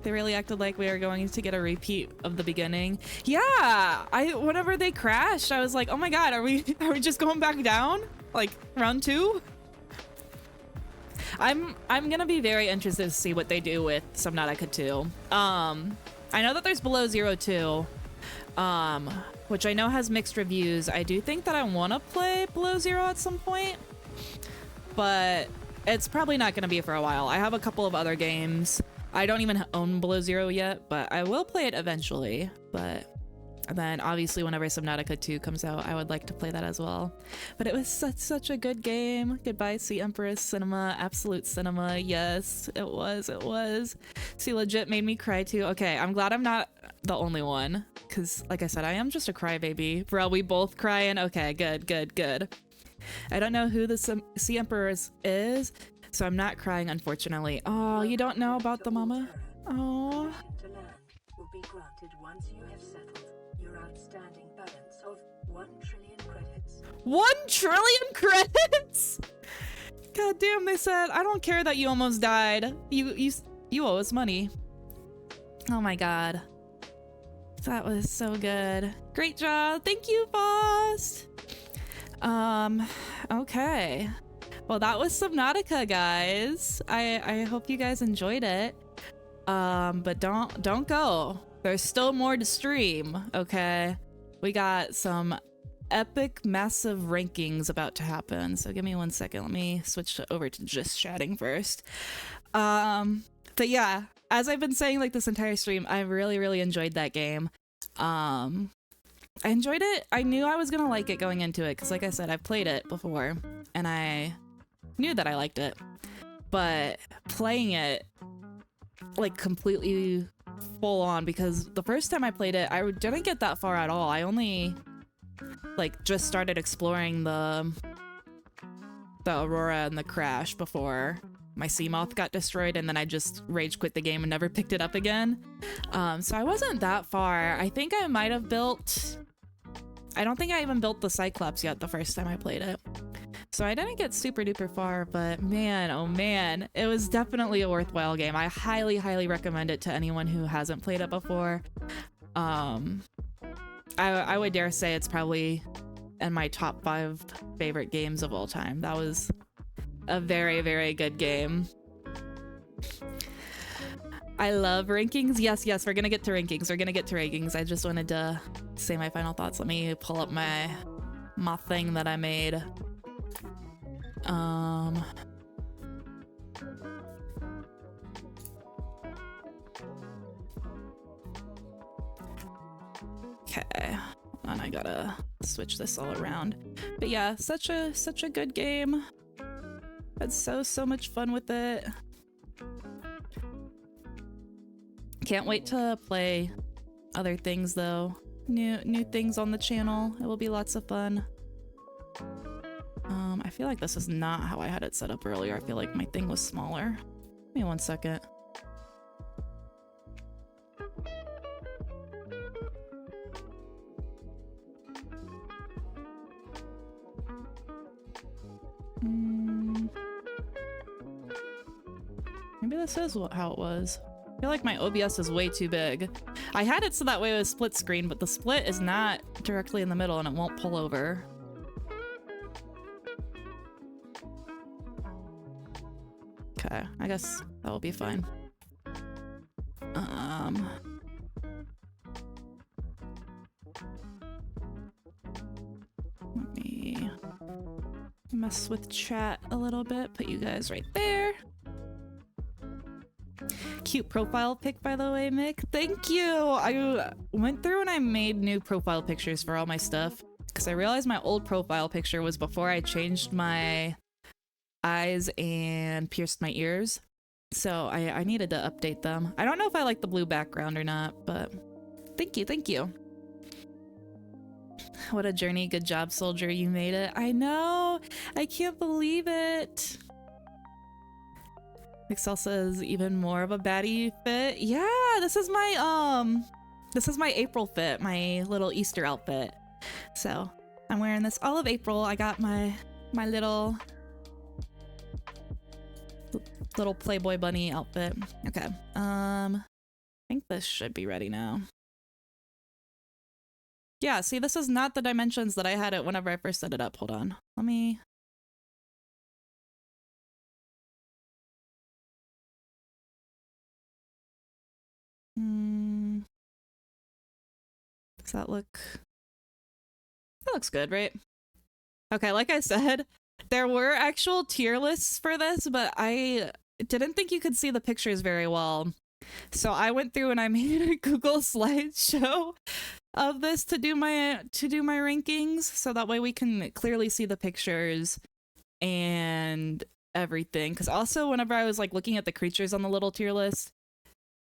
They really acted like we were going to get a repeat of the beginning. Yeah, whenever they crashed, I was like, oh my god, are we just going back down? Like, round 2? I'm gonna be very interested to see what they do with Subnautica 2. I know that there's Below Zero 2, which I know has mixed reviews. I do think that I want to play Below Zero at some point, but it's probably not gonna be for a while. I have a couple of other games. I don't even own Below Zero yet, but I will play it eventually. But then obviously whenever Subnautica 2 comes out, I would like to play that as well. But it was such a good game. Goodbye, Sea Empress Cinema, Absolute Cinema. Yes, it was. See, legit made me cry too. Okay, I'm glad I'm not the only one, because like I said, I am just a crybaby. Bro, we both crying. Okay, good. I don't know who the Sea Empress is, so I'm not crying, unfortunately. Oh, you don't know about the mama? Oh. To land will be granted once you have settled your outstanding balance of 1 trillion credits. 1 trillion credits? God damn, they said, I don't care that you almost died. You owe us money. Oh my god. That was so good. Great job. Thank you, boss. Okay. Well, that was Subnautica, guys. I hope you guys enjoyed it. But don't go. There's still more to stream, okay? We got some epic, massive rankings about to happen. So give me 1 second. Let me switch over to just chatting first. But yeah, as I've been saying like this entire stream, I really enjoyed that game. I enjoyed it. I knew I was gonna like it going into it, because like I said, I've played it before, and I knew that I liked it. but playing it like completely full on, because the first time I played it, I didn't get that far at all. I only like just started exploring the Aurora and the crash before my Seamoth got destroyed, and then I just rage quit the game and never picked it up again. So I wasn't that far. I think I might have built... I don't think I even built the Cyclops yet the first time I played it. So I didn't get super duper far, but man, oh man, it was definitely a worthwhile game. I highly, highly recommend it to anyone who hasn't played it before. I would dare say it's probably in my top 5 favorite games of all time. That was a very, very good game. I love rankings. Yes, we're gonna get to rankings. I just wanted to say my final thoughts. Let me pull up my thing that I made. Okay, and I gotta switch this all around. But yeah, such a good game. Had so much fun with it. Can't wait to play other things though. New things on the channel. It will be lots of fun. I feel like this is not how I had it set up earlier. I feel like my thing was smaller. Give me 1 second. Maybe this is how it was. I feel like my OBS is way too big. I had it so that way it was split screen, but the split is not directly in the middle and it won't pull over. Okay, I guess that will be fine. Let me mess with chat a little bit, put you guys right there. Cute profile pic, by the way, Mick. Thank you! I went through and I made new profile pictures for all my stuff because I realized my old profile picture was before I changed my eyes and pierced my ears. So I needed to update them. I don't know if I like the blue background or not, but thank you. What a journey. Good job, soldier. You made it. I know. I can't believe it. Excel says even more of a baddie fit. Yeah, this is my April fit, my little Easter outfit. So I'm wearing this all of April. I got my little Playboy bunny outfit. Okay. I think this should be ready now. Yeah, see, this is not the dimensions that I had it whenever I first set it up. Hold on. Let me... Does that look... That looks good, right? Okay, like I said, there were actual tier lists for this, but I didn't think you could see the pictures very well. So I went through and I made a Google slideshow of this to do my rankings, so that way we can clearly see the pictures and everything. Because also whenever I was like looking at the creatures on the little tier list,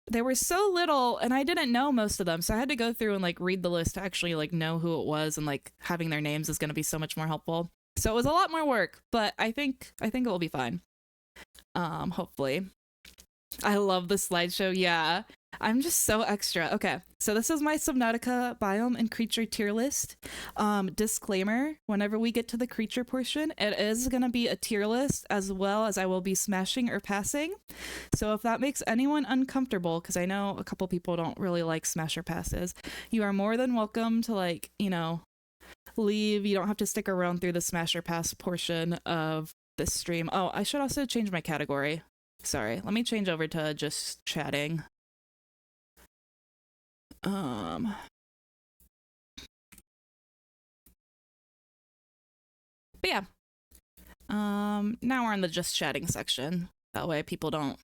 there were so little and I didn't know most of them, so I had to go through and like read the list to actually like know who it was, and like having their names is going to be so much more helpful. So it was a lot more work, but I think it will be fine. Hopefully. I love the slideshow. Yeah, I'm just so extra. Okay, so this is my Subnautica biome and creature tier list. Disclaimer, whenever we get to the creature portion, it is going to be a tier list, as well as I will be smashing or passing. So if that makes anyone uncomfortable, because I know a couple people don't really like smash or passes, you are more than welcome to, like, you know, leave. You don't have to stick around through the smash or pass portion of this stream. Oh, I should also change my category. Sorry, let me change over to just chatting. But yeah. Now we're in the just chatting section. That way people don't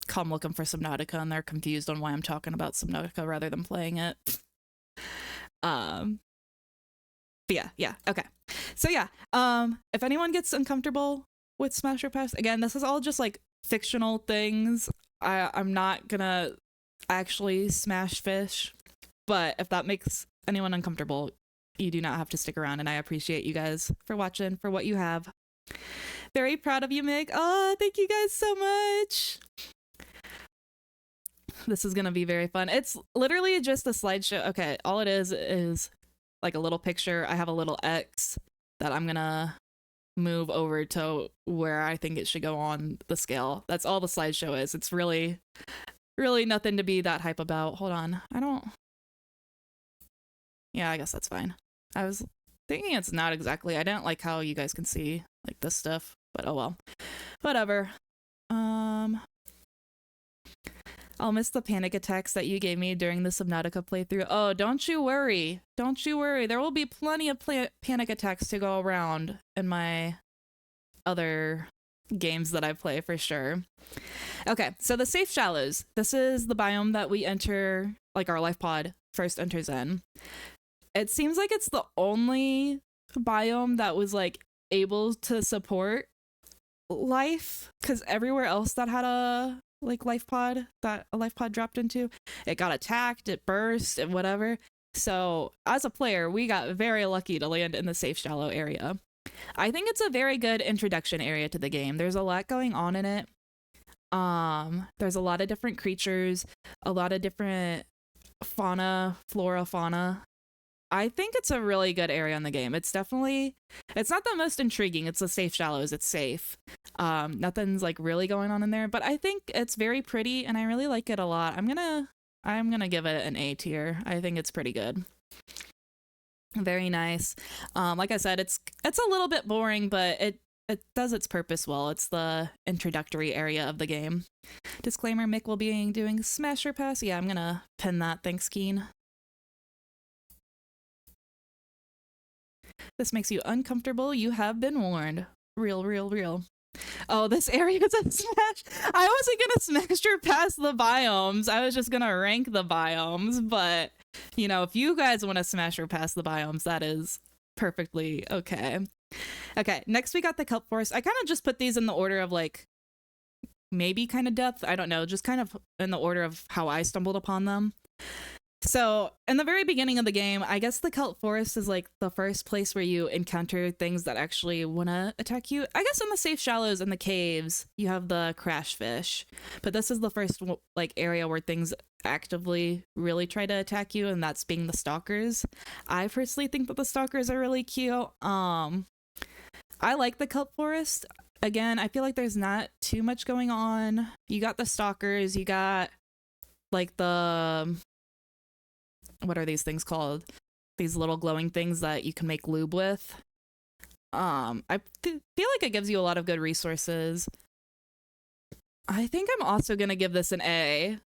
come looking for Subnautica and they're confused on why I'm talking about Subnautica rather than playing it. But yeah, okay. So yeah, if anyone gets uncomfortable with Smash or Pass, again, this is all just like fictional things, I'm not gonna actually smash fish, but if that makes anyone uncomfortable, you do not have to stick around, and I appreciate you guys for watching, for what you have. Very proud of you, Mig. Oh, thank you guys so much. This is gonna be very fun. It's literally just a slideshow. Okay, all it is like a little picture. I have a little X that I'm gonna move over to where I think it should go on the scale. That's all the slideshow is. It's really nothing to be that hype about. Hold on. Yeah, I guess that's fine. I was thinking it's not exactly. I didn't like how you guys can see like this stuff, but oh well. Whatever. I'll miss the panic attacks that you gave me during the Subnautica playthrough. Oh, don't you worry. Don't you worry. There will be plenty of panic attacks to go around in my other games that I play for sure. Okay, so the Safe Shallows. This is the biome that we enter, like our life pod first enters in. It seems like it's the only biome that was like able to support life, because everywhere else that had a life pod that a life pod dropped into, it got attacked, it burst, and whatever. So as a player, we got very lucky to land in the Safe Shallow area. I think it's a very good introduction area to the game. There's a lot going on in it. There's a lot of different creatures, a lot of different flora, fauna. I think it's a really good area in the game. It's not the most intriguing. It's the Safe Shallows. It's safe. Nothing's like really going on in there, but I think it's very pretty and I really like it a lot. I'm gonna give it an A tier. I think it's pretty good. Very nice. Like I said, it's a little bit boring, but it does its purpose well. It's the introductory area of the game. Disclaimer, Mick will be doing Smasher Pass. Yeah, I'm gonna pin that. Thanks, Keen. This makes you uncomfortable. You have been warned. Real. Oh, this area is a smash. I wasn't gonna smash or pass the biomes. I was just gonna rank the biomes, but you know, if you guys want to smash or pass the biomes, that is perfectly okay. Okay, next we got the kelp forest. I kind of just put these in the order of like maybe kind of depth. I don't know, just kind of in the order of how I stumbled upon them. So in the very beginning of the game, I guess the kelp forest is like the first place where you encounter things that actually want to attack you. I guess in the Safe Shallows and the caves, you have the crash fish, but this is the first like area where things actively really try to attack you, and that's being the stalkers. I personally think that the stalkers are really cute. I like the kelp forest. Again, I feel like there's not too much going on. You got the stalkers, you got like the, what are these things called? These little glowing things that you can make lube with. I feel like it gives you a lot of good resources. I think I'm also gonna give this an A.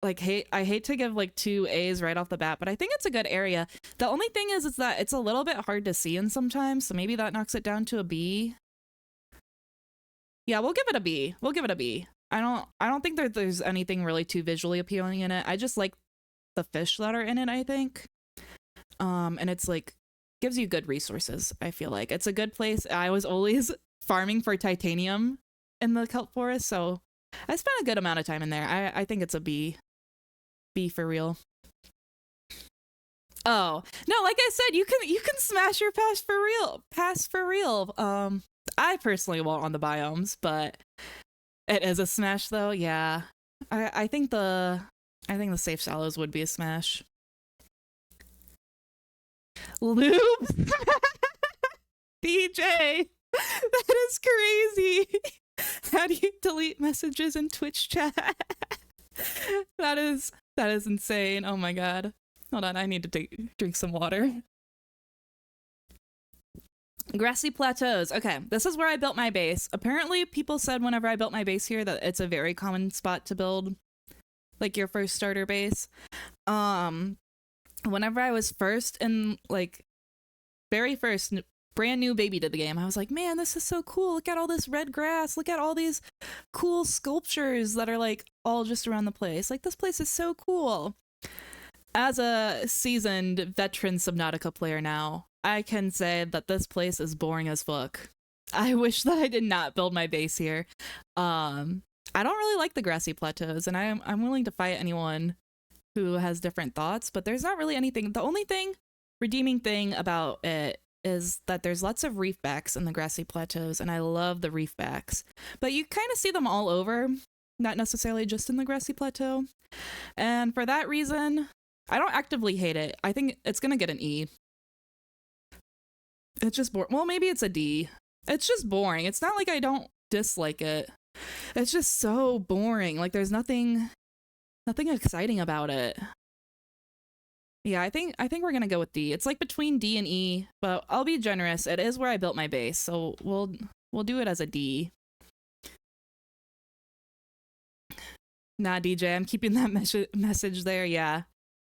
Like, I hate to give like 2 A's right off the bat, but I think it's a good area. The only thing is that it's a little bit hard to see in sometimes, so maybe that knocks it down to a B. Yeah, we'll give it a B. I don't think that there's anything really too visually appealing in it. I just like the fish that are in it, I think. And it's like gives you good resources. I feel like it's a good place. I was always farming for titanium in the kelp forest, so I spent a good amount of time in there. I think it's a B for real. Oh no, like I said, you can smash your pass for real. I personally won't on the biomes, but it is a smash though. Yeah, I think the Safe Shallows would be a smash. Lube DJ, that is crazy. How do you delete messages in Twitch chat? That is insane. Oh my god. Hold on, I need to drink some water. Grassy plateaus. Okay, this is where I built my base. Apparently, people said whenever I built my base here that it's a very common spot to build, like your first starter base. Whenever I was first in like very first brand new baby to the game, I was like, man, this is so cool. Look at all this red grass. Look at all these cool sculptures that are like all just around the place. Like, this place is so cool. As a seasoned veteran Subnautica player now, I can say that this place is boring as fuck. I wish that I did not build my base here. I don't really like the grassy plateaus, and I'm willing to fight anyone who has different thoughts, but there's not really anything. The only redeeming thing about it is that there's lots of reefbacks in the grassy plateaus, and I love the reefbacks. But you kind of see them all over, not necessarily just in the grassy plateau. And for that reason, I don't actively hate it. I think it's gonna get an E. It's just boring. Well, maybe it's a D. It's just boring. It's not like I don't dislike it. It's just so boring. Like there's nothing exciting about it. Yeah, I think we're gonna go with D. It's like between D and E, but I'll be generous. It is where I built my base, so we'll do it as a D. Nah, DJ, I'm keeping that message there. Yeah,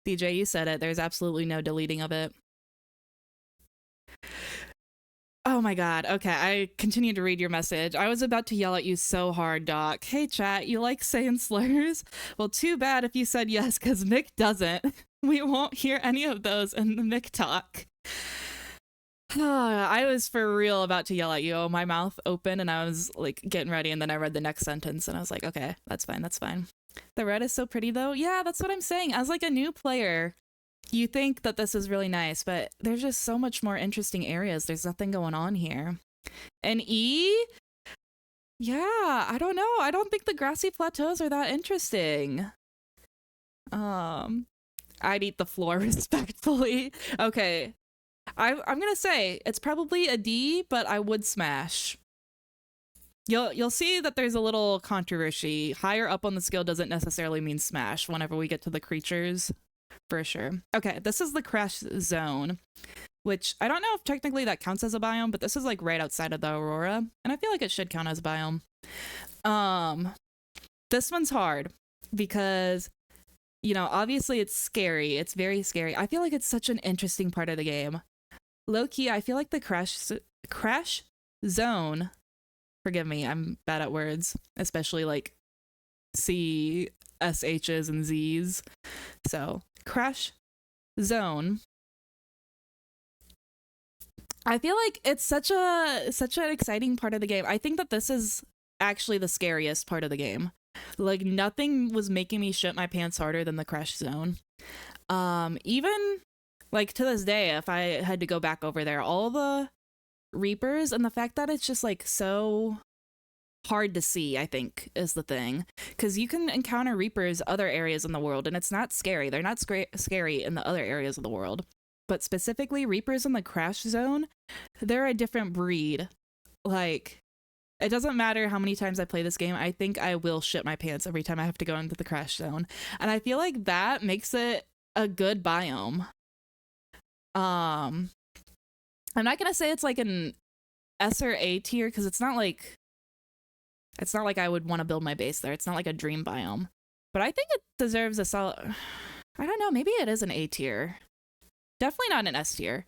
DJ, you said it. There's absolutely no deleting of it. Oh my god. Okay, I continue to read your message. I was about to yell at you so hard, Doc. Hey, chat, you like saying slurs? Well, too bad if you said yes, because Mick doesn't. We won't hear any of those in the Mick talk. I was for real about to yell at you. My mouth open and I was like getting ready, and then I read the next sentence and I was like, okay, that's fine, that's fine. The red is so pretty though. Yeah, that's what I'm saying. As like a new player, you think that this is really nice, but there's just so much more interesting areas. There's nothing going on here. And E? Yeah, I don't know. I don't think the grassy plateaus are that interesting. I'd eat the floor respectfully. Okay. I'm gonna say it's probably a D, but I would smash. You'll see that there's a little controversy. Higher up on the scale doesn't necessarily mean smash whenever we get to the creatures, for sure. Okay, this is the crash zone, which I don't know if technically that counts as a biome, but this is like right outside of the Aurora, and I feel like it should count as a biome. This one's hard because, you know, obviously it's scary. It's very scary. I feel like it's such an interesting part of the game. Low key, I feel like the crash zone, forgive me, I'm bad at words, especially like C, S, H's, and Z's. So, crash zone. I feel like it's such an exciting part of the game. I think that this is actually the scariest part of the game. Like nothing was making me shit my pants harder than the crash zone. Even like to this day, if I had to go back over there, all the reapers and the fact that it's just like so hard to see, I think, is the thing. Because you can encounter reapers other areas in the world and it's not scary. They're not scary in the other areas of the world. But specifically reapers in the crash zone, they're a different breed. Like, it doesn't matter how many times I play this game, I think I will shit my pants every time I have to go into the crash zone. And I feel like that makes it a good biome. I'm not gonna say it's like an S or A tier because it's not like I would want to build my base there. It's not like a dream biome. But I think it deserves a solid, I don't know, maybe it is an A tier. Definitely not an S tier.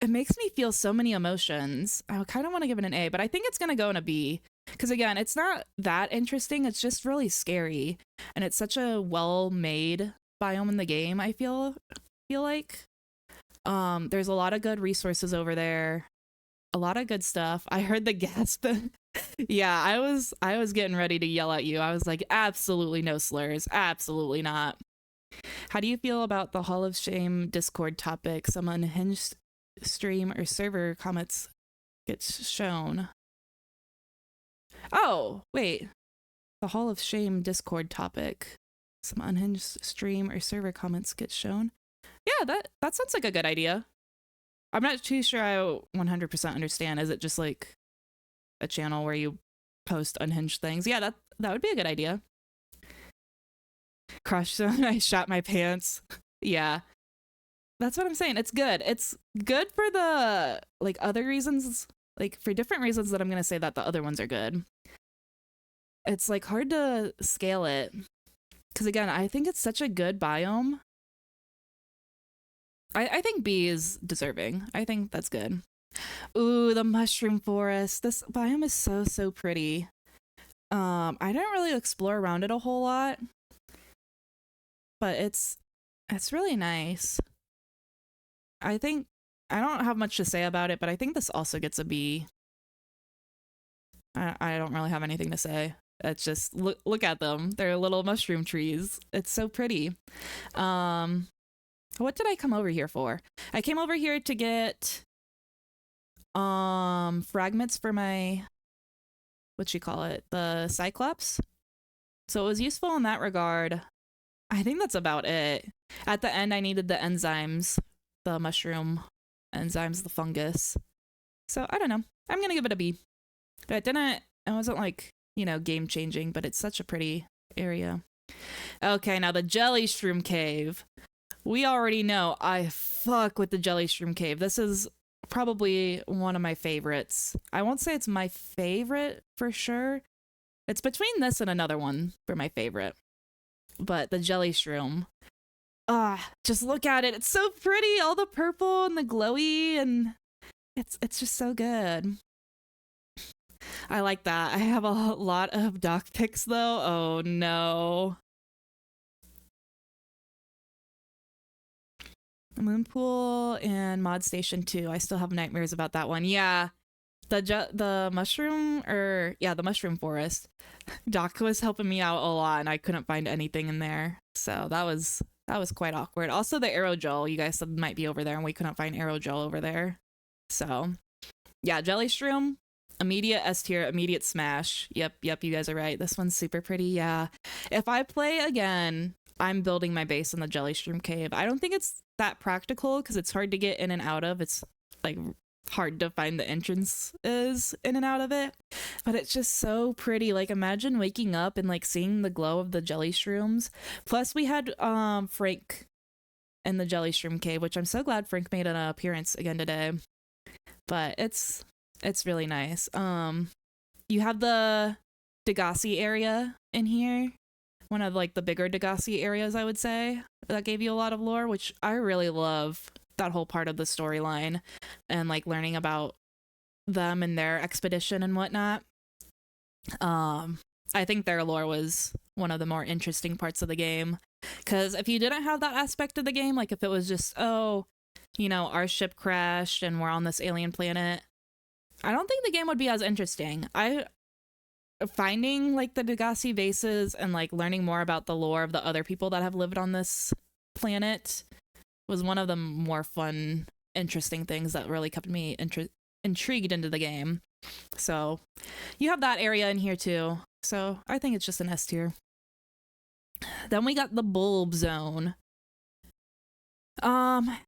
It makes me feel so many emotions. I kind of want to give it an A, but I think it's going to go in a B. Because again, it's not that interesting. It's just really scary. And it's such a well-made biome in the game, I feel like. There's a lot of good resources over there. A lot of good stuff. I heard the gasp. Yeah, I was getting ready to yell at you. I was like, absolutely no slurs. Absolutely not. How do you feel about the Hall of Shame Discord topic? Some unhinged stream or server comments gets shown. Oh, wait. The Hall of Shame Discord topic. Some unhinged stream or server comments get shown. Yeah, that sounds like a good idea. I'm not too sure I 100% understand. Is it just like a channel where you post unhinged things? Yeah, that would be a good idea. Crush zone, I shot my pants. Yeah. That's what I'm saying. It's good. It's good for the like other reasons, like for different reasons that I'm going to say that the other ones are good. It's like hard to scale it. Because again, I think it's such a good biome. I think B is deserving. I think that's good. Ooh, the mushroom forest. This biome is so pretty. I didn't really explore around it a whole lot. But it's really nice. I think I don't have much to say about it, but I think this also gets a B. I don't really have anything to say. It's just look at them. They're little mushroom trees. It's so pretty. What did I come over here for? I came over here to get fragments for my, what you call it, the Cyclops. So it was useful in that regard. I think that's about it. At the end, I needed the enzymes, the mushroom enzymes, the fungus. So I don't know. I'm gonna give it a B. But it wasn't like, you know, game changing, but it's such a pretty area. Okay, now the jelly shroom cave. We already know I fuck with the jelly shroom cave. This is probably one of my favorites. I won't say it's my favorite for sure. It's between this and another one for my favorite. But the jelly shroom. Just look at it. It's so pretty. All the purple and the glowy, and it's just so good. I like that. I have a lot of dock pics though. Oh no. Moonpool and Mod Station 2. I still have nightmares about that one. Yeah. The mushroom, the mushroom forest. Doc was helping me out a lot and I couldn't find anything in there. So that was quite awkward. Also the aerogel, you guys said might be over there and we couldn't find aerogel over there. So yeah, jelly shroom, immediate S tier, immediate smash. Yep, you guys are right. This one's super pretty. Yeah. If I play again, I'm building my base in the jelly shroom cave. I don't think it's that practical because it's hard to get in and out of. It's like hard to find the entrance is in and out of it, but it's just so pretty. Like imagine waking up and like seeing the glow of the jelly shrooms. Plus we had Frank in the jelly shroom cave, which I'm so glad Frank made an appearance again today. But it's really nice. You have the Degassi area in here. One of like the bigger Degassi areas, I would say, that gave you a lot of lore, which I really love. That whole part of the storyline and like learning about them and their expedition and whatnot. I think their lore was one of the more interesting parts of the game, because if you didn't have that aspect of the game, like if it was just, oh, you know, our ship crashed and we're on this alien planet, I don't think the game would be as interesting. Finding like the Degassi bases and like learning more about the lore of the other people that have lived on this planet was one of the more fun, interesting things that really kept me intrigued into the game. So you have that area in here too. So I think it's just an S tier. Then we got the bulb zone. I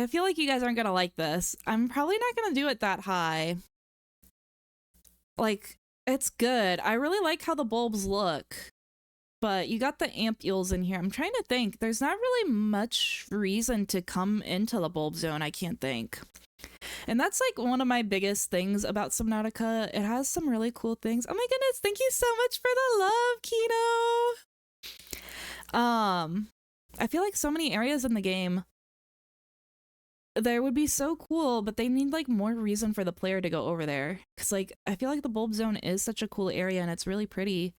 feel like you guys aren't gonna like this. I'm probably not gonna do it that high. Like, it's good. I really like how the bulbs look. But you got the ampules in here. I'm trying to think. There's not really much reason to come into the bulb zone, I can't think. And that's like one of my biggest things about Subnautica. It has some really cool things. Oh my goodness, thank you so much for the love, Kino. I feel like so many areas in the game there would be so cool, but they need like more reason for the player to go over there. Cause like I feel like the bulb zone is such a cool area and it's really pretty.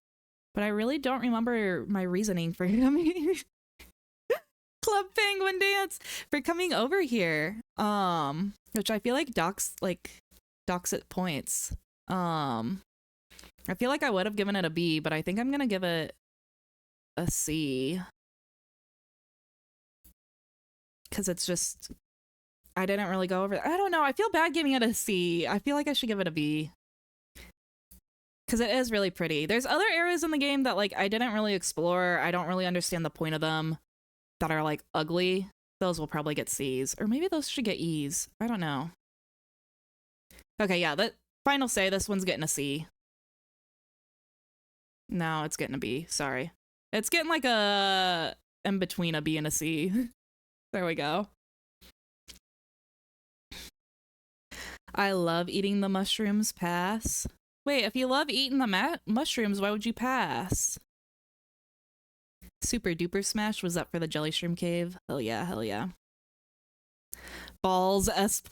But I really don't remember my reasoning for coming. Club Penguin Dance for coming over here. Which I feel like docks it points. I feel like I would have given it a B, but I think I'm gonna give it a C. Cause it's just I didn't really go over it. I don't know. I feel bad giving it a C. I feel like I should give it a B. Because it is really pretty. There's other areas in the game that like I didn't really explore. I don't really understand the point of them that are like ugly. Those will probably get C's. Or maybe those should get E's. I don't know. Okay, yeah, that final say, this one's getting a C. No, it's getting a B. Sorry. It's getting like a in between a B and a C. There we go. I love eating the mushrooms. Pass. Wait, if you love eating the mushrooms, why would you pass? Super duper smash was up for the jelly shroom cave. Hell yeah, hell yeah. Balls S+.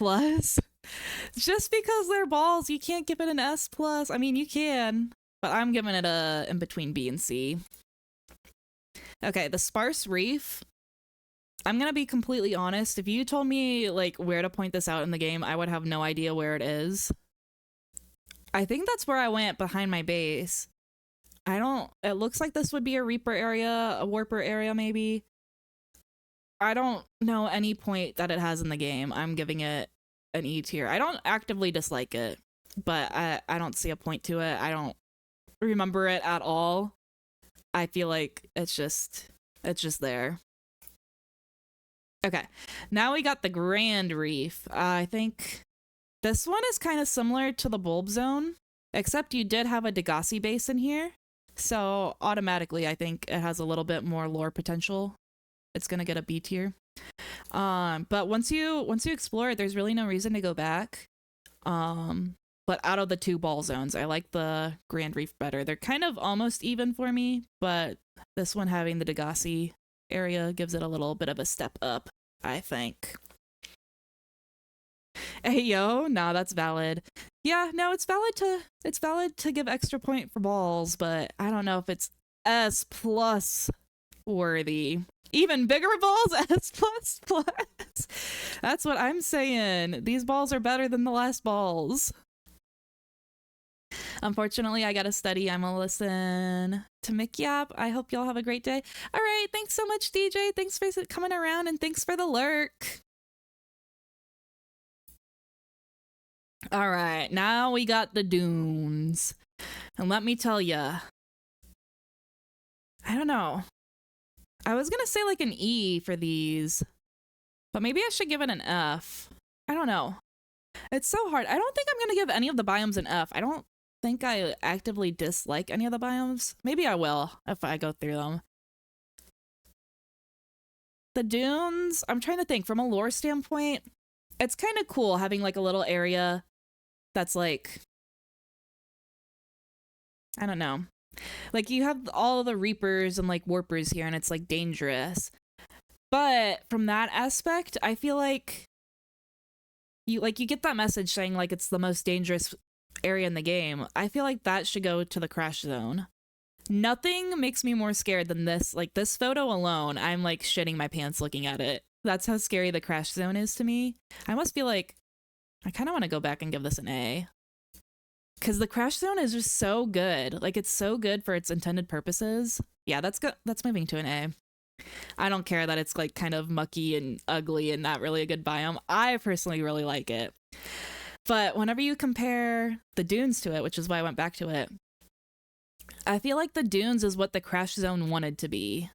Just because they're balls, you can't give it an S+. I mean, you can, but I'm giving it a in between B and C. Okay, the sparse reef. I'm gonna be completely honest. If you told me like where to point this out in the game, I would have no idea where it is. I think that's where I went behind my base. It looks like this would be a Reaper area, a Warper area maybe. I don't know any point that it has in the game. I'm giving it an E tier. I don't actively dislike it, but I don't see a point to it. I don't remember it at all. I feel like it's just there. Okay, now we got the Grand Reef. I think this one is kind of similar to the Bulb Zone, except you did have a Degassi base in here. So automatically, I think it has a little bit more lore potential. It's gonna get a B tier. But once you explore it, there's really no reason to go back. But out of the two ball zones, I like the Grand Reef better. They're kind of almost even for me, but this one having the Degassi area gives it a little bit of a step up, I think. Hey yo, nah, that's valid. Yeah, no, it's valid to give extra point for balls, but I don't know if it's S plus worthy. Even bigger balls, S plus plus. That's what I'm saying. These balls are better than the last balls. Unfortunately, I gotta study. I'm gonna listen to Mick Yap. I hope y'all have a great day. All right, thanks so much, DJ. Thanks for coming around and thanks for the lurk. All right, now we got the dunes. And let me tell ya, I don't know. I was gonna say like an E for these, but maybe I should give it an F. I don't know. It's so hard. I don't think I'm gonna give any of the biomes an F. I don't think I actively dislike any of the biomes. Maybe I will if I go through them. The dunes, I'm trying to think from a lore standpoint. It's kind of cool having like a little area that's like, I don't know. Like you have all the Reapers and like Warpers here and it's like dangerous. But from that aspect, I feel like you get that message saying like it's the most dangerous area in the game. I feel like that should go to the crash zone. Nothing makes me more scared than this. Like this photo alone, I'm like shitting my pants looking at it. That's how scary the crash zone is to me. I must be like, I kind of want to go back and give this an A. Because the crash zone is just so good. Like it's so good for its intended purposes. Yeah, that's good. That's moving to an A. I don't care that it's like kind of mucky and ugly and not really a good biome. I personally really like it. But whenever you compare the dunes to it, which is why I went back to it, I feel like the dunes is what the crash zone wanted to be.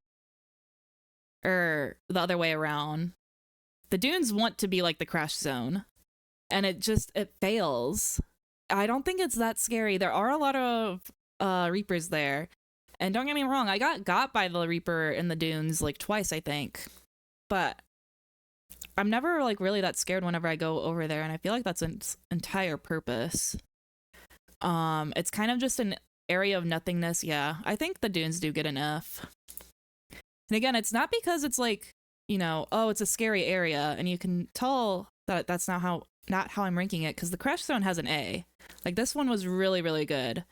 Or the other way around. The dunes want to be like the crash zone. And it fails. I don't think it's that scary. There are a lot of Reapers there. And don't get me wrong, I got by the Reaper in the dunes like twice, I think. But I'm never like really that scared whenever I go over there, and I feel like that's its entire purpose. It's kind of just an area of nothingness. Yeah, I think the dunes do get an F. And again, it's not because it's like, you know, oh, it's a scary area, and you can tell that that's not how I'm ranking it, because the crash zone has an A. Like this one was really, really good.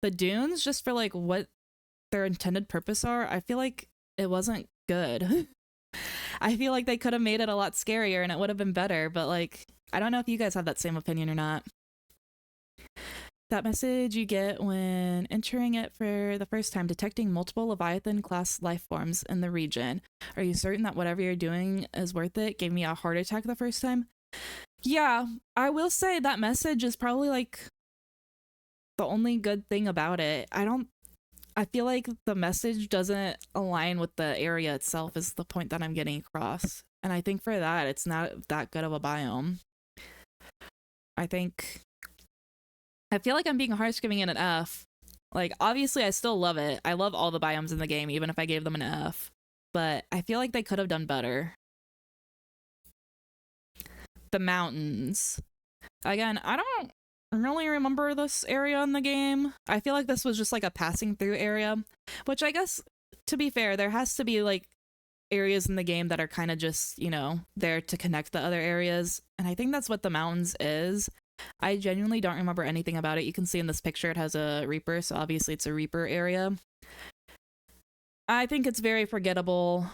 The dunes, just for like what their intended purpose are, I feel like it wasn't good. I feel like they could have made it a lot scarier and it would have been better, but like, I don't know if you guys have that same opinion or not. That message you get when entering it for the first time, detecting multiple Leviathan class life forms in the region. Are you certain that whatever you're doing is worth it? Gave me a heart attack the first time. Yeah, I will say that message is probably like the only good thing about it. I feel like the message doesn't align with the area itself is the point that I'm getting across. And I think for that, it's not that good of a biome. I feel like I'm being harsh giving it an F. Like, obviously, I still love it. I love all the biomes in the game, even if I gave them an F. But I feel like they could have done better. The mountains. Again, I don't really remember this area in the game. I feel like this was just like a passing through area, which I guess, to be fair, there has to be like areas in the game that are kind of just, you know, there to connect the other areas. And I think that's what the mountains is. I genuinely don't remember anything about it. You can see in this picture it has a Reaper, so obviously it's a Reaper area. I think it's very forgettable.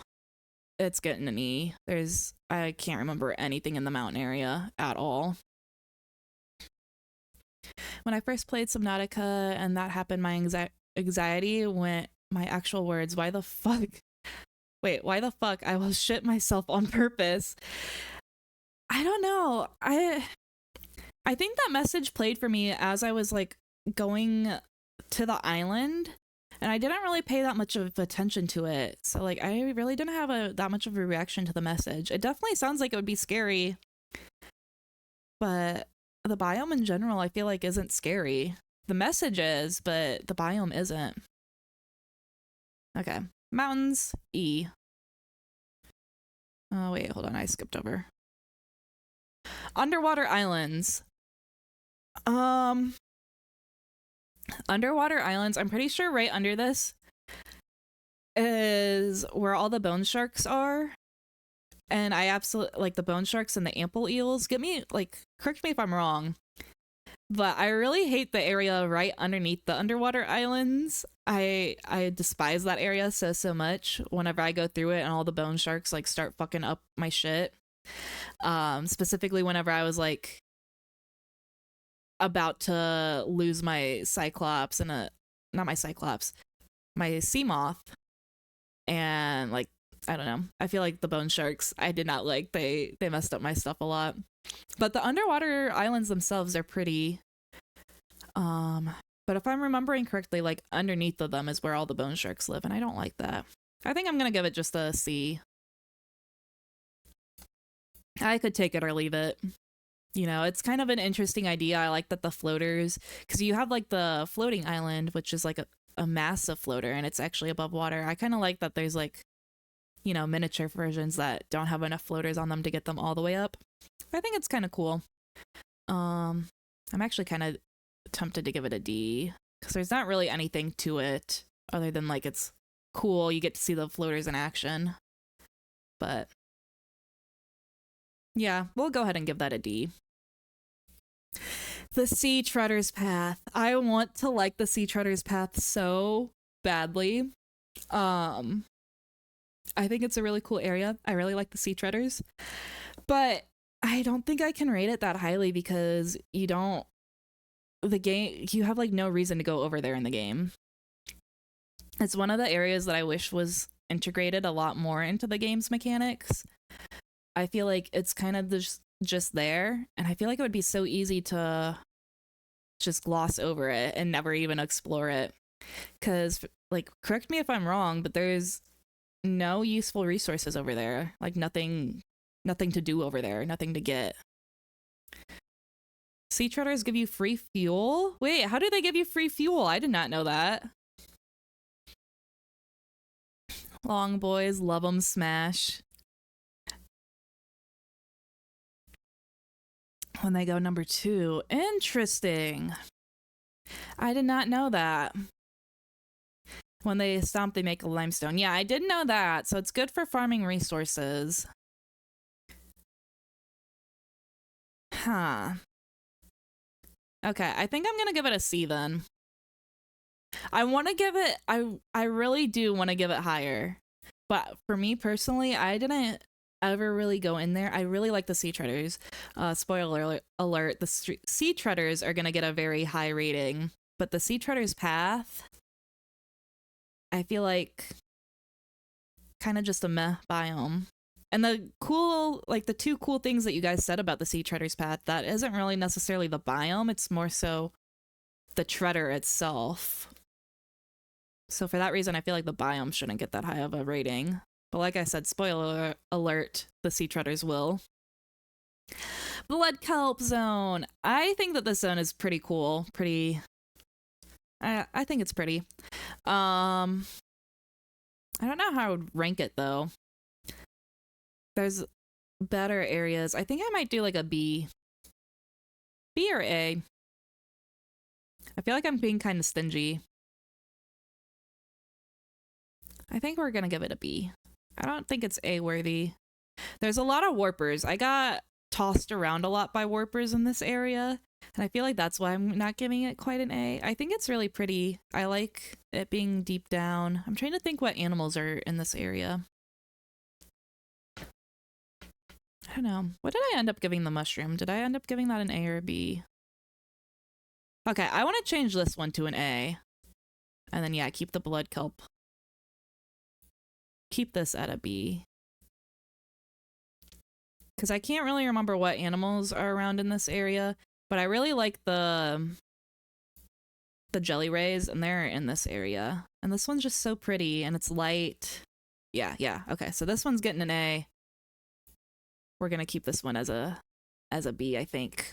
it's getting an E. I can't remember anything in the mountain area at all. When I first played Subnautica and that happened, my anxiety went, my actual words, why the fuck? Wait, why the fuck? I will shit myself on purpose. I don't know. I think that message played for me as I was like going to the island, and I didn't really pay that much of attention to it. So like I really didn't have that much of a reaction to the message. It definitely sounds like it would be scary, but the biome in general I feel like isn't scary. The message is, but the biome isn't. Okay. Mountains, E. Oh wait, hold on, I skipped over. Underwater islands. Underwater islands, I'm pretty sure right under this is where all the bone sharks are. And I absolutely like the bone sharks and the ample eels. Correct me if I'm wrong, but I really hate the area right underneath the underwater islands. I despise that area so much whenever I go through it and all the bone sharks like start fucking up my shit. Specifically whenever I was like about to lose my cyclops and my sea moth, and like I don't know, I feel like the bone sharks I did not like. They messed up my stuff a lot, but the underwater islands themselves are pretty. But if I'm remembering correctly, like underneath of them is where all the bone sharks live, and I don't like that. I think I'm gonna give it just a C. I could take it or leave it. You know, it's kind of an interesting idea. I like that the floaters, because you have like the floating island, which is like a massive floater and it's actually above water. I kind of like that there's like, you know, miniature versions that don't have enough floaters on them to get them all the way up. I think it's kind of cool. I'm actually kind of tempted to give it a D because there's not really anything to it other than like it's cool. You get to see the floaters in action. But yeah, we'll go ahead and give that a D. The Sea Treader's Path. I want to like the Sea Treader's Path so badly. I think it's a really cool area. I really like the Sea Treaders. But I don't think I can rate it that highly because you have like no reason to go over there in the game. It's one of the areas that I wish was integrated a lot more into the game's mechanics. I feel like it's kind of just there, and I feel like it would be so easy to just gloss over it and never even explore it. Because, like, correct me if I'm wrong, but there's no useful resources over there. Like, nothing to do over there, nothing to get. Sea Treaders give you free fuel? Wait, how do they give you free fuel? I did not know that. Long boys, love them, smash. When they go number 2. Interesting. I did not know that. When they stomp, they make a limestone. Yeah, I did know that. So it's good for farming resources. Huh. Okay, I think I'm going to give it a C then. I want to give it... I really do want to give it higher. But for me personally, I didn't ever really go in there. I really like the Sea Treaders. Spoiler alert, the Sea Treaders are going to get a very high rating. But the Sea Treader's Path, I feel like kind of just a meh biome. And the two cool things that you guys said about the Sea Treader's Path, that isn't really necessarily the biome, it's more so the treader itself. So for that reason, I feel like the biome shouldn't get that high of a rating. But like I said, spoiler alert, the Sea Treaders will. Blood Kelp Zone. I think that this zone is pretty cool. I think it's pretty. I don't know how I would rank it though. There's better areas. I think I might do like a B. B or A. I feel like I'm being kind of stingy. I think we're gonna give it a B. I don't think it's A worthy. There's a lot of warpers. I got tossed around a lot by warpers in this area, and I feel like that's why I'm not giving it quite an A. I think it's really pretty. I like it being deep down. I'm trying to think what animals are in this area. I don't know. What did I end up giving the mushroom? Did I end up giving that an A or a B? Okay, I want to change this one to an A. And then, yeah, keep the blood kelp. Keep this at a B. Because I can't really remember what animals are around in this area. But I really like the jelly rays, and they're in this area. And this one's just so pretty, and it's light. Yeah. Okay, so this one's getting an A. We're going to keep this one as a B, I think.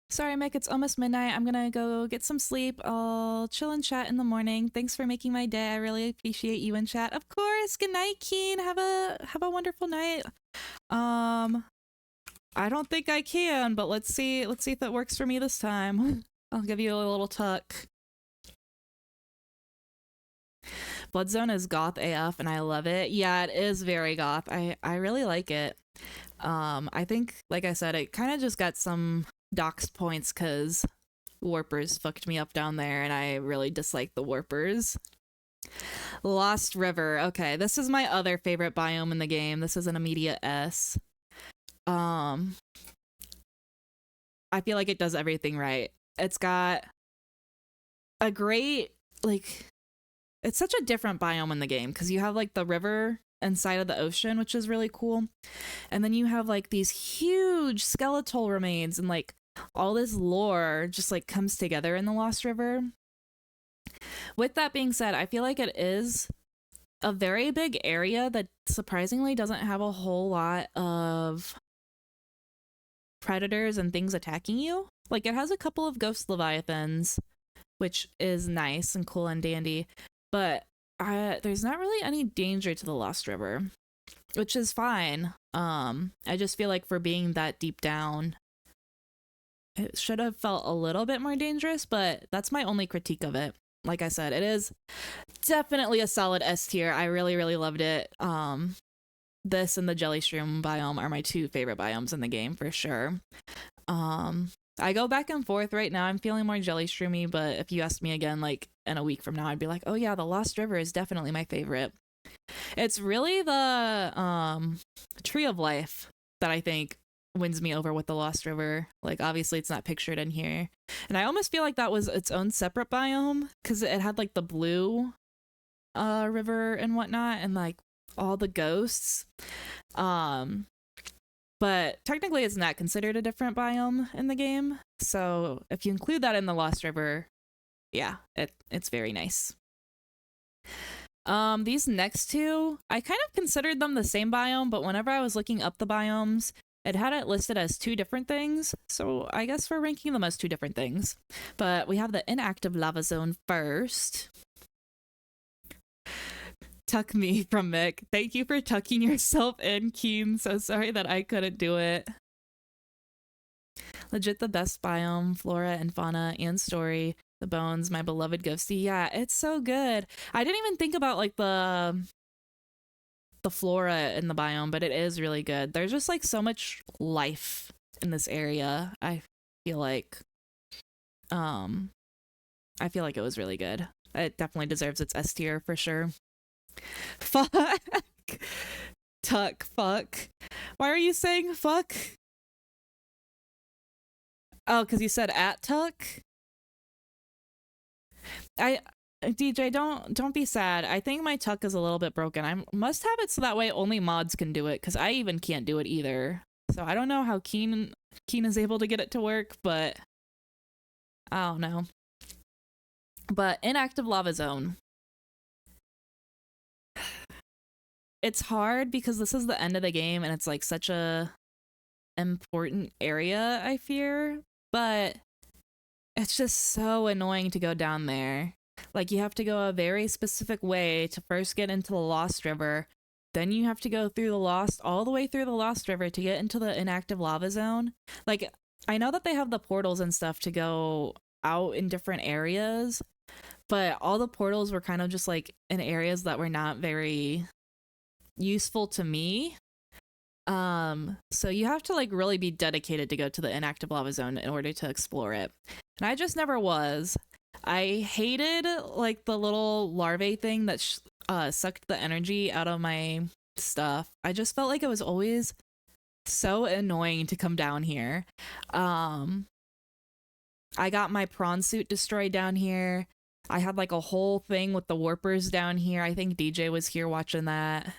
Sorry, Mick, it's almost midnight. I'm gonna go get some sleep. I'll chill and chat in the morning. Thanks for making my day. I really appreciate you in chat. Of course. Good night, Keen. Have a wonderful night. I don't think I can, but let's see if it works for me this time. I'll give you a little tuck. Bloodzone is goth AF and I love it. Yeah, it is very goth. I really like it. I think, like I said, it kind of just got some dox points because warpers fucked me up down there and I really dislike the warpers. Lost River. Okay, this is my other favorite biome in the game. This is an immediate S. I feel like it does everything right. It's got a great, like, it's such a different biome in the game because you have like the river inside of the ocean, which is really cool. And then you have like these huge skeletal remains and like all this lore just like comes together in the Lost River. With that being said, I feel like it is a very big area that surprisingly doesn't have a whole lot of predators and things attacking you. Like it has a couple of ghost leviathans, which is nice and cool and dandy, but there's not really any danger to the Lost River, which is fine. I just feel like for being that deep down, it should have felt a little bit more dangerous, but that's my only critique of it. Like I said, it is definitely a solid S tier. I really, really loved it. This and the Jellyshroom biome are my two favorite biomes in the game for sure. I go back and forth right now. I'm feeling more Jellyshroomy, but if you asked me again, like in a week from now, I'd be like, oh yeah, the Lost River is definitely my favorite. It's really the Tree of Life that I think wins me over with the Lost River. Like obviously it's not pictured in here. And I almost feel like that was its own separate biome because it had like the blue river and whatnot and like all the ghosts. But technically it's not considered a different biome in the game. So if you include that in the Lost River, yeah, it's very nice. These next two, I kind of considered them the same biome, but whenever I was looking up the biomes, it had it listed as two different things. So I guess we're ranking them as two different things. But we have the inactive lava zone first. Tuck me from Mick. Thank you for tucking yourself in, Keen. So sorry that I couldn't do it. Legit the best biome, flora and fauna and story. The bones, my beloved ghosty. Yeah, it's so good. I didn't even think about like the flora in the biome, but it is really good. There's just like so much life in this area. I feel like it was really good. It definitely deserves its S tier for sure. Fuck. Tuck, fuck. Why are you saying fuck? Oh, because you said at Tuck? DJ, don't be sad. I think my Tuck is a little bit broken. I must have it so that way only mods can do it, because I even can't do it either. So I don't know how Keen is able to get it to work, but I don't know. But inactive lava zone. It's hard because this is the end of the game and it's like such a important area, I fear, but it's just so annoying to go down there. Like you have to go a very specific way to first get into the Lost River. Then you have to go through all the way through the Lost River to get into the inactive lava zone. Like I know that they have the portals and stuff to go out in different areas, but all the portals were kind of just like in areas that were not very useful to me. So you have to like really be dedicated to go to the inactive lava zone in order to explore it. And I just never was. I hated like the little larvae thing that sucked the energy out of my stuff. I just felt like it was always so annoying to come down here. I got my prawn suit destroyed down here. I had like a whole thing with the warpers down here. I think DJ was here watching that.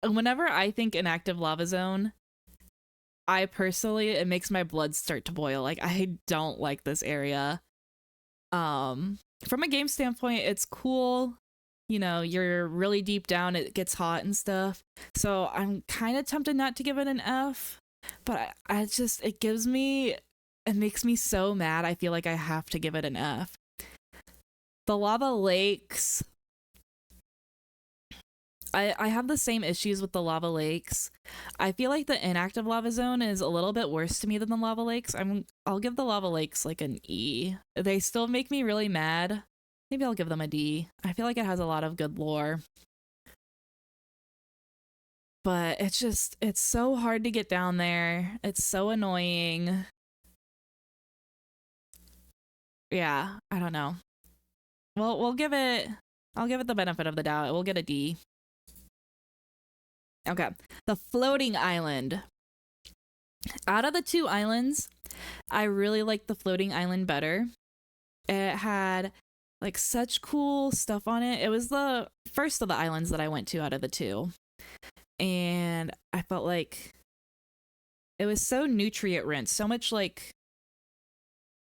Whenever I think inactive lava zone, I personally, it makes my blood start to boil. Like, I don't like this area. From a game standpoint, it's cool. You know, you're really deep down, it gets hot and stuff. So I'm kind of tempted not to give it an F, but I just, it makes me so mad. I feel like I have to give it an F. The lava lakes, I have the same issues with the lava lakes. I feel like the inactive lava zone is a little bit worse to me than the lava lakes. I'll give the lava lakes like an E. They still make me really mad. Maybe I'll give them a D. I feel like it has a lot of good lore. But it's so hard to get down there. It's so annoying. Yeah, I don't know. Well, I'll give it the benefit of the doubt. We'll get a D. Okay. The floating island. Out of the two islands, I really like the floating island better. It had like such cool stuff on it. It was the first of the islands that I went to out of the two. And I felt like it was so nutrient rich, so much like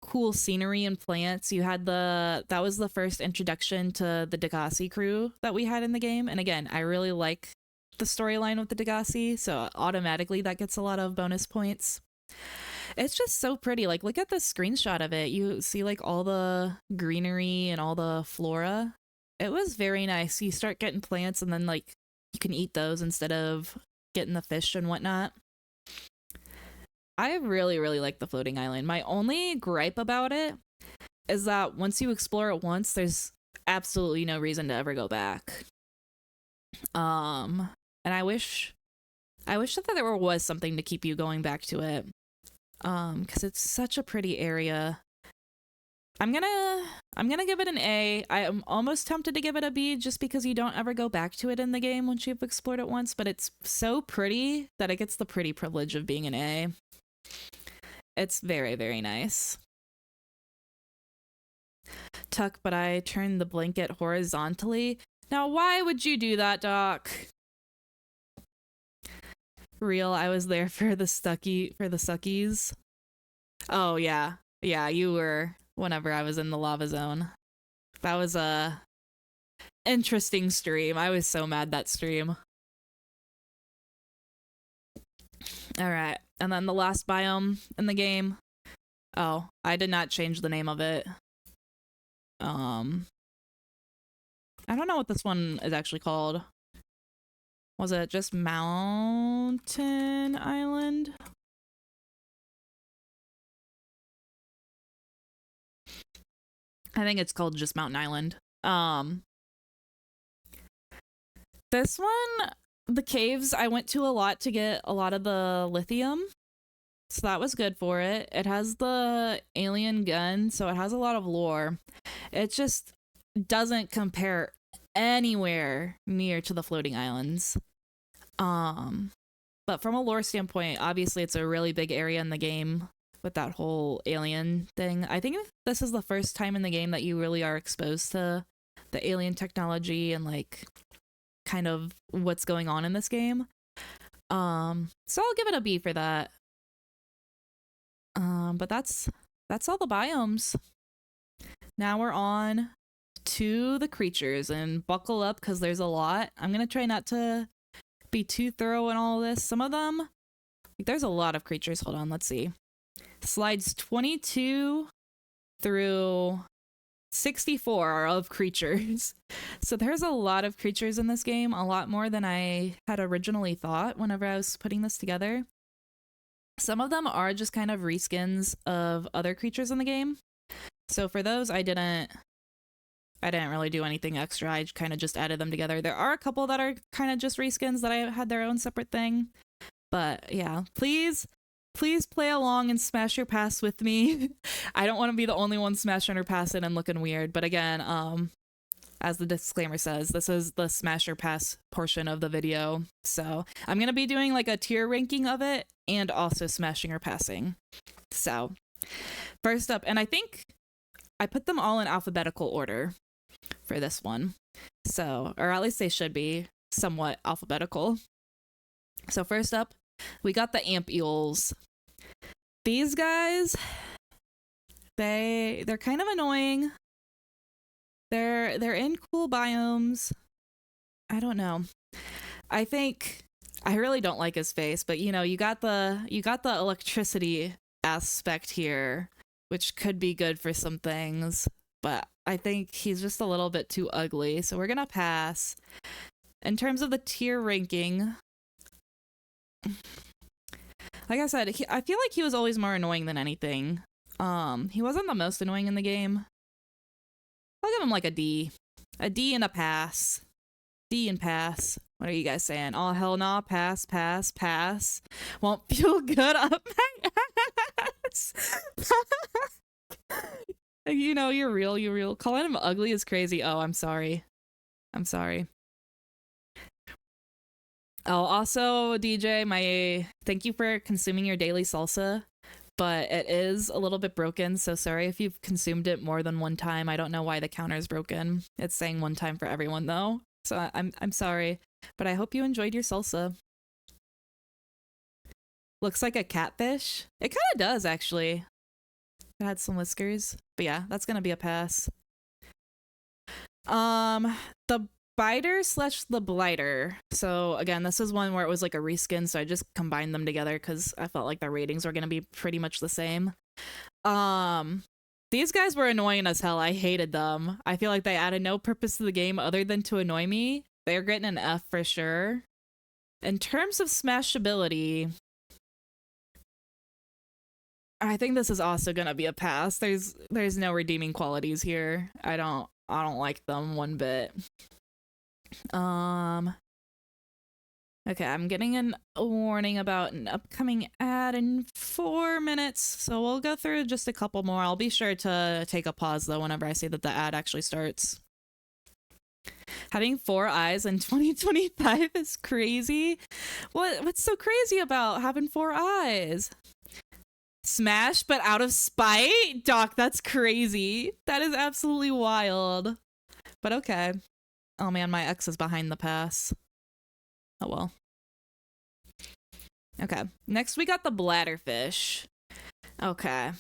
cool scenery and plants. That was the first introduction to the Degassi crew that we had in the game. And again, I really like the storyline with the Degassi, so automatically that gets a lot of bonus points. It's just so pretty. Like, look at the screenshot of it. You see like all the greenery and all the flora. It was very nice. You start getting plants and then like you can eat those instead of getting the fish and whatnot. I really, really like the floating island. My only gripe about it is that once you explore it once, there's absolutely no reason to ever go back. And I wish that there was something to keep you going back to it. Because it's such a pretty area. I'm gonna give it an A. I am almost tempted to give it a B just because you don't ever go back to it in the game once you've explored it once, but it's so pretty that it gets the pretty privilege of being an A. It's very, very nice. Tuck, but I turned the blanket horizontally. Now, why would you do that, Doc? Real, I was there for the suckies. Oh, yeah. Yeah, you were whenever I was in the lava zone. That was a interesting stream. I was so mad that stream. All right. And then the last biome in the game. Oh, I did not change the name of it. I don't know what this one is actually called. Was it just Mountain Island? I think it's called just Mountain Island. This one, the caves, I went to a lot to get a lot of the lithium. So that was good for it. It has the alien gun, so it has a lot of lore. It just doesn't compare anywhere near to the floating islands. But from a lore standpoint, obviously it's a really big area in the game with that whole alien thing. I think this is the first time in the game that you really are exposed to the alien technology and like kind of what's going on in this game. So I'll give it a B for that. But that's all the biomes. Now we're on to the creatures, and buckle up because there's a lot. I'm gonna try not to be too thorough in all this. Some of them, like, there's a lot of creatures. Hold on, let's see. Slides 22 through 64 are of creatures. So there's a lot of creatures in this game, a lot more than I had originally thought whenever I was putting this together. Some of them are just kind of reskins of other creatures in the game. So for those, I didn't really do anything extra. I kind of just added them together. There are a couple that are kind of just reskins that I had their own separate thing. But yeah, please play along and smash your pass with me. I don't want to be the only one smashing or passing and looking weird. But again, as the disclaimer says, this is the smash or pass portion of the video. So I'm going to be doing like a tier ranking of it and also smashing or passing. So first up, and I think I put them all in alphabetical order for this one. So, or at least they should be somewhat alphabetical. So first up, we got the ampules. These guys, they're kind of annoying. They're in cool biomes. I don't know. I think I really don't like his face, but you know, you got the electricity aspect here, which could be good for some things, but I think he's just a little bit too ugly, so we're gonna pass. In terms of the tier ranking, like I said, I feel like he was always more annoying than anything. He wasn't the most annoying in the game. I'll give him like a D. A D and a pass. D and pass. What are you guys saying? Oh, hell nah. Pass, pass, pass. Won't feel good up my ass. You know, you're real. Calling him ugly is crazy. Oh, I'm sorry. I'm sorry. Oh, also, DJ, thank you for consuming your daily salsa. But it is a little bit broken, so sorry if you've consumed it more than one time. I don't know why the counter is broken. It's saying one time for everyone though, so I'm sorry. But I hope you enjoyed your salsa. Looks like a catfish. It kind of does actually. It had some whiskers, but yeah, that's gonna be a pass. The biter / the blighter. So again, this is one where it was like a reskin, so I just combined them together because I felt like their ratings were gonna be pretty much the same. These guys were annoying as hell. I hated them. I feel like they added no purpose to the game other than to annoy me. They're getting an F for sure. In terms of smashability, I think this is also gonna be a pass. There's no redeeming qualities here. I don't like them one bit. Okay, I'm getting a warning about an upcoming ad in 4 minutes, so we'll go through just a couple more. I'll be sure to take a pause though whenever I see that the ad actually starts. Having 4 eyes in 2025 is crazy. What's so crazy about having 4 eyes? Smash, but out of spite? Doc, that's crazy. That is absolutely wild. But okay. Oh man, my ex is behind the pass. Oh well. Okay, next we got the bladderfish. Okay.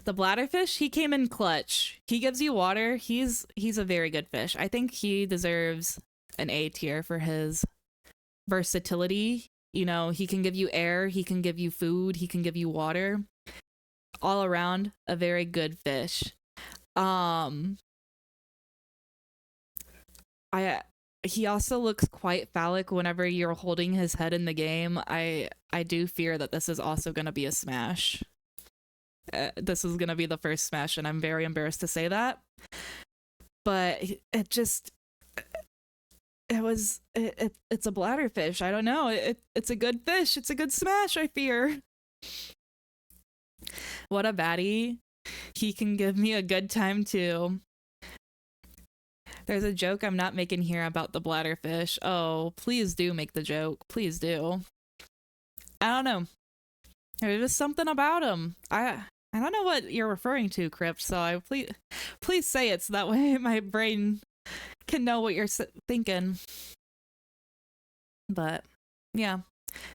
The bladderfish, he came in clutch. He gives you water. He's a very good fish. I think he deserves an A tier for his versatility. You know, he can give you air, he can give you food, he can give you water. All around, a very good fish. He also looks quite phallic whenever you're holding his head in the game. I do fear that this is also going to be a smash. This is going to be the first smash, and I'm very embarrassed to say that. But it's a bladderfish. I don't know. It's a good fish. It's a good smash, I fear. What a baddie. He can give me a good time too. There's a joke I'm not making here about the bladderfish. Oh, please do make the joke. Please do. I don't know. There's just something about him. I don't know what you're referring to, Crypt, so please say it so that way my brain can know what you're thinking. But yeah,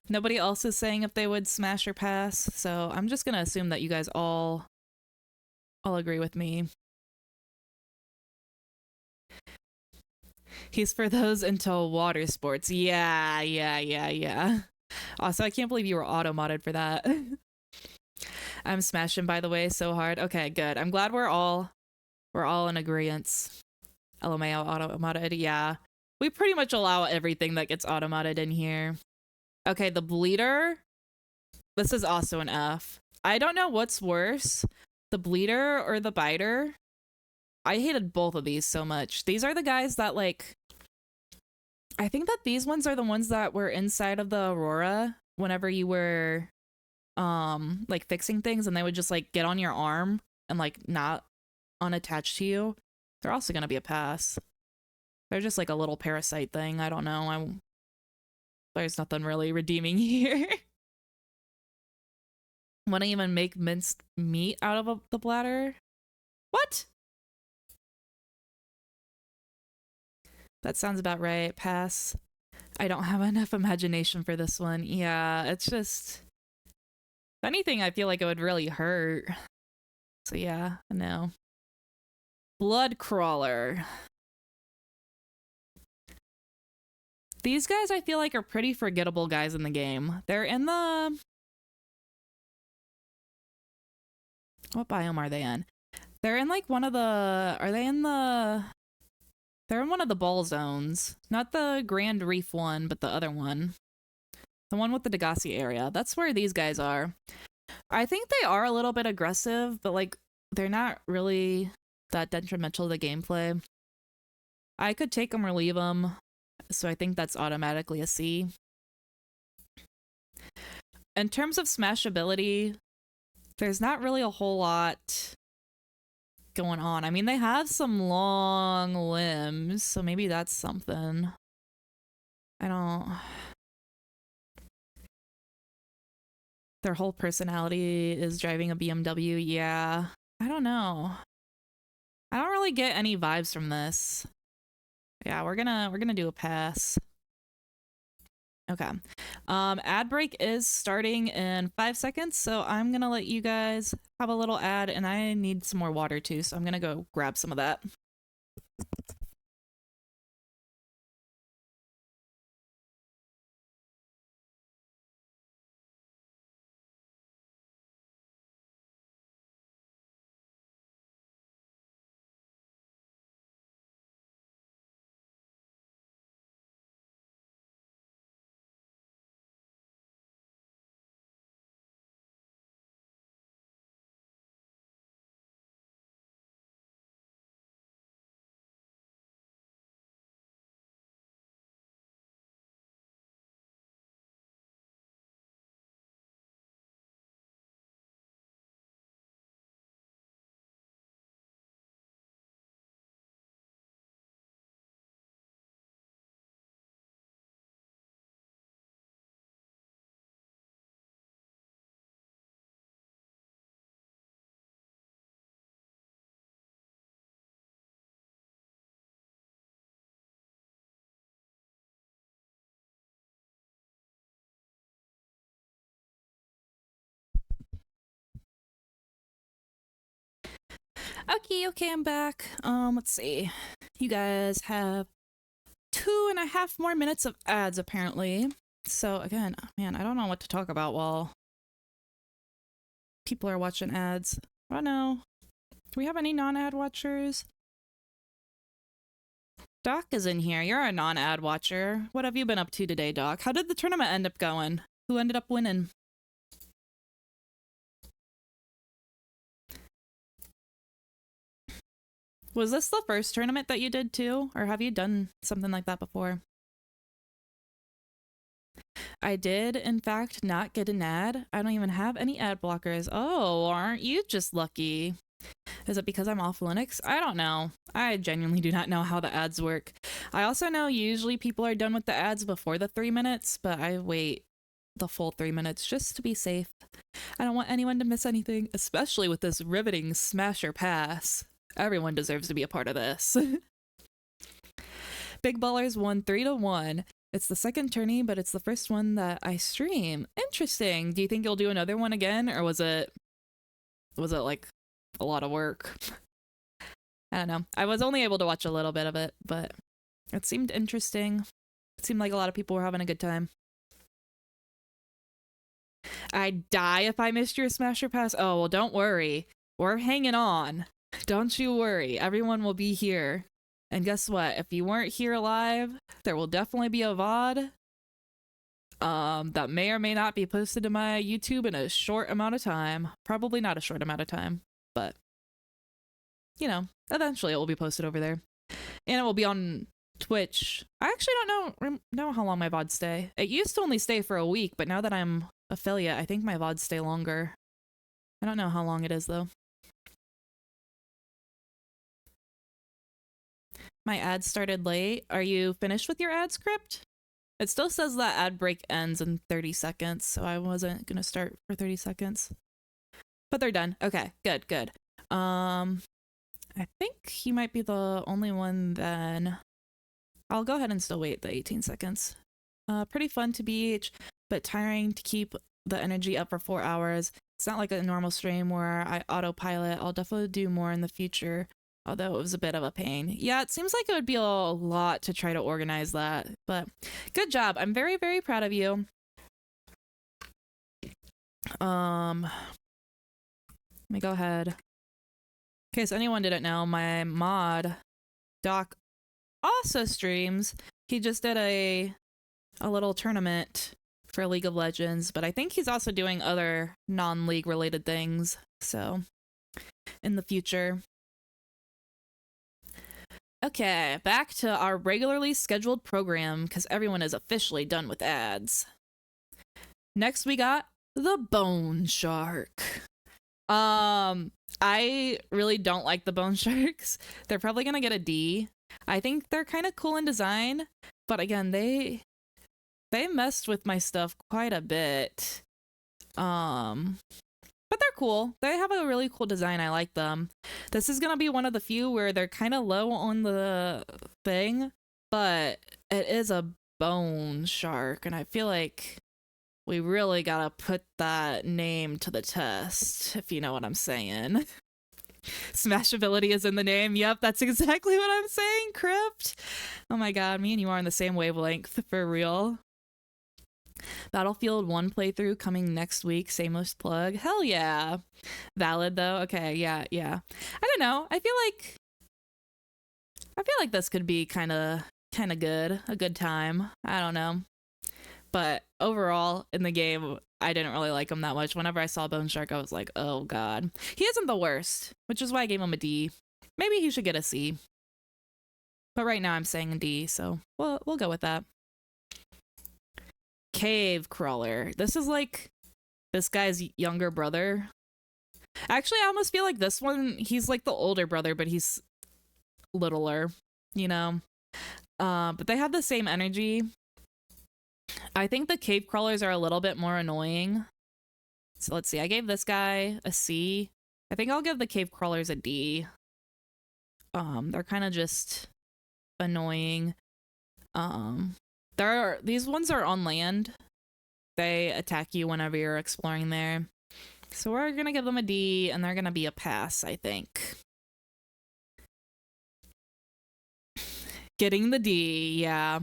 nobody else is saying if they would smash or pass, so I'm just gonna assume that you guys all agree with me. He's for those into water sports. Yeah. Also, I can't believe you were auto-modded for that. I'm smashing, by the way, so hard. Okay, good. I'm glad we're all in agreement. LMAO auto-modded, yeah. We pretty much allow everything that gets auto-modded in here. Okay, the bleeder. This is also an F. I don't know what's worse, the bleeder or the biter. I hated both of these so much. These are the guys that, like, I think that these ones are the ones that were inside of the Aurora whenever you were like fixing things, and they would just like get on your arm and like not unattached to you. They're also gonna be a pass. They're just like a little parasite thing. I don't know. There's nothing really redeeming here. Want to even make minced meat out of the bladder? What? That sounds about right. Pass. I don't have enough imagination for this one. Yeah, it's just... If anything, I feel like it would really hurt. So yeah, no. Blood crawler. These guys I feel like are pretty forgettable guys in the game. They're in the... What biome are they in? They're in like one of the... Are they in the... They're in one of the ball zones. Not the Grand Reef one, but the other one. The one with the Degassi area. That's where these guys are. I think they are a little bit aggressive, but like they're not really that detrimental to the gameplay. I could take them or leave them, so I think that's automatically a C. In terms of smashability, there's not really a whole lot going on. I mean, they have some long limbs, so maybe that's something. I don't... Their whole personality is driving a BMW. Yeah, I don't know. I don't really get any vibes from this. Yeah, we're gonna do a pass. Okay. Ad break is starting in 5 seconds, so I'm gonna let you guys have a little ad, and I need some more water too, so I'm gonna go grab some of that. Okay, I'm back. Let's see. You guys have 2.5 more minutes of ads, apparently. So, again, man, I don't know what to talk about while people are watching ads. I don't know. Do we have any non-ad watchers? Doc is in here. You're a non-ad watcher. What have you been up to today, Doc? How did the tournament end up going? Who ended up winning? Was this the first tournament that you did too? Or have you done something like that before? I did, in fact, not get an ad. I don't even have any ad blockers. Oh, aren't you just lucky? Is it because I'm off Linux? I don't know. I genuinely do not know how the ads work. I also know usually people are done with the ads before the 3 minutes, but I wait the full 3 minutes just to be safe. I don't want anyone to miss anything, especially with this riveting smasher pass. Everyone deserves to be a part of this. Big Ballers won 3-1. It's the second tourney, but it's the first one that I stream. Interesting. Do you think you'll do another one again, or was it like a lot of work? I don't know. I was only able to watch a little bit of it, but it seemed interesting. It seemed like a lot of people were having a good time. I'd die if I missed your Smasher Pass. Oh, well, don't worry. We're hanging on. Don't you worry. Everyone will be here. And guess what? If you weren't here live, there will definitely be a VOD that may or may not be posted to my YouTube in a short amount of time. Probably not a short amount of time, but you know, eventually it will be posted over there. And it will be on Twitch. I actually don't know how long my VODs stay. It used to only stay for a week, but now that I'm affiliate, I think my VODs stay longer. I don't know how long it is though. My ad started late. Are you finished with your ad script? It still says that ad break ends in 30 seconds, so I wasn't gonna start for 30 seconds. But they're done. Okay, good, good. I think you might be the only one then. I'll go ahead and still wait the 18 seconds. Pretty fun to beach, but tiring to keep the energy up for 4 hours. It's not like a normal stream where I autopilot. I'll definitely do more in the future, although it was a bit of a pain. Yeah, it seems like it would be a lot to try to organize that, but good job. I'm very, very proud of you. Let me go ahead. In case anyone didn't know, my mod, Doc, also streams. He just did a little tournament for League of Legends, but I think he's also doing other non-League related things, so in the future. Okay, back to our regularly scheduled program because everyone is officially done with ads. Next we got the Bone Shark. I really don't like the Bone Sharks. They're probably gonna get a D. I think they're kind of cool in design, but again, they messed with my stuff quite a bit. But they're cool. They have a really cool design. I like them. This is gonna be one of the few where they're kind of low on the thing, but it is a bone shark, and I feel like we really gotta put that name to the test, if you know what I'm saying. Smashability is in the name. Yep, that's exactly what I'm saying, Crypt. Oh my god, me and you are on the same wavelength, for real. Battlefield 1 playthrough coming next week, shameless plug. Hell yeah. Valid though. Okay, yeah. I don't know. I feel like this could be kind of good, a good time. I don't know. But overall in the game, I didn't really like him that much. Whenever I saw Bone Shark, I was like, "Oh god." He isn't the worst, which is why I gave him a D. Maybe he should get a C. But right now I'm saying a D, so we'll go with that. Cave Crawler. This is like this guy's younger brother. Actually, I almost feel like this one, he's like the older brother, but he's littler, you know? But they have the same energy. I think the cave crawlers are a little bit more annoying. So let's see. I gave this guy a C. I think I'll give the cave crawlers a D. They're kind of just annoying. These ones are on land. They attack you whenever you're exploring there. So we're gonna give them a D, and they're gonna be a pass, I think. Getting the D, yeah.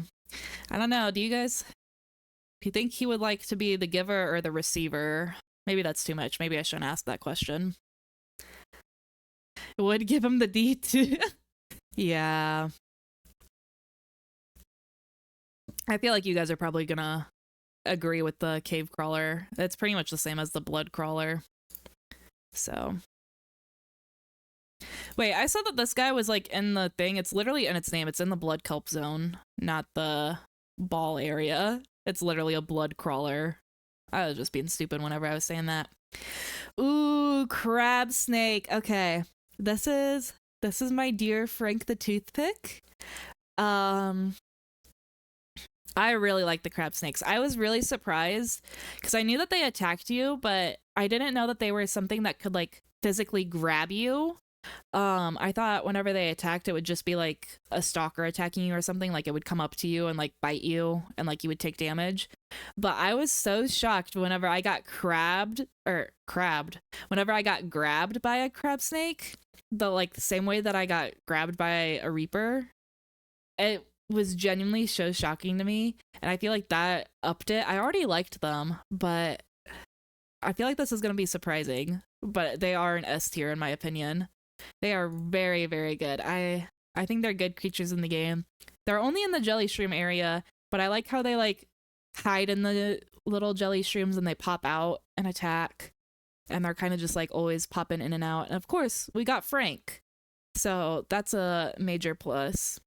I don't know. Do you think he would like to be the giver or the receiver? Maybe that's too much. Maybe I shouldn't ask that question. Would give him the D too. Yeah. I feel like you guys are probably gonna agree with the cave crawler. It's pretty much the same as the blood crawler. So. Wait, I saw that this guy was like in the thing. It's literally in its name. It's in the blood kelp zone, not the ball area. It's literally a blood crawler. I was just being stupid whenever I was saying that. Ooh, crab snake. Okay. This is my dear Frank the Toothpick. I really like the crab snakes. I was really surprised because I knew that they attacked you, but I didn't know that they were something that could like physically grab you. I thought whenever they attacked, it would just be like a stalker attacking you or something, like it would come up to you and like bite you and like you would take damage. But I was so shocked whenever I got whenever I got grabbed by a crab snake, the same way that I got grabbed by a reaper. It was genuinely so shocking to me, and I feel like that upped it. I already liked them, but I feel like this is going to be surprising, but they are an S tier in my opinion. They are very, very good. I think they're good creatures in the game. They're only in the jelly shroom area, but I like how they like hide in the little jelly shrooms and they pop out and attack, and they're kind of just like always popping in and out. And of course, we got Frank, so that's a major plus.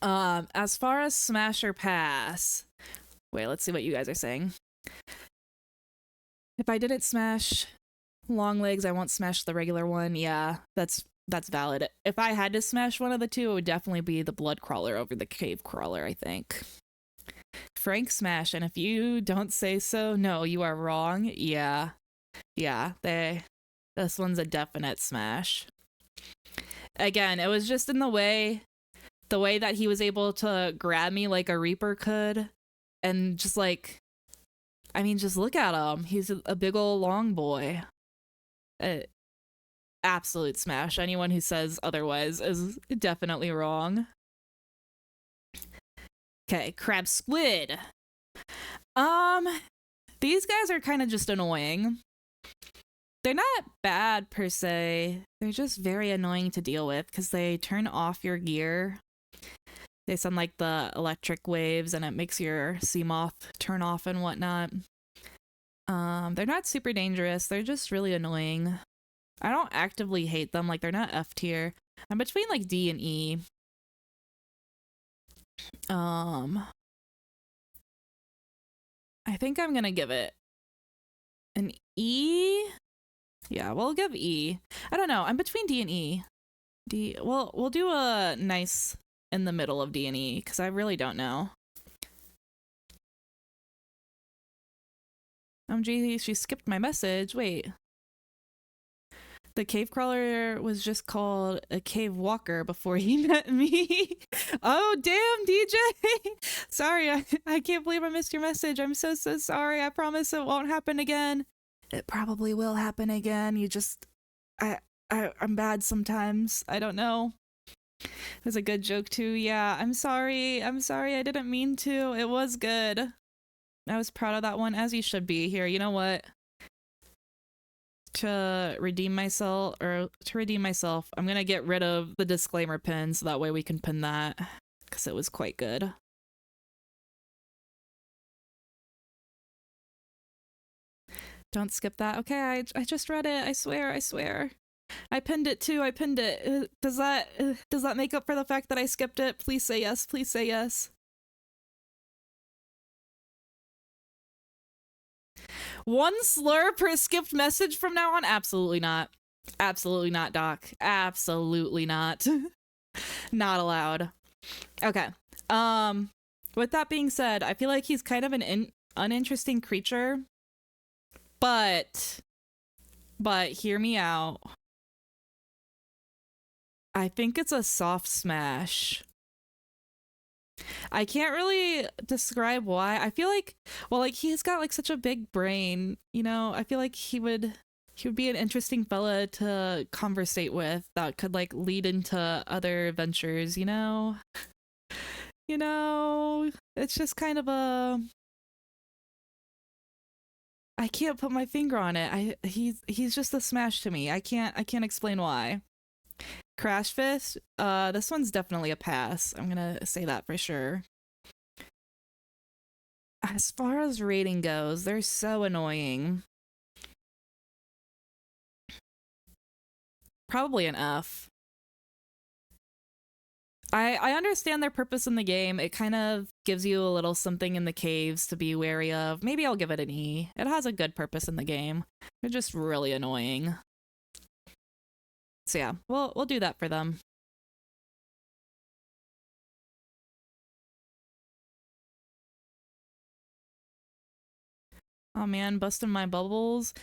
As far as smash or pass, wait, let's see what you guys are saying. If I didn't smash long legs, I won't smash the regular one. Yeah, that's that's valid. If I had to smash one of the two, it would definitely be the blood crawler over the cave crawler, I think. Frank smash, and if you don't say so, no, you are wrong. Yeah. Yeah, this one's a definite smash. Again, it was just in the way that he was able to grab me like a Reaper could, and just like, I mean, just look at him. He's a big old long boy. Absolute smash. Anyone who says otherwise is definitely wrong. Okay, crab squid. These guys are kind of just annoying. They're not bad per se. They're just very annoying to deal with because they turn off your gear. They send like the electric waves and it makes your Seamoth turn off and whatnot. They're not super dangerous. They're just really annoying. I don't actively hate them. Like, they're not F tier. I'm between like D and E. I think I'm gonna give it an E. Yeah, we'll give E. I don't know. I'm between D and E. D. Well, we'll do a nice in the middle of D and E because I really don't know. Gee, she skipped my message. Wait. The cave crawler was just called a cave walker before he met me. Oh, damn, DJ. Sorry, I can't believe I missed your message. I'm so sorry. I promise it won't happen again. It probably will happen again. You just... I'm bad sometimes. I don't know. It was a good joke too. Yeah, I'm sorry. I didn't mean to. It was good. I was proud of that one, as you should be. Here, you know what? To redeem myself, I'm gonna get rid of the disclaimer pin so that way we can pin that, because it was quite good. Don't skip that. Okay, I just read it. I swear. I pinned it too. I pinned it. Does that make up for the fact that I skipped it? Please say yes. Please say yes. One slur per skipped message from now on? Absolutely not. Absolutely not, Doc. Absolutely not. Not allowed. Okay. With that being said, I feel like he's kind of an uninteresting creature. But hear me out. I think it's a soft smash. I can't really describe why. I feel like, well, like, he's got like such a big brain, you know. I feel like he would be an interesting fella to conversate with that could like lead into other ventures, you know. You know, it's just kind of a... I can't put my finger on it. He's just a smash to me. I can't explain why. Crash Fist, this one's definitely a pass. I'm gonna say that for sure. As far as rating goes, they're so annoying. Probably an F. I understand their purpose in the game. It kind of gives you a little something in the caves to be wary of. Maybe I'll give it an E. It has a good purpose in the game. They're just really annoying. So yeah, we'll do that for them. Oh man, busting my bubbles.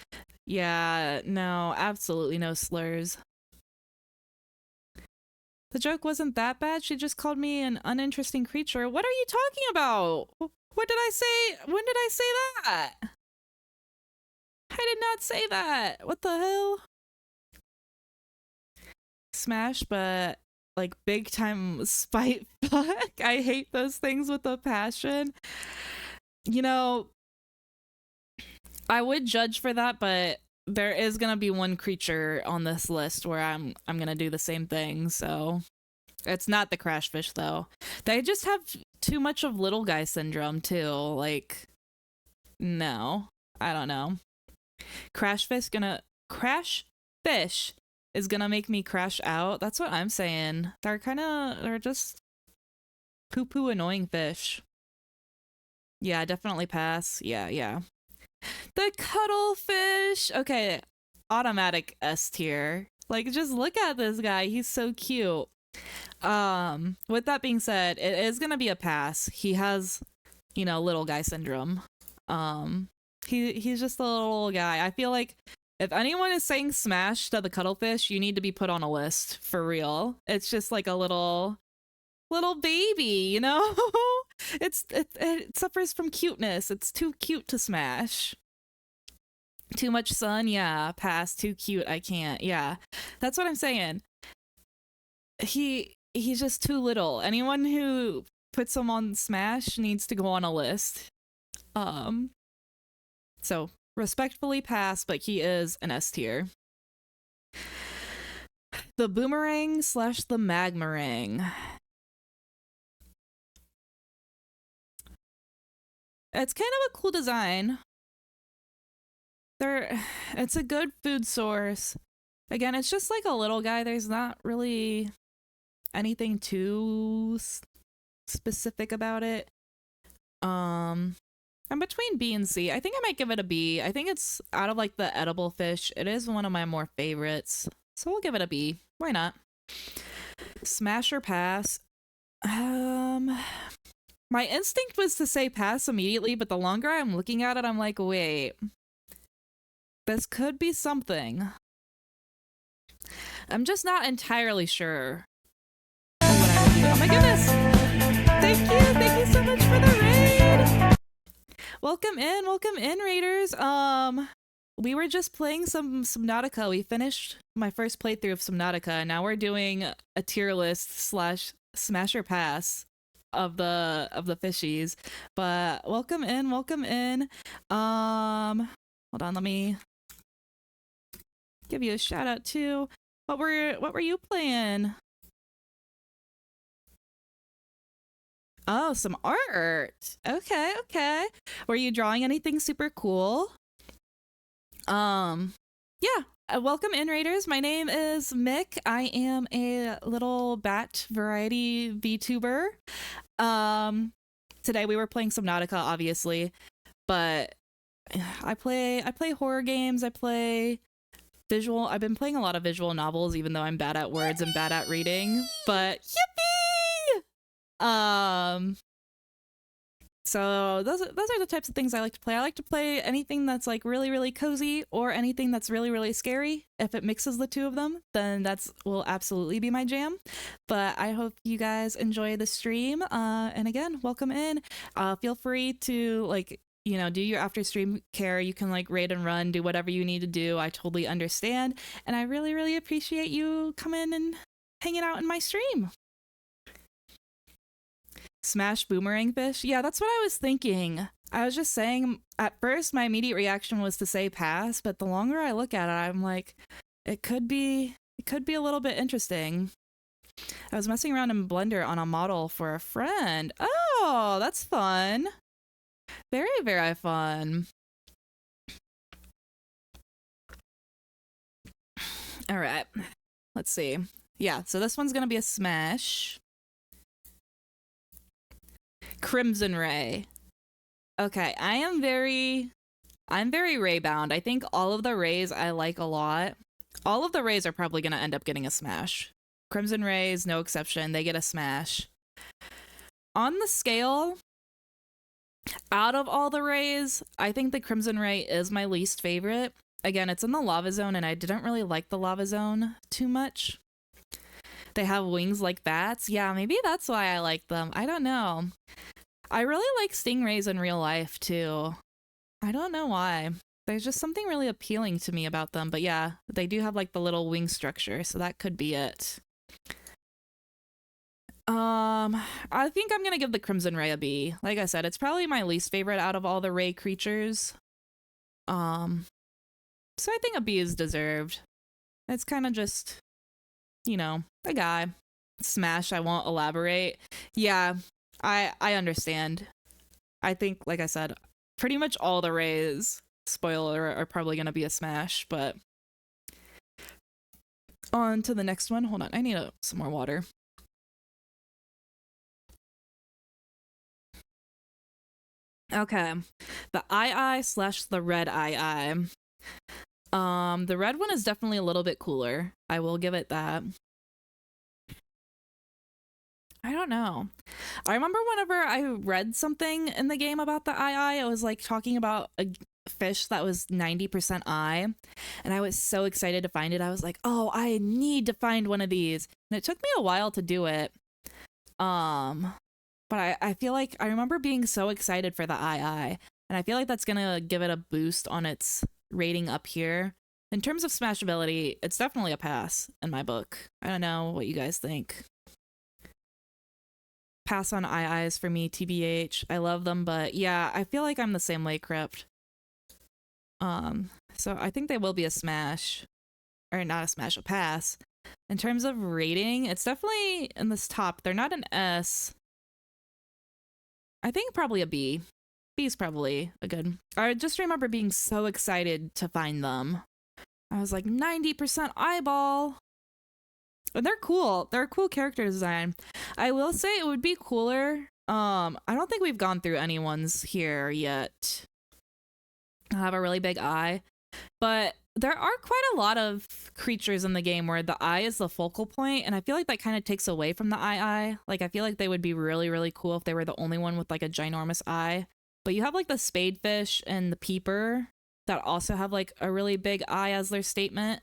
Yeah, no, absolutely no slurs. The joke wasn't that bad. She just called me an uninteresting creature. What are you talking about? What did I say? When did I say that? I did not say that. What the hell? Smash, but like big time spite fuck. I hate those things with a passion. You know, I would judge for that, but there is gonna be one creature on this list where I'm gonna do the same thing. So it's not the crash fish though. They just have too much of little guy syndrome too. Like, no, I don't know. Crash fish is gonna make me crash out. That's what I'm saying. They're just poo-poo annoying fish. Yeah, definitely pass. Yeah. The cuttlefish. Okay, automatic S tier. Like, just look at this guy. He's so cute. With that being said, it is gonna be a pass. He has, little guy syndrome. He's just a little guy. I feel like if anyone is saying smash to the cuttlefish, you need to be put on a list for real. It's just like a little baby, it suffers from cuteness. It's too cute to smash. Too much sun, yeah. Pass. Too cute, I can't. Yeah, that's what I'm saying. He's just too little. Anyone who puts him on Smash needs to go on a list. So respectfully pass, but he is an S tier. The boomerang / the magmarang. It's kind of a cool design. It's a good food source. Again, it's just like a little guy. There's not really anything too specific about it. I'm between B and C. I think I might give it a B. I think it's out of like the edible fish. It is one of my more favorites. So we'll give it a B. Why not? Smash or pass? My instinct was to say pass immediately, but the longer I'm looking at it, I'm like, wait. This could be something. I'm just not entirely sure. Oh my goodness! Thank you so much for the raid! Welcome in, raiders. We were just playing some Subnautica. We finished my first playthrough of Subnautica, and now we're doing a tier list / smash or pass of the fishies. But welcome in. Hold on, let me give you a shout out too. What were you playing? Oh, some art. Okay. Were you drawing anything super cool? Yeah. Welcome in, raiders. My name is Mick. I am a little bat variety VTuber. Today we were playing Subnautica, obviously, but I play horror games. I play visual. I've been playing a lot of visual novels, even though I'm bad at words and bad at reading. But yippee! So those are the types of things I like to play. I like to play anything that's like really, really cozy or anything that's really, really scary. If it mixes the two of them, then that's will absolutely be my jam. But I hope you guys enjoy the stream. And again, welcome in. Feel free to do your after stream care. You can raid and run, do whatever you need to do. I totally understand. And I really, really appreciate you coming and hanging out in my stream. Smash boomerang fish? Yeah, that's what I was thinking. I was just saying, at first my immediate reaction was to say pass, but the longer I look at it, I'm like, it could be a little bit interesting. I was messing around in Blender on a model for a friend. Oh, that's fun. Very, very fun. All right. Let's see. Yeah, so this one's going to be a smash. Crimson Ray. Okay, I'm very Ray bound. I think all of the Rays I like a lot. All of the Rays are probably going to end up getting a smash. Crimson Ray is no exception. They get a smash. On the scale, out of all the Rays, I think the Crimson Ray is my least favorite. Again, it's in the lava zone, and I didn't really like the lava zone too much. They have wings like bats. Yeah, maybe that's why I like them. I don't know. I really like stingrays in real life, too. I don't know why. There's just something really appealing to me about them. But yeah, they do have the little wing structure, so that could be it. I think I'm gonna give the Crimson Ray a B. Like I said, it's probably my least favorite out of all the Ray creatures. So I think a B is deserved. It's kind of just, a guy. Smash, I won't elaborate. Yeah, I understand. I think, like I said, pretty much all the Rays, spoiler, are probably gonna be a smash, but on to the next one. Hold on, I need some more water. Okay, the / the red eye. The red one is definitely a little bit cooler. I will give it that. I don't know. I remember whenever I read something in the game about the eye, it was like talking about a fish that was 90% eye, and I was so excited to find it. I was like, oh, I need to find one of these. And it took me a while to do it. But I feel like I remember being so excited for the eye, and I feel like that's gonna give it a boost on its rating up here. In terms of smashability, it's definitely a pass in my book. I don't know what you guys think. Pass on eyes for me, TBH. I love them, but yeah, I feel like I'm the same way, Crypt. So I think they will be a smash, or not a smash, a pass. In terms of rating, it's definitely in this top. They're not an S. I think probably a B. B is probably a good. I just remember being so excited to find them. I was like 90% eyeball. And they're cool. They're a cool character design. I will say it would be cooler. I don't think we've gone through anyone's here yet. I have a really big eye. But there are quite a lot of creatures in the game where the eye is the focal point, and I feel like that kind of takes away from the eye. Like, I feel like they would be really, really cool if they were the only one with like a ginormous eye. But you have like the spadefish and the peeper that also have like a really big eye as their statement.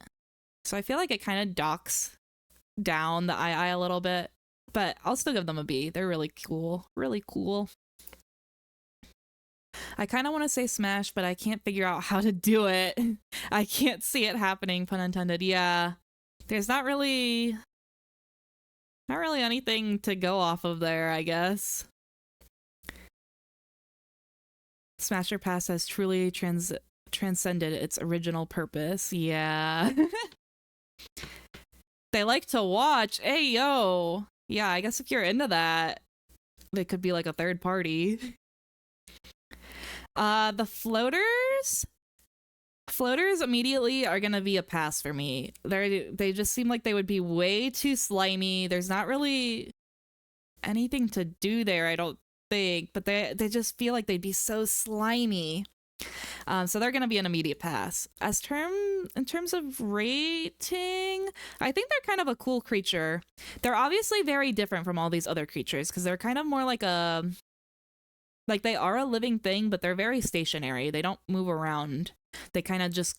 So I feel like it kind of docks down the eye a little bit, but I'll still give them a B. They're really cool. Really cool. I kind of want to say smash, but I can't figure out how to do it. I can't see it happening, pun intended. Yeah. There's not really anything to go off of there, I guess. Smash or Pass has truly transcended its original purpose. Yeah. They like to watch. Hey, yo. Yeah, I guess if you're into that, it could be like a third party. The floaters immediately are gonna be a pass for me. They just seem like they would be way too slimy. There's not really anything to do there, I don't think, but they just feel like they'd be so slimy. So they're gonna be an immediate pass. In terms of rating, I think they're kind of a cool creature. They're obviously very different from all these other creatures because they're kind of more like they are a living thing, but they're very stationary. They don't move around. They kind of just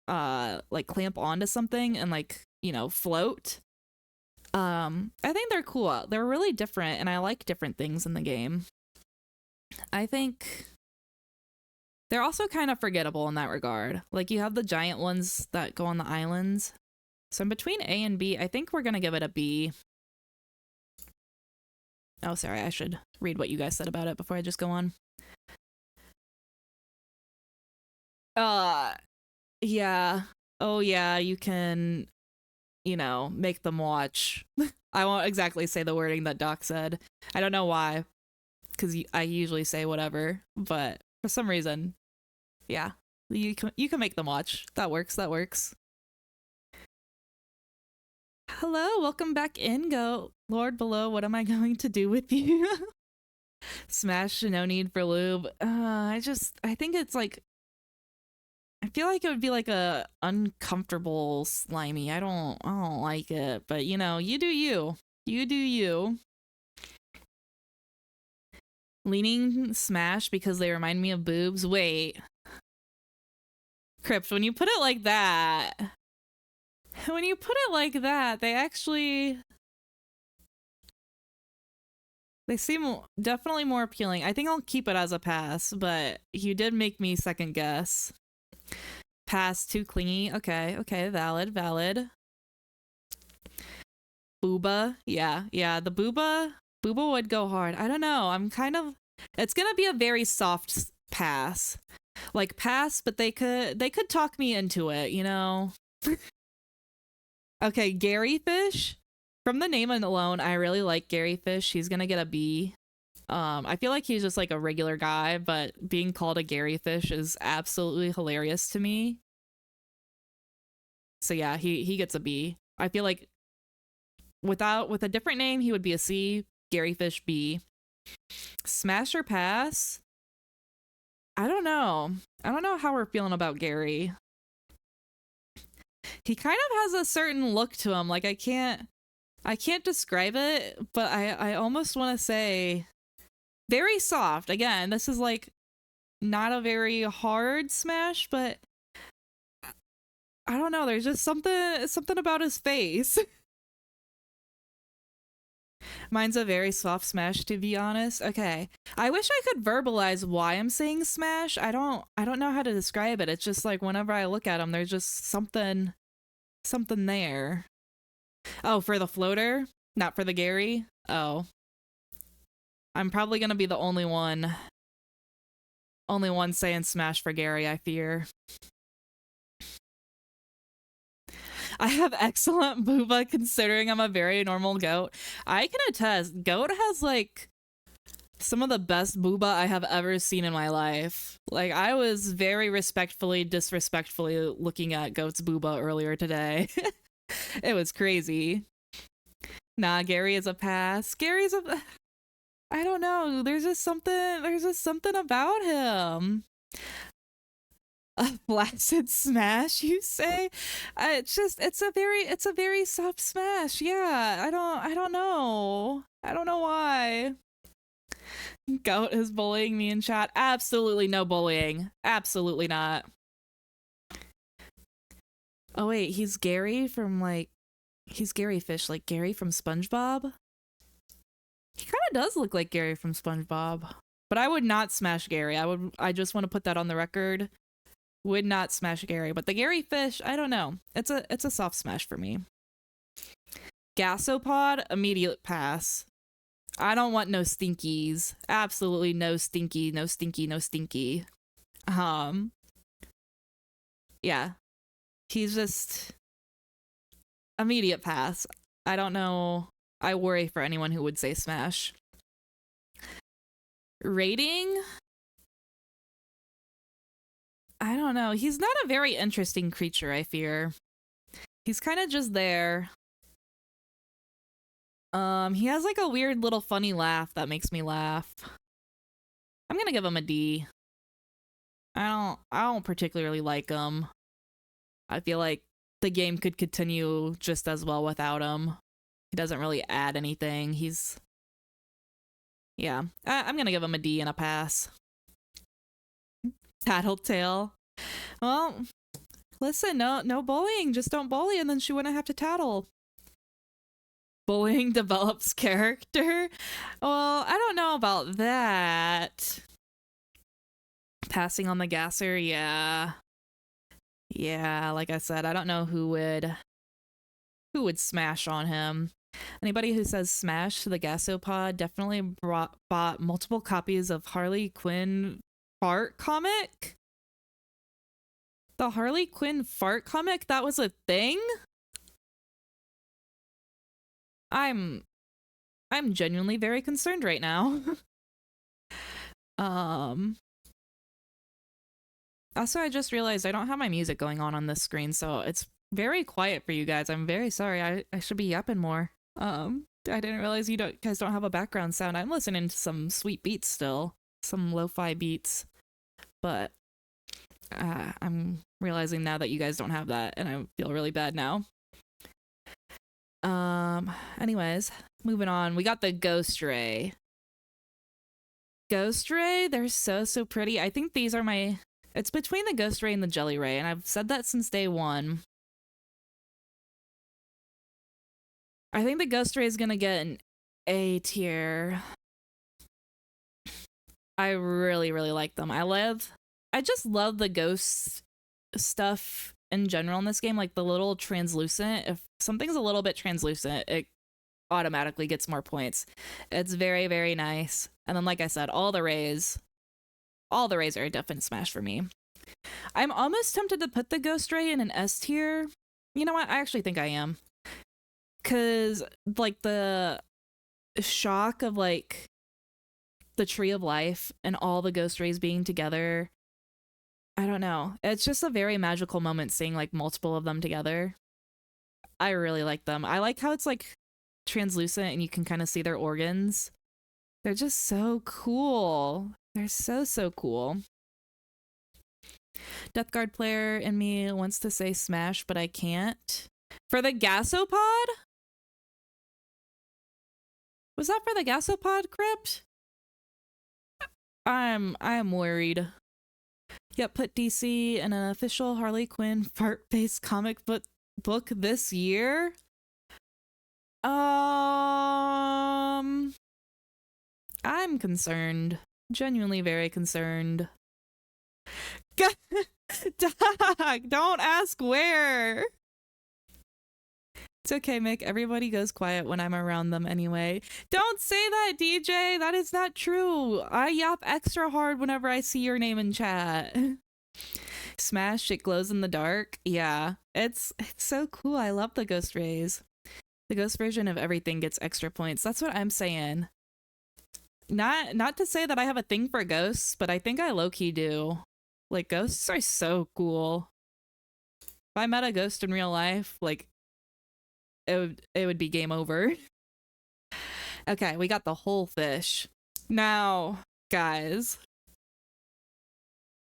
like clamp onto something and like, float. I think they're cool. They're really different, and I like different things in the game. I think they're also kind of forgettable in that regard. Like, you have the giant ones that go on the islands. So in between A and B, I think we're gonna give it a B. Oh, sorry, I should read what you guys said about it before I just go on. Yeah. Oh, yeah, you can, make them watch. I won't exactly say the wording that Doc said. I don't know why, because I usually say whatever, but for some reason, yeah, you can make them watch. That works. Hello, welcome back in. Go, Lord below, what am I going to do with you? Smash, no need for lube. I think it's like, I feel like it would be like a uncomfortable slimy. I don't like it, but you do you. You do you. Leaning smash because they remind me of boobs. Wait. Crypt, when you put it like that, they seem definitely more appealing. I think I'll keep it as a pass, but you did make me second guess. Pass, too clingy. Okay, valid. Booba. Yeah, the Booba would go hard. I don't know. It's gonna be a very soft pass. Like, pass, but they could talk me into it, Okay, Gary Fish. From the name alone, I really like Gary Fish. He's gonna get a B. I feel like he's just like a regular guy, but being called a Gary Fish is absolutely hilarious to me. So yeah, he gets a B. I feel like with a different name, he would be a C. Gary Fish, B. Smash or pass? I don't know how we're feeling about Gary. He kind of has a certain look to him. Like I can't describe it, but I almost want to say very soft. Again, this is like not a very hard smash, but I don't know, there's just something about his face. Mine's a very soft smash, to be honest. Okay. I wish I could verbalize why I'm saying smash. I don't know how to describe it. It's just like whenever I look at him, there's just something there. Oh, for the floater? Not for the Gary? Oh. I'm probably gonna be the only one saying smash for Gary, I fear. I have excellent booba considering I'm a very normal goat. I can attest, goat has like some of the best booba I have ever seen in my life. Like I was very disrespectfully looking at goat's booba earlier today. It was crazy. Nah, Gary is a pass. I don't know. There's just something about him. A flaccid smash, you say? It's a very soft smash. Yeah, I don't know. I don't know why. Goat is bullying me in chat. Absolutely no bullying. Absolutely not. Oh wait, he's Gary Fish, like Gary from SpongeBob. He kind of does look like Gary from SpongeBob. But I would not smash Gary. I just want to put that on the record. Would not smash Gary. But the Gary Fish, I don't know. It's a soft smash for me. Gasopod, immediate pass. I don't want no stinkies. Absolutely no stinky. Yeah. He's just immediate pass. I don't know. I worry for anyone who would say smash. Rating? I don't know. He's not a very interesting creature, I fear. He's kind of just there. He has like a weird little funny laugh that makes me laugh. I'm gonna give him a D. I don't particularly like him. I feel like the game could continue just as well without him. He doesn't really add anything. Yeah. I'm gonna give him a D and a pass. Tattletale. Well, listen, no bullying. Just don't bully and then she wouldn't have to tattle. Bullying develops character? Well, I don't know about that. Passing on the gasser, yeah. Yeah, like I said, I don't know who would smash on him. Anybody who says smash to the gasopod definitely bought multiple copies of Harley Quinn fart comic? The Harley Quinn fart comic? That was a thing? I'm genuinely very concerned right now. Also, I just realized I don't have my music going on this screen, so it's very quiet for you guys. I'm very sorry. I should be yapping more. I didn't realize you guys don't have a background sound. I'm listening to some sweet beats still, some lo-fi beats, but I'm realizing now that you guys don't have that, and I feel really bad now. Anyways, moving on. We got the Ghost Ray. Ghost Ray, they're so pretty. I think these are my... It's between the Ghost Ray and the Jelly Ray, and I've said that since day one. I think the Ghost Ray is gonna get an A tier. I really like them. I just love the ghost stuff in general in this game, like the little translucent. If something's a little bit translucent, it automatically gets more points. It's very nice. And then, like I said, all the rays are a definite smash for me. I'm almost tempted to put the Ghost Ray in an S tier. You know what? I actually think I am. Cause like the shock of like the Tree of Life and all the Ghost Rays being together. I don't know. It's just a very magical moment seeing like multiple of them together. I really like them. I like how it's like translucent and you can kind of see their organs. They're just so cool. They're so cool. Death Guard player in me wants to say Smash, but I can't. For the Gasopod? Was that for the Gasopod crypt? I'm worried. Yep, put DC in an official Harley Quinn fart-based comic book this year. I'm concerned. Genuinely very concerned. Doc, don't ask where. It's okay, Mick. Everybody goes quiet when I'm around them anyway. Don't say that, DJ. That is not true. I yap extra hard whenever I see your name in chat. Smash, it glows in the dark. Yeah, it's so cool. I love the ghost rays. The ghost version of everything gets extra points. That's what I'm saying. Not to say that I have a thing for ghosts, but I think I low-key do. Like, ghosts are so cool. If I met a ghost in real life, like, it would be game over. Okay, we got the whole fish. Now, guys,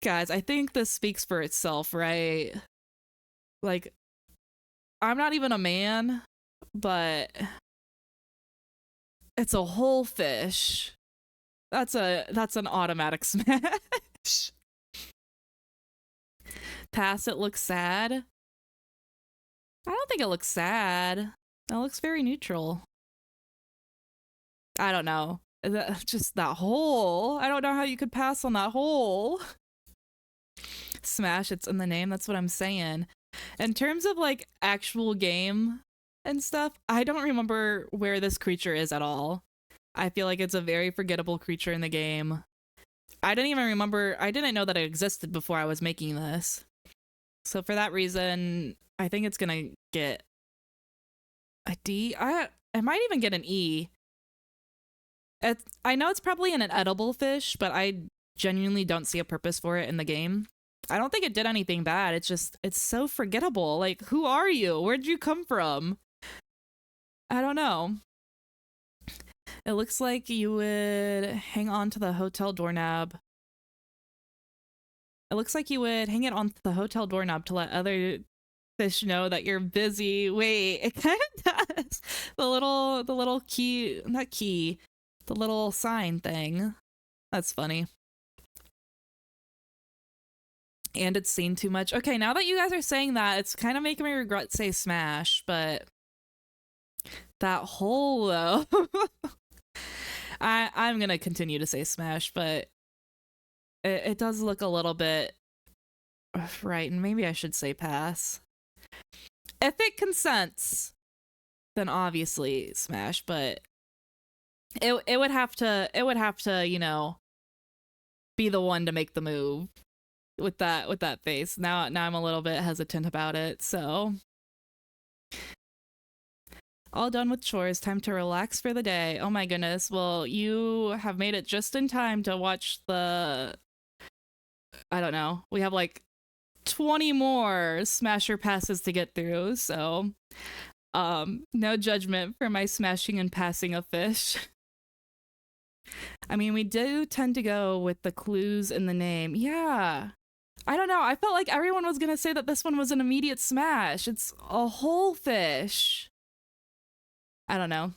I think this speaks for itself, right? Like, I'm not even a man, but it's a whole fish. That's an automatic smash. Pass, it looks sad. I don't think it looks sad. It looks very neutral. I don't know. Just that hole. I don't know how you could pass on that hole. Smash, it's in the name. That's what I'm saying. In terms of like actual game and stuff, I don't remember where this creature is at all. I feel like it's a very forgettable creature in the game. I didn't even remember. I didn't know that it existed before I was making this. So for that reason, I think it's gonna get a D. I might even get an E. I know it's probably an edible fish, but I genuinely don't see a purpose for it in the game. I don't think it did anything bad. It's so forgettable. Like, who are you? Where'd you come from? I don't know. It looks like you would hang on to the hotel doorknob. It looks like you would hang it on the hotel doorknob to let other fish know that you're busy. Wait, it kind of does. The little key, not key, the little sign thing. That's funny. And it's seen too much. Okay, now that you guys are saying that, it's kind of making me regret say Smash, but that hole though. I'm gonna continue to say Smash, but it does look a little bit right, and maybe I should say pass. If it consents, then obviously Smash, but it would have to, you know, be the one to make the move with that face. Now I'm a little bit hesitant about it, so all done with chores, time to relax for the day. Oh my goodness. Well, you have made it just in time to watch the, I don't know, we have like 20 more Smasher passes to get through, so no judgment for my smashing and passing of fish. I mean, we do tend to go with the clues in the name. Yeah. I don't know. I felt like everyone was going to say that this one was an immediate smash. It's a whole fish. I don't know.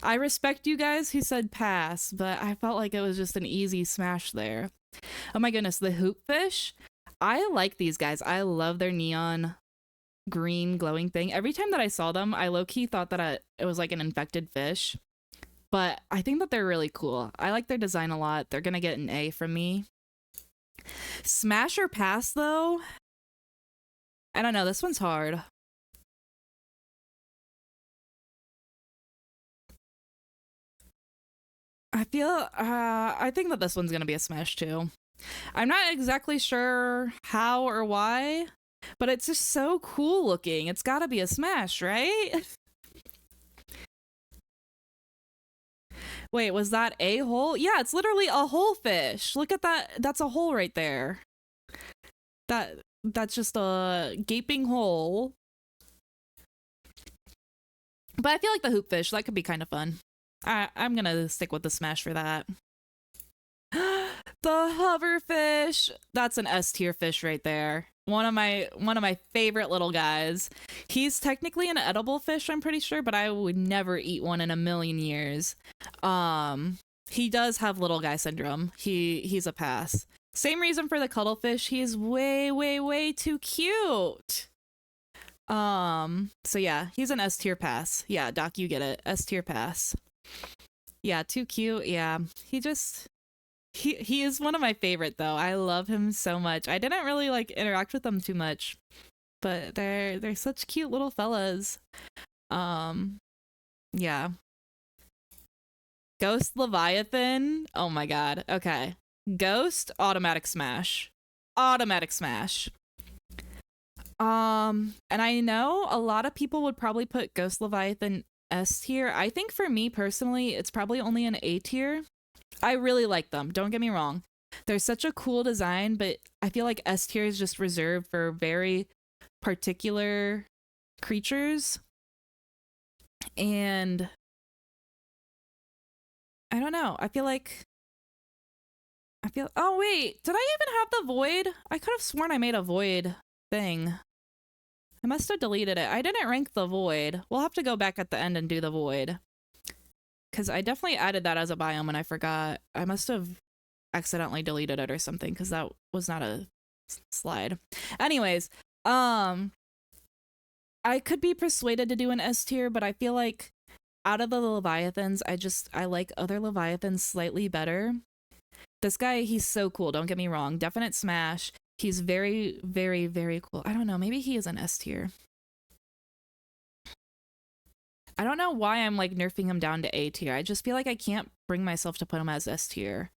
I respect you guys who said pass, but I felt like it was just an easy smash there. Oh my goodness, the hoop fish. I like these guys. I love their neon green glowing thing. Every time that I saw them, I low-key thought that it was like an infected fish. But I think that they're really cool. I like their design a lot. They're gonna get an A from me. Smash or pass, though? I don't know. This one's hard. I think that this one's gonna be a smash, too. I'm not exactly sure how or why, but it's just so cool looking. It's gotta be a smash, right? Wait, was that a hole? Yeah, it's literally a whole fish. Look at that. That's a hole right there. That's just a gaping hole. But I feel like the hoop fish, that could be kind of fun. I'm gonna stick with the smash for that. The hoverfish. That's an S tier fish right there. One of my favorite little guys. He's technically an edible fish, I'm pretty sure, but I would never eat one in a million years. He does have little guy syndrome. He's a pass. Same reason for the cuttlefish. He's way, way, way too cute. So yeah, he's an S tier pass. Yeah, Doc, you get it. S tier pass. Yeah, too cute. Yeah. He is one of my favorite though. I love him so much. I didn't really like interact with them too much, but they're such cute little fellas. Yeah. Ghost Leviathan. Oh my god. Okay. Ghost, automatic smash. Automatic smash. And I know a lot of people would probably put Ghost Leviathan S tier. I think for me personally, it's probably only an A tier. I really like them. Don't get me wrong. They're such a cool design, but I feel like S tier is just reserved for very particular creatures. And I don't know. Oh wait, did I even have the void? I could have sworn I made a void thing. I must have deleted it. I didn't rank the void. We'll have to go back at the end and do the void. Because I definitely added that as a biome and I forgot. I must have accidentally deleted it or something because that was not a slide. Anyways, I could be persuaded to do an S tier, but I feel like out of the Leviathans, I like other Leviathans slightly better. This guy, he's so cool. Don't get me wrong. Definite smash. He's very, very, very cool. I don't know. Maybe he is an S tier. I don't know why I'm like nerfing him down to A tier. I just feel like I can't bring myself to put him as S tier.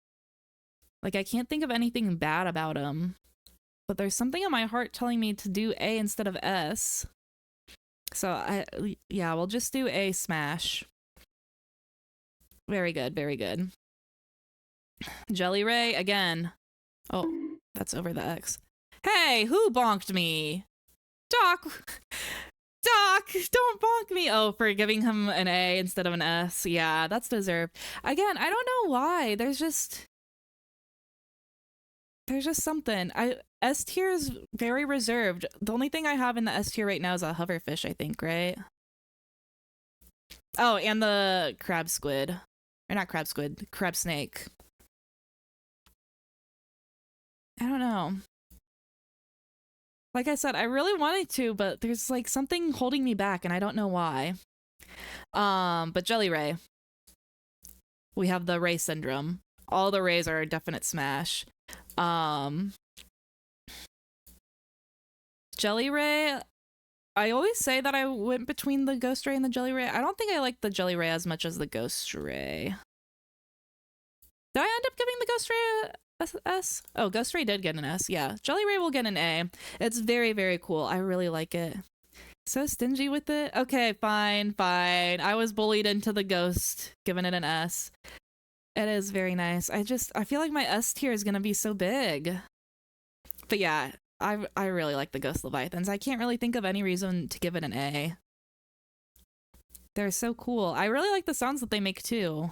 Like I can't think of anything bad about him. But there's something in my heart telling me to do A instead of S. So yeah, we'll just do A smash. Very good, very good. Jelly Ray again. Oh, that's over the X. Hey, who bonked me? Doc, don't bonk me. Oh, for giving him an A instead of an S. Yeah, that's deserved. Again, I don't know why. There's just something. S tier is very reserved. The only thing I have in the S tier right now is a hoverfish, I think, right? Oh, and the crab squid. Or not crab squid, crab snake. I don't know. Like I said, I really wanted to, but there's like something holding me back and I don't know why. But Jelly Ray. We have the Ray syndrome. All the Rays are a definite smash. Jelly Ray, I always say that I went between the Ghost Ray and the Jelly Ray. I don't think I like the Jelly Ray as much as the Ghost Ray. Did I end up giving the Ghost Ray S? Oh, Ghost Ray did get an S. Yeah, Jelly Ray will get an A. It's very, very cool. I really like it. So stingy with it. Okay, fine. I was bullied into the Ghost, giving it an S. It is very nice. I feel like my S tier is gonna be so big. But yeah, I really like the Ghost Leviathans. I can't really think of any reason to give it an A. They're so cool. I really like the sounds that they make too.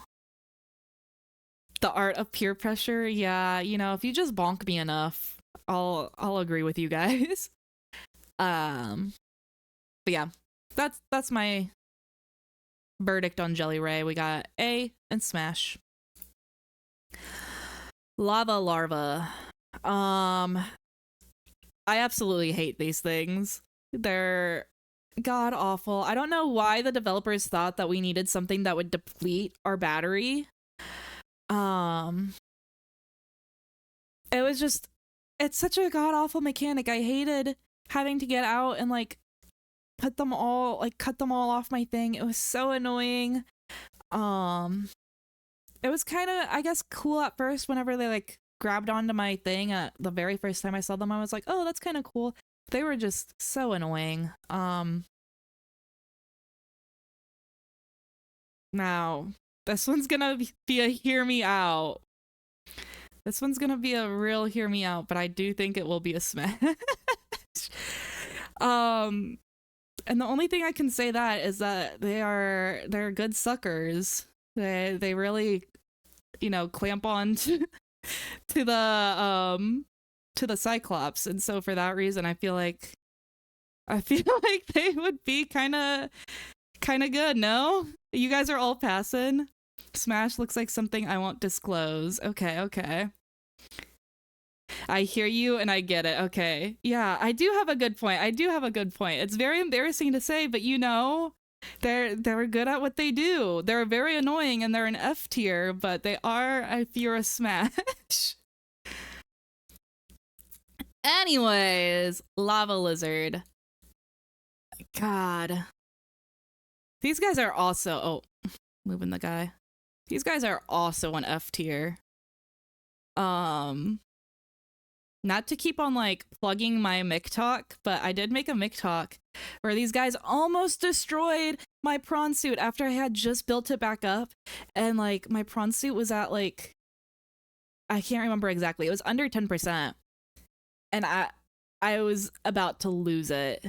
The art of peer pressure, yeah, you know, if you just bonk me enough, I'll agree with you guys. But yeah, that's my verdict on Jelly Ray. We got A and smash. Lava larva. I absolutely hate these things. They're god awful. I don't know why the developers thought that we needed something that would deplete our battery. It's such a god awful mechanic. I hated having to get out and like cut them all off my thing. It was so annoying. It was kind of, I guess, cool at first whenever they like grabbed onto my thing. The very first time I saw them, I was like, oh, that's kind of cool. They were just so annoying. Now this one's gonna be a hear me out. This one's gonna be a real hear me out, but I do think it will be a smash. And the only thing I can say that is that they're good suckers. They really, you know, clamp on to to the Cyclops, and so for that reason, I feel like they would be kind of good. No, you guys are all passing. Smash looks like something I won't disclose. Okay. I hear you and I get it. Okay. Yeah, I do have a good point. It's very embarrassing to say, but you know, they're good at what they do. They're very annoying and they're an F tier, but they are a Furious Smash. Anyways, Lava Lizard. God. These guys are also moving the guy. These guys are also an F tier. Not to keep on like plugging my Mick talk, but I did make a Mick talk where these guys almost destroyed my prawn suit after I had just built it back up, and like my prawn suit was at like, I can't remember exactly, it was under 10%, and I was about to lose it.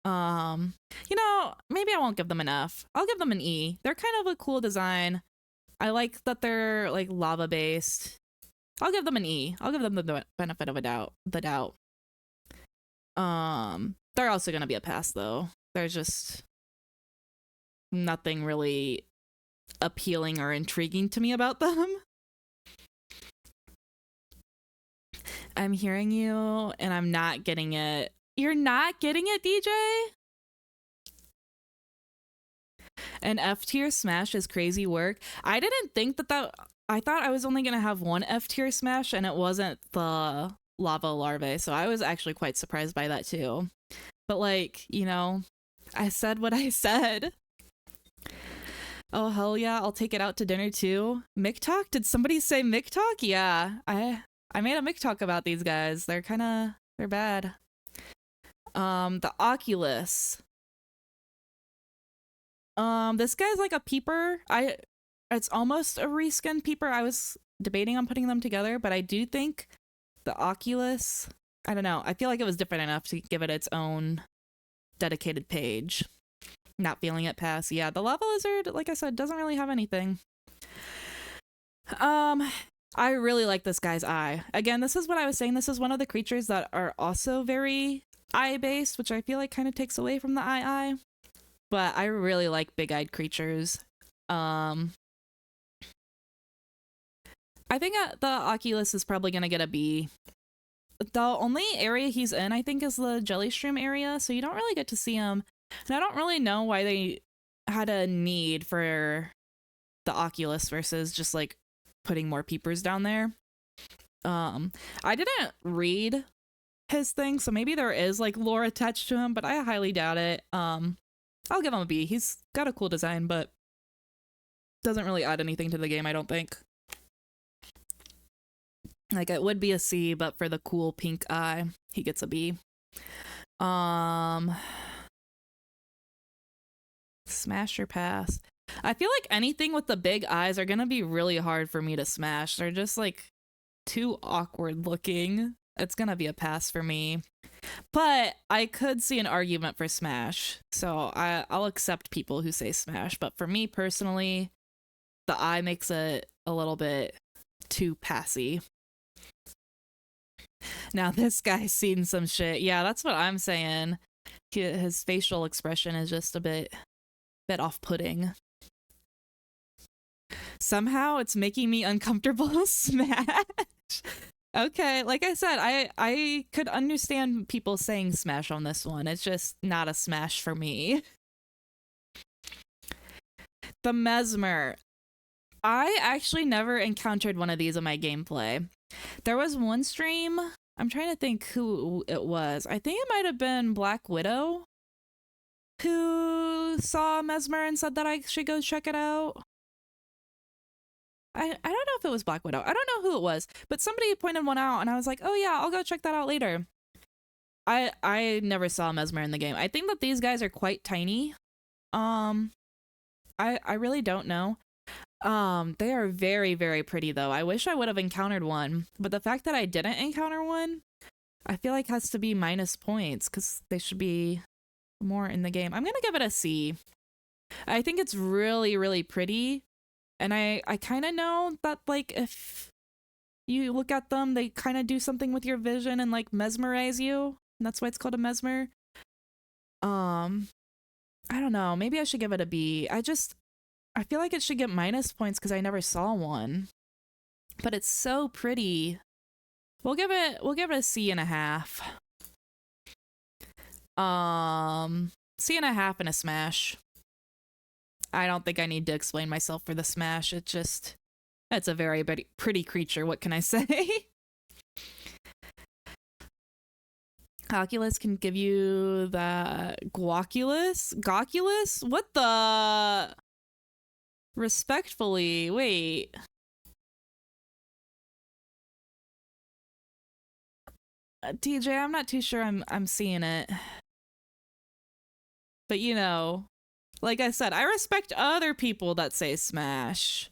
You know, maybe I won't give them an F. I'll give them an E. They're kind of a cool design. I like that they're like lava based. I'll give them an E. I'll give them the benefit of the doubt. They're also gonna be a pass though. There's just nothing really appealing or intriguing to me about them. I'm hearing you and I'm not getting it. You're not getting it, DJ? An F tier Smash is crazy work. I didn't think that I thought I was only gonna have one F tier Smash and it wasn't the lava larvae, so I was actually quite surprised by that too. But like, you know, I said what I said. Oh hell yeah, I'll take it out to dinner too. Mick talk? Did somebody say Mick talk? Yeah, I made a Mick talk about these guys. They're bad. The Oculus. This guy's like a peeper. It's almost a reskin peeper. I was debating on putting them together, but I do think the Oculus, I don't know, I feel like it was different enough to give it its own dedicated page. Not feeling it pass. Yeah, the Lava Lizard, like I said, doesn't really have anything. I really like this guy's eye. Again, this is what I was saying. This is one of the creatures that are also very eye-based, which I feel like kind of takes away from the eye. But I really like big-eyed creatures. I think the Oculus is probably going to get a B. The only area he's in, I think, is the Jellystream area, so you don't really get to see him. And I don't really know why they had a need for the Oculus versus just, like, putting more peepers down there. I didn't read his thing, so maybe there is, like, lore attached to him, but I highly doubt it. I'll give him a B. He's got a cool design, but doesn't really add anything to the game, I don't think. Like, it would be a C, but for the cool pink eye, he gets a B. Smash or pass? I feel like anything with the big eyes are gonna be really hard for me to smash. They're just, like, too awkward looking. It's gonna be a pass for me. But I could see an argument for Smash, so I'll accept people who say Smash. But for me personally, the eye makes it a little bit too passy. Now this guy's seen some shit. Yeah, that's what I'm saying. His facial expression is just a bit off-putting. Somehow it's making me uncomfortable. Smash. Okay, like I said, I could understand people saying Smash on this one. It's just not a Smash for me. The Mesmer. I actually never encountered one of these in my gameplay. There was one stream, I'm trying to think who it was. I think it might have been Black Widow who saw Mesmer and said that I should go check it out. I don't know if it was Black Widow. I don't know who it was, but somebody pointed one out and I was like, oh yeah, I'll go check that out later. I never saw Mesmer in the game. I think that these guys are quite tiny. I really don't know. They are very, very pretty though. I wish I would have encountered one, but the fact that I didn't encounter one, I feel like has to be minus points because they should be more in the game. I'm gonna give it a C. I think it's really, really pretty. And I kind of know that, like, if You look at them, they kind of do something with your vision and like mesmerize you. And that's why it's called a mesmer. I don't know. Maybe I should give it a B. I feel like it should get minus points because I never saw one. But it's so pretty. We'll give it a C.5. C.5 and a smash. I don't think I need to explain myself for the smash. It's a very pretty creature. What can I say? Oculus can give you the Gawkulus? What the? Respectfully, wait. DJ, I'm not too sure I'm seeing it. But you know, like I said, I respect other people that say smash.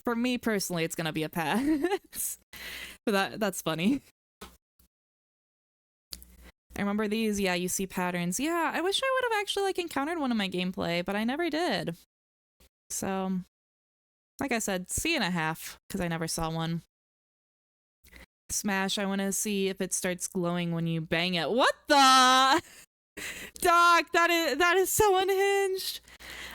For me personally, it's gonna be a pass. But that's funny. I remember these. Yeah, you see patterns. Yeah, I wish I would have actually like encountered one in my gameplay, but I never did. So, like I said, C.5 because I never saw one. Smash, I want to see if it starts glowing when you bang it. What the? Doc, that is so unhinged.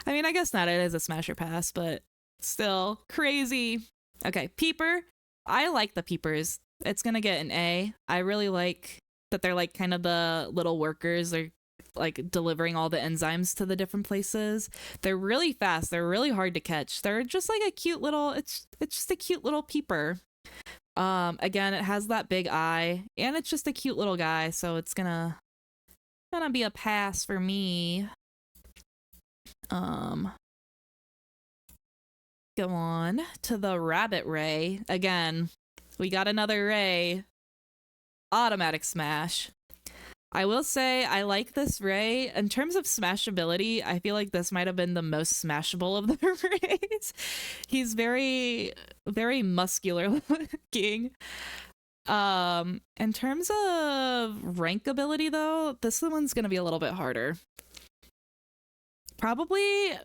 I mean, I guess not. It is a smash or pass, but still crazy. Okay, peeper. I like the peepers. It's gonna get an A. I really like that they're like kind of the little workers. They're like delivering all the enzymes to the different places. They're really fast. They're really hard to catch. They're just like a cute little. It's just a cute little peeper. Again, it has that big eye, and it's just a cute little guy. So it's gonna be a pass for me. Go on to the rabbit ray. Again, we got another ray. Automatic smash. I will say I like this ray. In terms of smashability, I feel like this might have been the most smashable of the rays. He's very, very muscular looking. In terms of rank ability though, this one's gonna be a little bit harder. Probably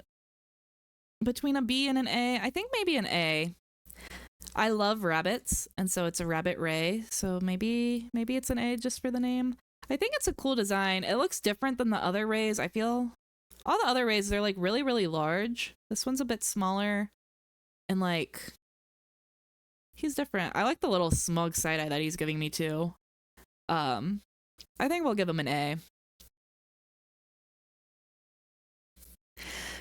between a B and an A. I think maybe an A. I love rabbits, and so it's a rabbit ray. So maybe it's an A just for the name. I think it's a cool design. It looks different than the other rays. I feel all the other rays, they're like really, really large. This one's a bit smaller, and like he's different. I like the little smug side eye that he's giving me too. I think we'll give him an A.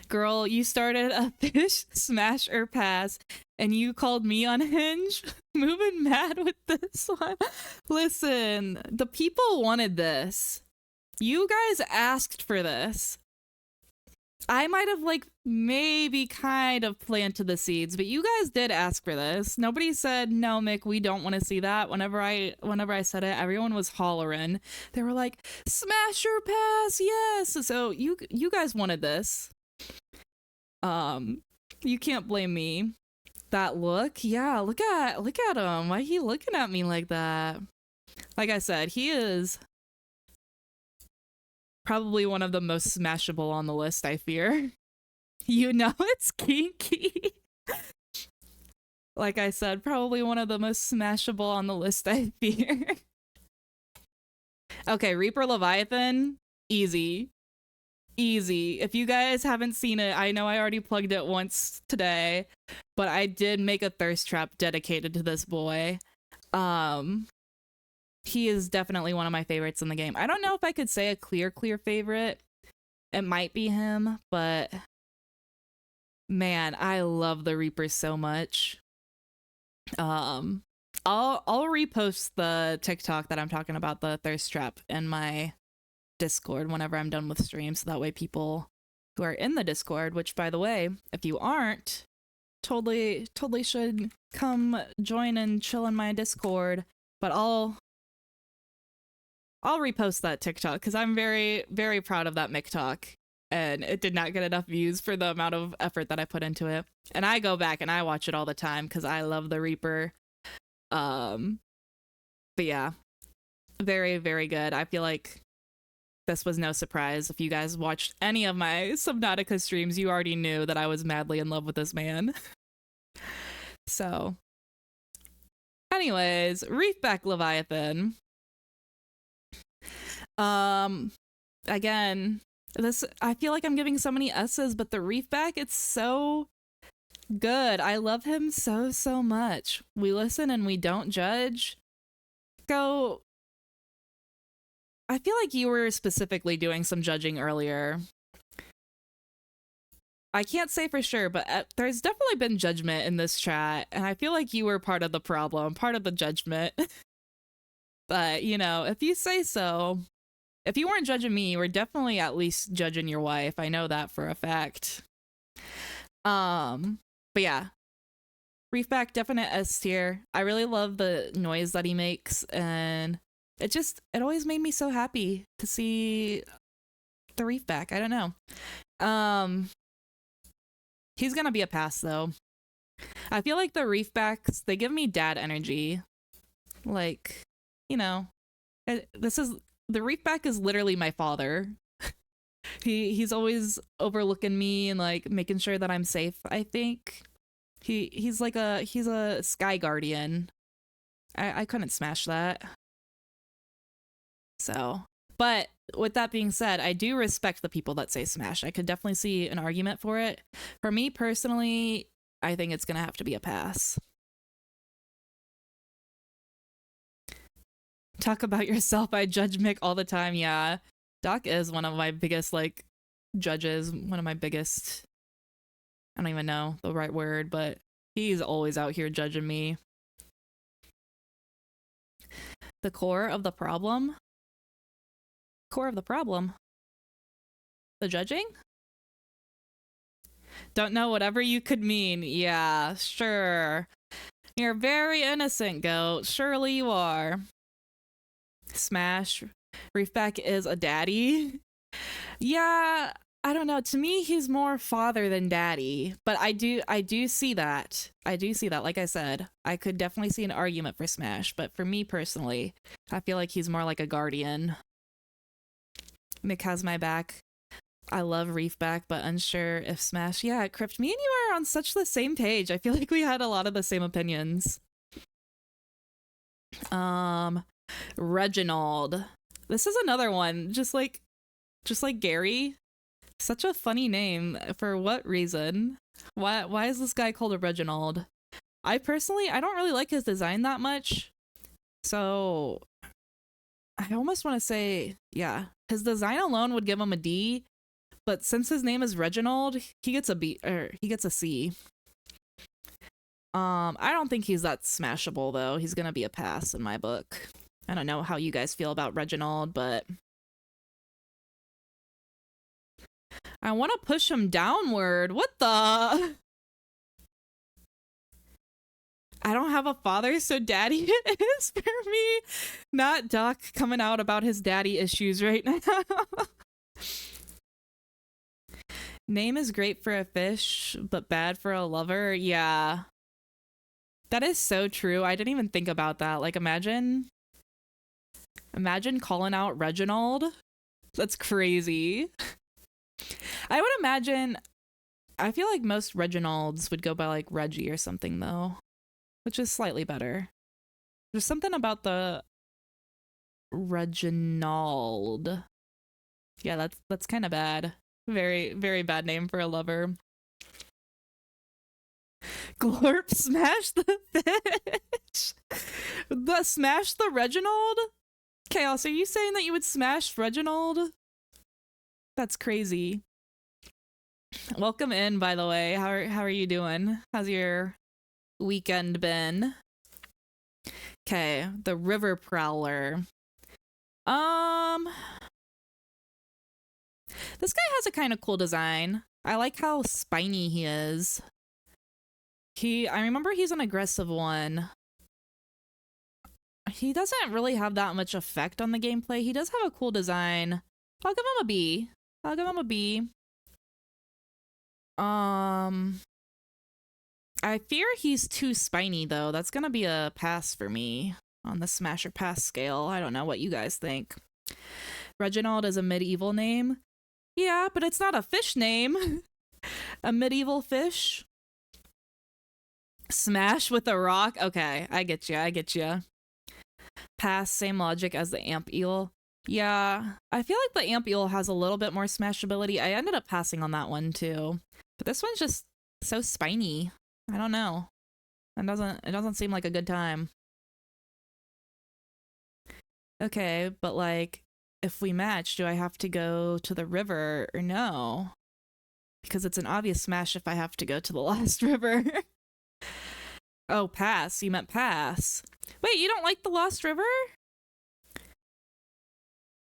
Girl, you started a fish smash or pass, and you called me unhinged. Moving mad with this one. Listen, the people wanted this. You guys asked for this. I might have like maybe kind of planted the seeds, but you guys did ask for this. Nobody said no, Mick, we don't want to see that. Whenever I said it, everyone was hollering. They were like, smash or pass, yes. So you guys wanted this. You can't blame me. That look, yeah, look at him. Why he looking at me like that? Like I said, he is probably one of the most smashable on the list, I fear. You know it's kinky. Like I said, probably one of the most smashable on the list, I fear. Okay, Reaper Leviathan, easy. Easy. If you guys haven't seen it, I know I already plugged it once today, but I did make a thirst trap dedicated to this boy. He is definitely one of my favorites in the game. I don't know if I could say a clear favorite. It might be him, but man, I love the Reaper so much. I'll repost the TikTok that I'm talking about, the thirst trap, in my Discord whenever I'm done with stream, so that way people who are in the Discord, which by the way, if you aren't, totally should come join and chill in my Discord. But I'll repost that TikTok because I'm very, very proud of that McTalk, and it did not get enough views for the amount of effort that I put into it. And I go back and I watch it all the time because I love the Reaper. But yeah, very, very good. I feel like this was no surprise. If you guys watched any of my Subnautica streams, you already knew that I was madly in love with this man. So anyways, Reefback Leviathan. Again, this, I feel like I'm giving so many S's, but the Reefback, it's so good. I love him so, so much. We listen and we don't judge. So, I feel like you were specifically doing some judging earlier. I can't say for sure, but there's definitely been judgment in this chat, and I feel like you were part of the problem, part of the judgment. But, you know, if you say so, if you weren't judging me, you were definitely at least judging your wife. I know that for a fact. But yeah, Reefback, definite S tier. I really love the noise that he makes, and it always made me so happy to see the Reefback. I don't know. He's gonna be a pass though. I feel like the Reefbacks, they give me dad energy. Like, you know, the Reefback is literally my father. He's always overlooking me and like making sure that I'm safe. I think he's a sky guardian. I couldn't smash that. So, but with that being said, I do respect the people that say smash. I could definitely see an argument for it. For me personally, I think it's gonna have to be a pass. Talk about yourself. I judge Mick all the time. Yeah, Doc is one of my biggest like judges. One of my biggest. I don't even know the right word, but he's always out here judging me. The core of the problem. Core of the problem. The judging? Don't know whatever you could mean. Yeah, sure. You're very innocent, Goat. Surely you are. Smash. Reefback is a daddy. Yeah, I don't know. To me, he's more father than daddy. But I do see that. I do see that. Like I said, I could definitely see an argument for Smash. But for me personally, I feel like he's more like a guardian. Mick has my back. I love Reefback, but unsure if Smash. Yeah, Crypt, me and you are on such the same page. I feel like we had a lot of the same opinions. Reginald. This is another one. Just like Gary. Such a funny name. For what reason? Why is this guy called a Reginald? I don't really like his design that much. So I almost want to say, yeah, his design alone would give him a D, but since his name is Reginald, he gets a B, or he gets a C. I don't think he's that smashable though. He's gonna be a pass in my book. I don't know how you guys feel about Reginald, but I want to push him downward. What the? I don't have a father, so daddy is for me. Not Doc coming out about his daddy issues right now. Name is great for a fish, but bad for a lover. Yeah. That is so true. I didn't even think about that. Like, imagine calling out Reginald. That's crazy. I would imagine, I feel like most Reginalds would go by like Reggie or something though, which is slightly better. There's something about the Reginald. Yeah, that's kind of bad. Very, very bad name for a lover. Glorp, smash the fish. Smash the Reginald? Chaos, are you saying that you would smash Reginald? That's crazy. Welcome in, by the way. How are you doing? How's your weekend been? Okay, the River Prowler. This guy has a kind of cool design. I like how spiny he is. I remember he's an aggressive one. He doesn't really have that much effect on the gameplay. He does have a cool design. I'll give him a B. I fear he's too spiny though. That's gonna be a pass for me on the smash or pass scale. I don't know what you guys think. Reginald is a medieval name. Yeah, but it's not a fish name. A medieval fish. Smash with a rock? Okay, I get you. I get you. Pass, same logic as the amp eel. Yeah, I feel like the amp eel has a little bit more smashability. I ended up passing on that one too. But this one's just so spiny. I don't know. It doesn't seem like a good time. Okay, but like if we match, do I have to go to the river or no? Because it's an obvious smash if I have to go to the last river. Oh, pass. You meant pass. Wait, you don't like the Lost River?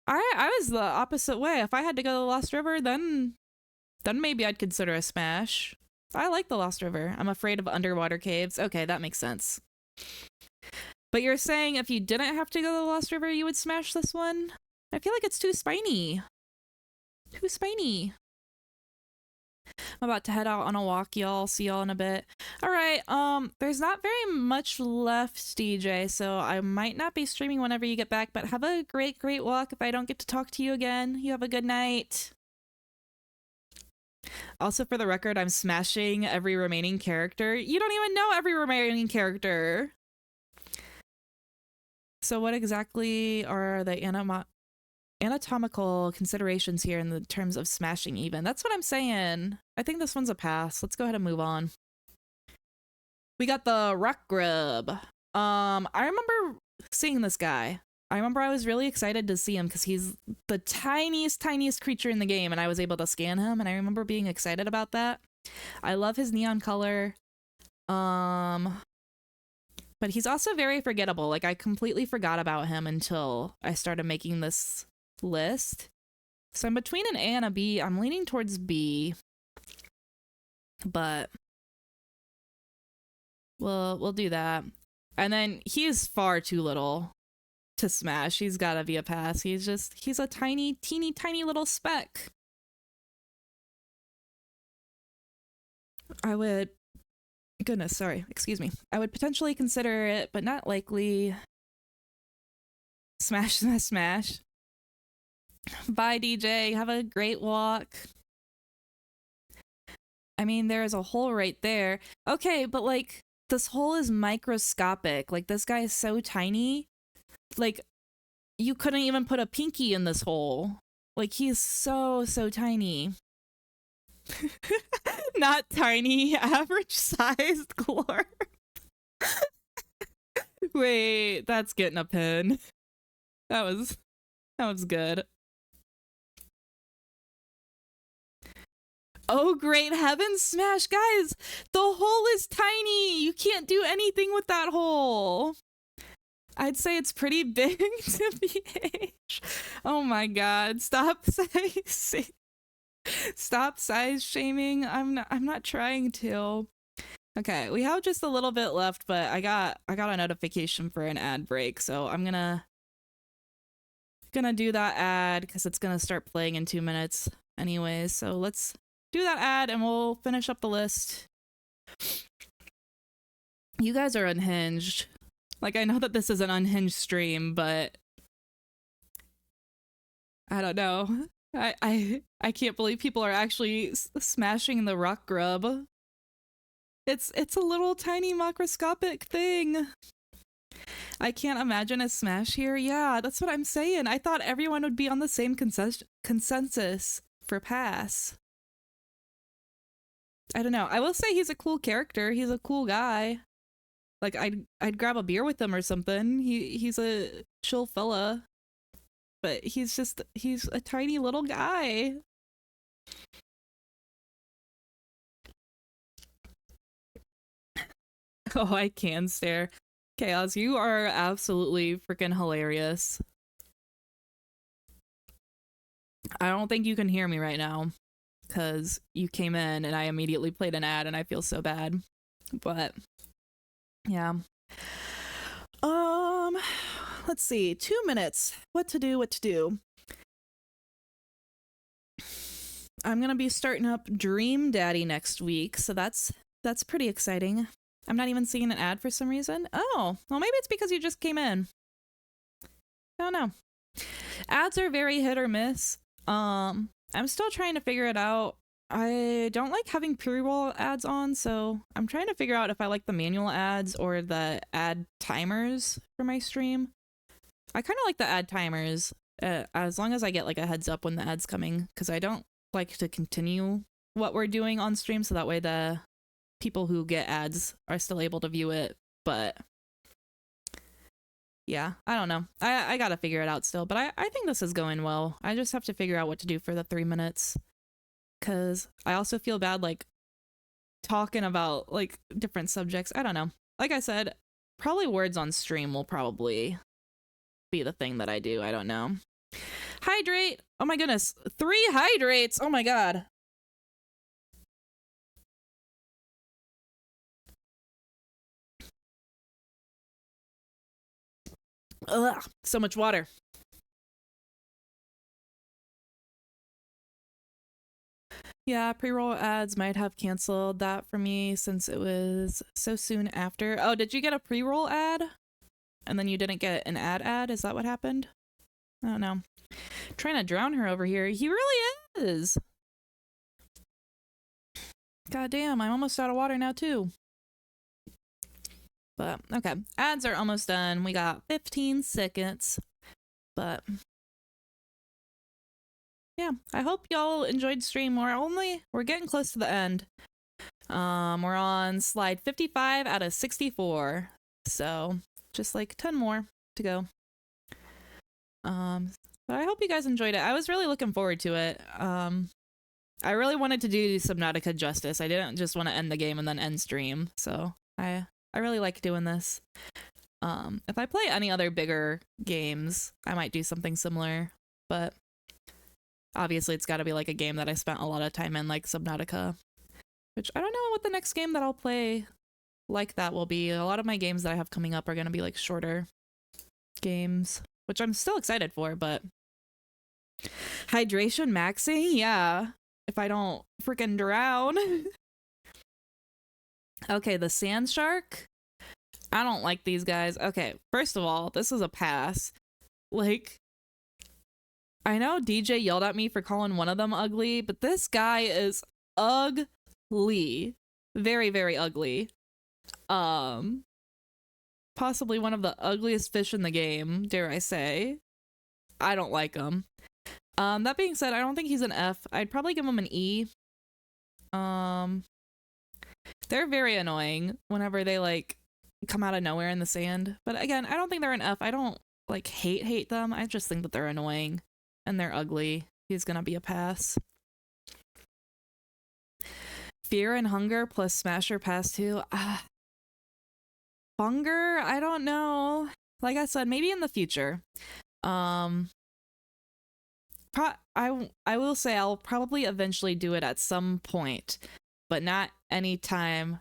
I was the opposite way. If I had to go to the Lost River, then maybe I'd consider a smash. I like the Lost River. I'm afraid of underwater caves. Okay, that makes sense. But you're saying if you didn't have to go to the Lost River, you would smash this one? I feel like it's too spiny. Too spiny. I'm about to head out on a walk, y'all. See y'all in a bit. All right, there's not very much left, DJ, so I might not be streaming whenever you get back, but have a great, great walk. If I don't get to talk to you again, you have a good night. Also, for the record, I'm smashing every remaining character. You don't even know every remaining character. So what exactly are the anatomical considerations here in the terms of smashing even? That's what I'm saying. I think this one's a pass. Let's go ahead and move on. We got the rock grub. I remember seeing this guy. I remember I was really excited to see him because he's the tiniest creature in the game, and I was able to scan him, and I remember being excited about that. I love his neon color. But he's also very forgettable. Like, I completely forgot about him until I started making this list. So I'm between an A and a B. I'm leaning towards B. But we'll do that. And then he is far too little to smash. He's gotta be a pass. He's a tiny, teeny, tiny little speck. I would excuse me. I would potentially consider it, but not likely. Smash, smash, smash. Bye, DJ. Have a great walk. I mean, there is a hole right there. Okay, but like, this hole is microscopic. Like, this guy is so tiny. Like, you couldn't even put a pinky in this hole. Like, he's so tiny. Not tiny, average sized glorp. Wait, that's getting a pin. That was good. Oh, great heavens, smash, guys! The hole is tiny! You can't do anything with that hole! I'd say it's pretty big to be H. Oh my god, stop size shaming. I'm not trying to. Okay, we have just a little bit left, but I got a notification for an ad break, so I'm gonna do that ad because it's gonna start playing in 2 minutes anyways. So let's do that ad and we'll finish up the list. You guys are unhinged. Like, I know that this is an unhinged stream, but I don't know. I can't believe people are actually smashing the rock grub. It's a little tiny macroscopic thing. I can't imagine a smash here. Yeah, that's what I'm saying. I thought everyone would be on the same consensus for pass. I don't know. I will say he's a cool character. He's a cool guy. Like, I'd grab a beer with him or something. He's a chill fella. But he's a tiny little guy. Oh, I can stare. Chaos, you are absolutely freaking hilarious. I don't think you can hear me right now because you came in and I immediately played an ad and I feel so bad. But yeah. Let's see. 2 minutes. What to do. I'm gonna be starting up Dream Daddy next week, so that's pretty exciting. I'm not even seeing an ad for some reason. Oh, well, maybe it's because you just came in. I don't know. Ads are very hit or miss. I'm still trying to figure it out. I don't like having pre-roll ads on, so I'm trying to figure out if I like the manual ads or the ad timers for my stream. I kind of like the ad timers, as long as I get like a heads up when the ad's coming, because I don't like to continue what we're doing on stream, so that way the people who get ads are still able to view it. But yeah, I don't know. I gotta figure it out still, but I think this is going well. I just have to figure out what to do for the 3 minutes, because I also feel bad like talking about like different subjects. I don't know. Like I said, probably words on stream will probably be the thing that I do. I don't know. Hydrate. Oh my goodness. 3 hydrates. Oh my god. Ugh, so much water. Yeah, pre-roll ads might have canceled that for me since it was so soon after. Oh, did you get a pre-roll ad? And then you didn't get an ad? Is that what happened? I don't know. Trying to drown her over here. He really is. God damn, I'm almost out of water now too. But okay, ads are almost done. We got 15 seconds. But yeah, I hope y'all enjoyed stream. We're getting close to the end. We're on slide 55 out of 64. So just like 10 more to go. But I hope you guys enjoyed it. I was really looking forward to it. I really wanted to do Subnautica justice. I didn't just want to end the game and then end stream. So I really like doing this. If I play any other bigger games, I might do something similar. But obviously it's got to be like a game that I spent a lot of time in, like Subnautica. Which I don't know what the next game that I'll play like that will be. A lot of my games that I have coming up are going to be like shorter games, which I'm still excited for, but hydration maxing? Yeah. If I don't freaking drown. Okay, the sand shark. I don't like these guys. Okay, first of all, this is a pass. Like, I know DJ yelled at me for calling one of them ugly, but this guy is ugly. Very, very ugly. Possibly one of the ugliest fish in the game, dare I say. I don't like him. That being said, I don't think he's an F. I'd probably give him an E. They're very annoying whenever they like come out of nowhere in the sand. But again, I don't think they're an F. I don't like hate them. I just think that they're annoying and they're ugly. He's gonna be a pass. Fear and Hunger plus Smasher pass 2. Hunger, I don't know. Like I said, maybe in the future. I will say I'll probably eventually do it at some point, but not anytime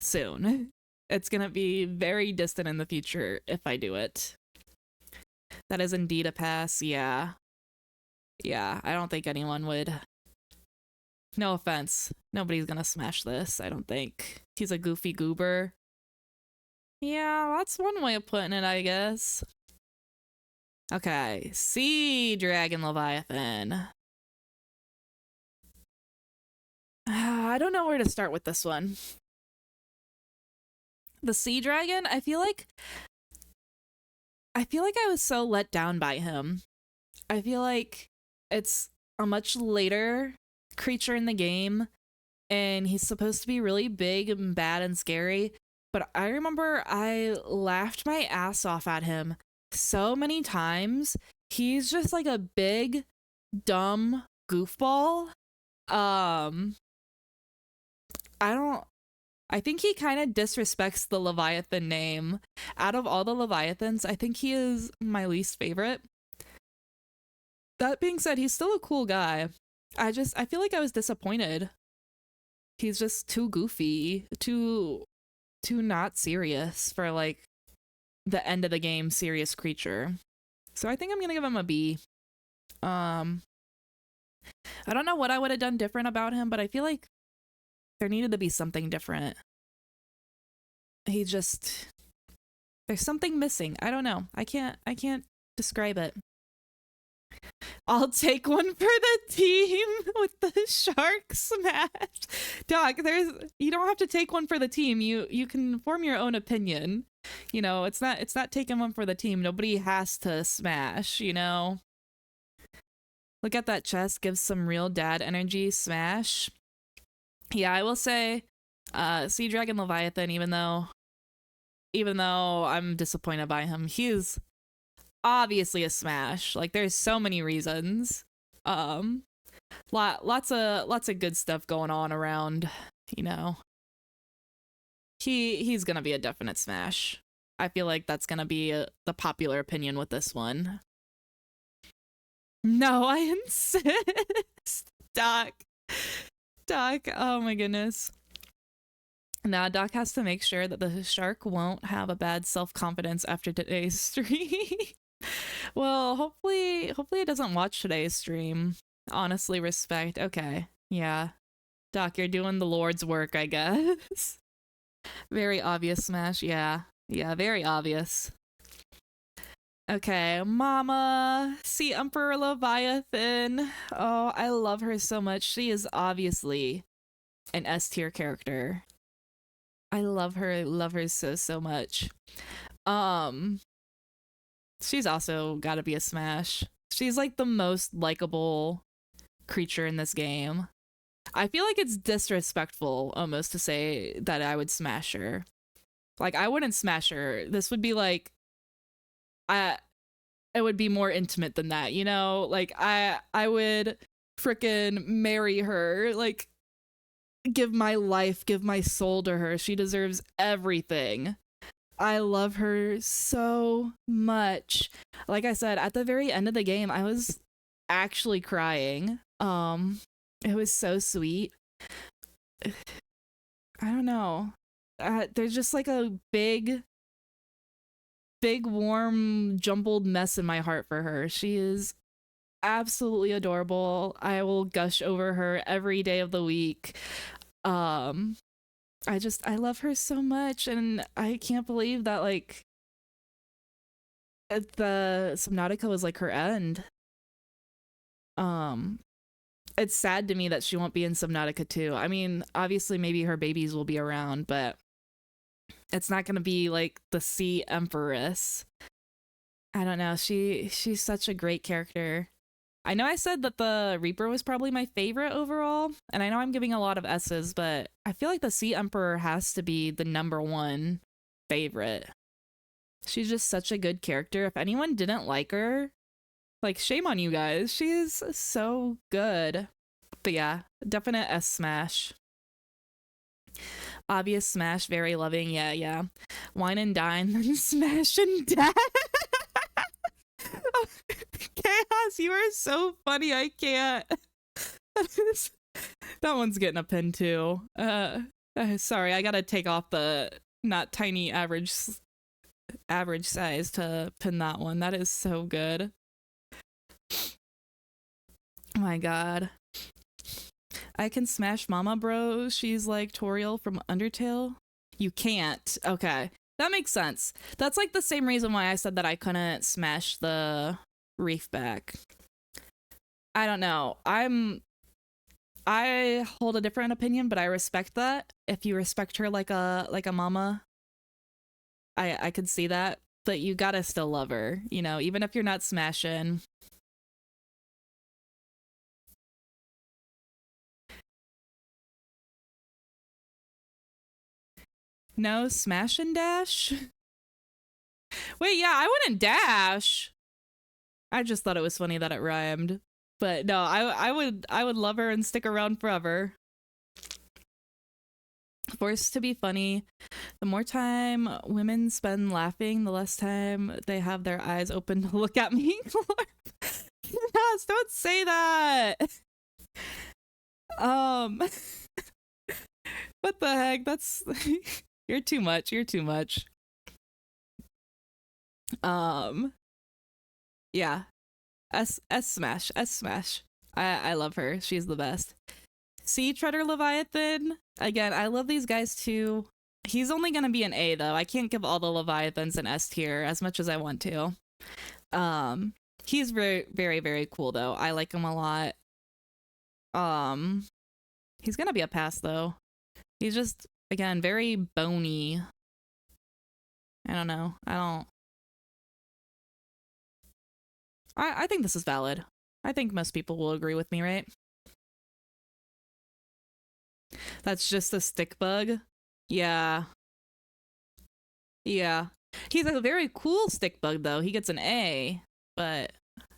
soon. It's gonna be very distant in the future if I do it. That is indeed a pass, yeah. Yeah, I don't think anyone would. No offense. Nobody's gonna smash this, I don't think. He's a goofy goober. Yeah, that's one way of putting it, I guess. Okay, Sea Dragon Leviathan. I don't know where to start with this one. The Sea Dragon, I feel like I was so let down by him. I feel like it's a much later creature in the game, and he's supposed to be really big and bad and scary, but I remember I laughed my ass off at him so many times. He's just like a big, dumb goofball. I think he kind of disrespects the Leviathan name. Out of all the Leviathans, I think he is my least favorite. That being said, he's still a cool guy. I feel like I was disappointed. He's just too goofy, too not serious for like the end of the game serious creature. So I think I'm gonna give him a B. I don't know what I would have done different about him, but I feel like there needed to be something different. There's something missing. I don't know. I can't describe it. I'll take one for the team with the shark. smash. Doc, you don't have to take one for the team. You can form your own opinion. You know, it's not taking one for the team. Nobody has to smash, you know. Look at that chest, gives some real dad energy. Smash. Yeah, I will say Sea Dragon Leviathan, even though I'm disappointed by him, he's obviously a smash. Like, there's so many reasons. Lots of good stuff going on around, you know. He's gonna be a definite smash. I feel like that's gonna be the popular opinion with this one. No, I insist. Doc, oh my goodness. Nah, Doc has to make sure that the shark won't have a bad self-confidence after today's stream. Well, hopefully it doesn't watch today's stream. Honestly, respect. Okay. Yeah. Doc, you're doing the Lord's work, I guess. Very obvious smash. Yeah. Yeah, very obvious. Okay, Mama, Sea Emperor Leviathan. Oh, I love her so much. She is obviously an S tier character. I love her so much. She's also gotta be a smash. She's like the most likable creature in this game. I feel like it's disrespectful almost to say that I would smash her. Like, I wouldn't smash her. This would be like, it would be more intimate than that, you know? Like, I would frickin' marry her, like, give my life, give my soul to her. She deserves everything. I love her so much. Like I said, at the very end of the game, I was actually crying. It was so sweet. I don't know. There's just like a big warm jumbled mess in my heart for her. She is absolutely adorable. I will gush over her every day of the week. I love her so much, and I can't believe that like the Subnautica was like her end. It's sad to me that she won't be in Subnautica 2. I mean, obviously maybe her babies will be around, but it's not gonna be like the Sea Empress. I don't know. She's such a great character. I know I said that the Reaper was probably my favorite overall, and I know I'm giving a lot of S's, but I feel like the Sea Emperor has to be the #1 favorite. She's just such a good character. If anyone didn't like her, like, shame on you guys. She is so good. But yeah, definite S smash. Obvious smash, very loving. Yeah. Wine and dine, then smash and dash. Chaos, you are so funny. I can't. That one's getting a pin too. Sorry, I gotta take off the not tiny average size to pin that one. That is so good. Oh my god. I can smash Mama Bro. She's like Toriel from Undertale. You can't. Okay. That makes sense. That's like the same reason why I said that I couldn't smash the Reefback. I don't know. I hold a different opinion, but I respect that. If you respect her like a mama, I could see that. But you gotta still love her, you know, even if you're not smashing. No, smash and dash? Wait, yeah, I wouldn't dash. I just thought it was funny that it rhymed. But no, I would love her and stick around forever. Forced to be funny. The more time women spend laughing, the less time they have their eyes open to look at me. Yes, don't say that. What the heck? That's you're too much. You're too much. Yeah. S smash. I love her. She's the best. Sea Treader Leviathan. Again, I love these guys too. He's only gonna be an A though. I can't give all the Leviathans an S tier as much as I want to. He's very, very, very cool though. I like him a lot. He's gonna be a pass, though. He's just, again, very bony. I don't know. I think this is valid. I think most people will agree with me, right? That's just a stick bug. Yeah. Yeah. He's a very cool stick bug, though. He gets an A, but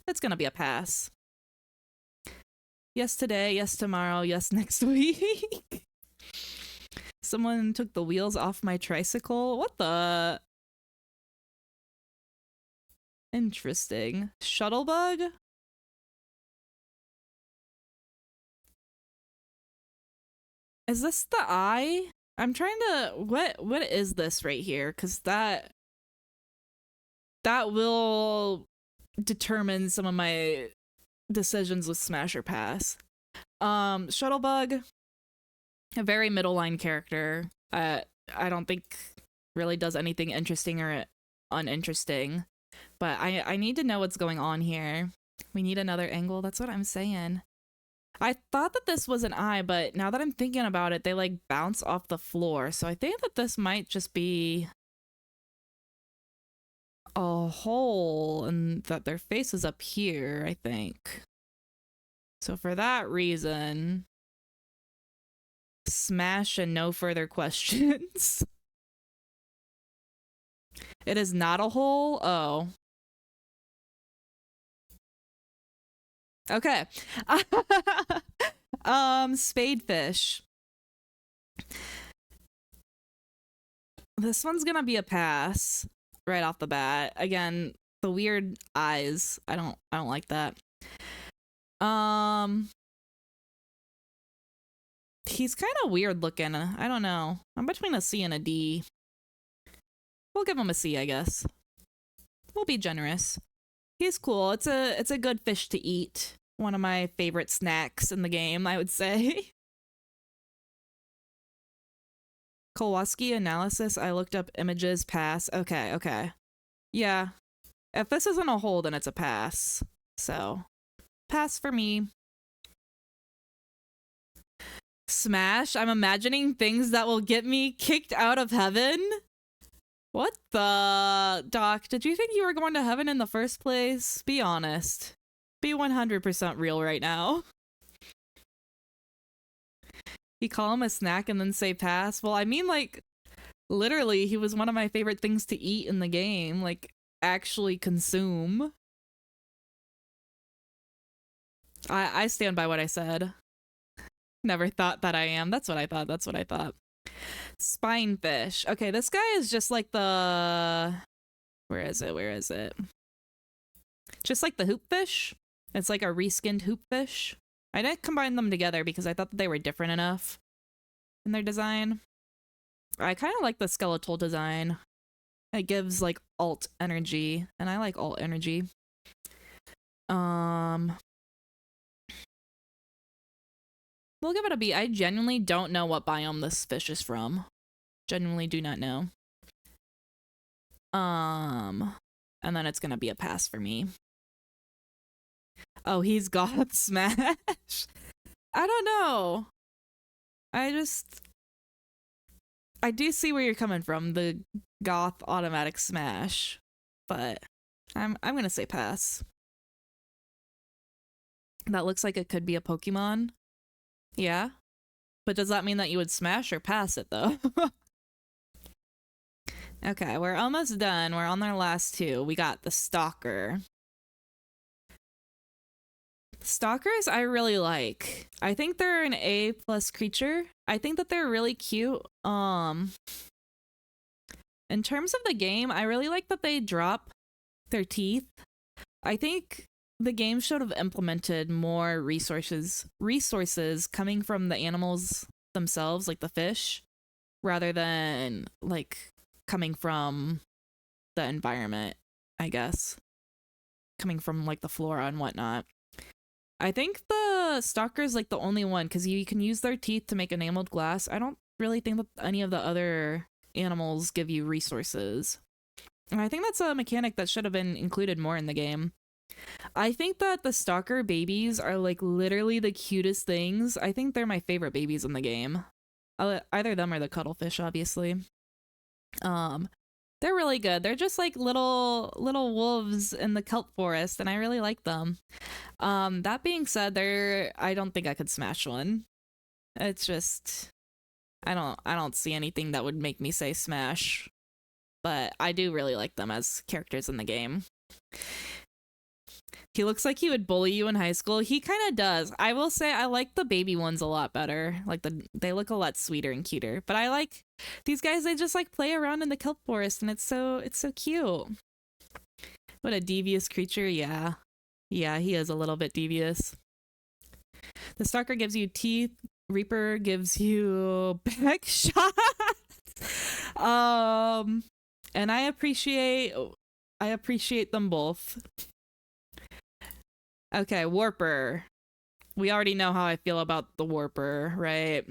it's gonna be a pass. Yes today, yes tomorrow, yes next week. Someone took the wheels off my tricycle. What the? Interesting. Shuttle bug? Is this the eye? I'm trying to what is this right here? Cause that will determine some of my decisions with Smash or Pass. Shuttlebug, a very middle line character. I don't think really does anything interesting or uninteresting. But I need to know what's going on here. We need another angle. That's what I'm saying. I thought that this was an eye, but now that I'm thinking about it, they like bounce off the floor. So I think that this might just be a hole and that their face is up here, I think. So for that reason, smash and no further questions. It is not a hole? Oh. Okay. Spadefish. This one's gonna be a pass right off the bat. Again, the weird eyes. I don't like that. He's kind of weird looking. I don't know. I'm between a C and a D. We'll give him a C, I guess. We'll be generous. He's cool. It's a good fish to eat. One of my favorite snacks in the game, I would say. Kowalski analysis. I looked up images. Pass. Okay. Yeah. If this isn't a hole, then it's a pass. So, pass for me. Smash. I'm imagining things that will get me kicked out of heaven. What the? Doc, did you think you were going to heaven in the first place? Be honest. Be 100% real right now. You call him a snack and then say pass? Well, I mean, like, literally, he was one of my favorite things to eat in the game. Like, actually consume. I stand by what I said. Never thought that I am. That's what I thought. Spinefish. Okay, this guy is just like the... Where is it? Just like the hoopfish. It's like a reskinned hoopfish. I didn't combine them together because I thought that they were different enough in their design. I kind of like the skeletal design. It gives like alt energy, and I like alt energy. We'll give it a B. I genuinely don't know what biome this fish is from. Genuinely do not know. And then it's gonna be a pass for me. Oh, he's God Smash. I don't know. I do see where you're coming from, the goth automatic smash, but I'm gonna say pass. That looks like it could be a Pokemon. Yeah. But does that mean that you would smash or pass it though? Okay, we're almost done. We're on our last two. We got the Stalker. Stalkers I really like. I think they're an A+ creature. I think that they're really cute. In terms of the game, I really like that they drop their teeth. I think the game should have implemented more resources coming from the animals themselves, like the fish, rather than like coming from the environment, I guess. Coming from like the flora and whatnot. I think the Stalker is like the only one because you can use their teeth to make enameled glass. I don't really think that any of the other animals give you resources. And I think that's a mechanic that should have been included more in the game. I think that the stalker babies are like literally the cutest things. I think they're my favorite babies in the game. Either them or the cuttlefish, obviously. They're really good. They're just like little wolves in the kelp forest, and I really like them. That being said, I don't think I could smash one. It's just I don't see anything that would make me say smash. But I do really like them as characters in the game. He looks like he would bully you in high school. He kind of does. I will say I like the baby ones a lot better. Like they look a lot sweeter and cuter. But I like these guys. They just like play around in the kelp forest, and it's so cute. What a devious creature. Yeah, he is a little bit devious. The stalker gives you teeth. Reaper gives you back shots. And I appreciate them both. Okay, Warper. We already know how I feel about the Warper, right?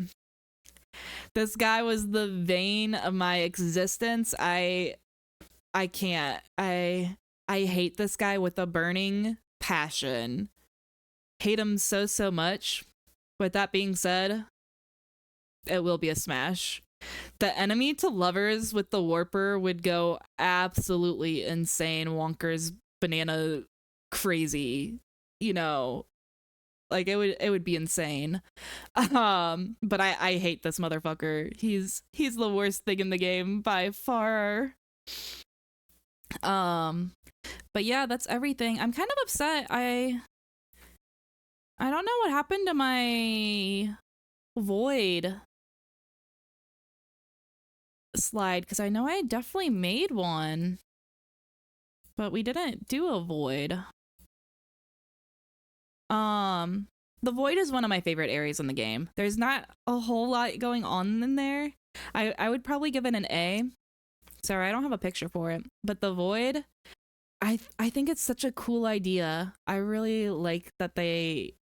This guy was the vein of my existence. I can't. I hate this guy with a burning passion. Hate him so much. With that being said, it will be a smash. The enemy to lovers with the Warper would go absolutely insane, wonkers, banana crazy. You know, like it would be insane. But I hate this motherfucker. He's the worst thing in the game by far. But yeah, that's everything. I'm kind of upset. I don't know what happened to my void slide, because I know I definitely made one, but we didn't do a void. The void is one of my favorite areas in the game. There's not a whole lot going on in there. I would probably give it an A. Sorry, I don't have a picture for it, but the void, I think it's such a cool idea. I really like that they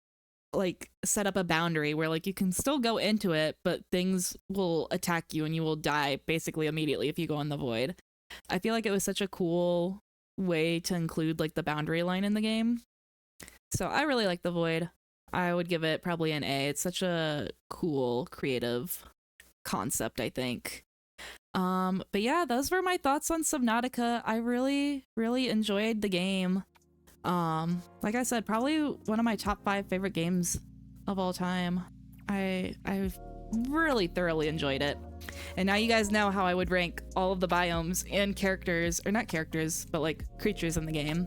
like set up a boundary where like you can still go into it, but things will attack you and you will die basically immediately if you go in the void. I feel like it was such a cool way to include like the boundary line in the game. So I really like the void. I would give it probably an A. It's such a cool, creative concept, I think. But yeah, those were my thoughts on Subnautica. I really enjoyed the game. Like I said, probably one of my top 5 favorite games of all time. I've really thoroughly enjoyed it. And now you guys know how I would rank all of the biomes and characters, or not characters, but like creatures in the game.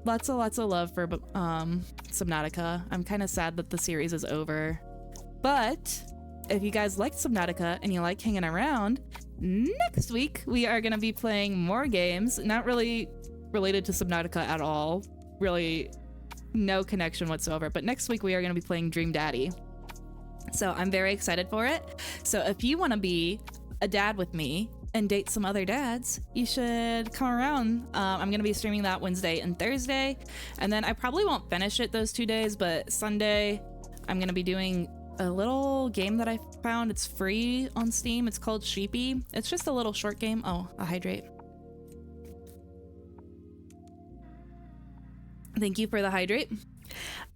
Lots of love for Subnautica. I'm kind of sad that the series is over. But if you guys liked Subnautica and you like hanging around, next week we are going to be playing more games, not really related to Subnautica at all. Really no connection whatsoever. But next week we are going to be playing Dream Daddy. So I'm very excited for it. So if you want to be a dad with me and date some other dads, you should come around. I'm going to be streaming that Wednesday and Thursday. And then I probably won't finish it those 2 days, but Sunday I'm going to be doing a little game that I found. It's free on Steam. It's called Sheepy. It's just a little short game. Oh, a hydrate. Thank you for the hydrate.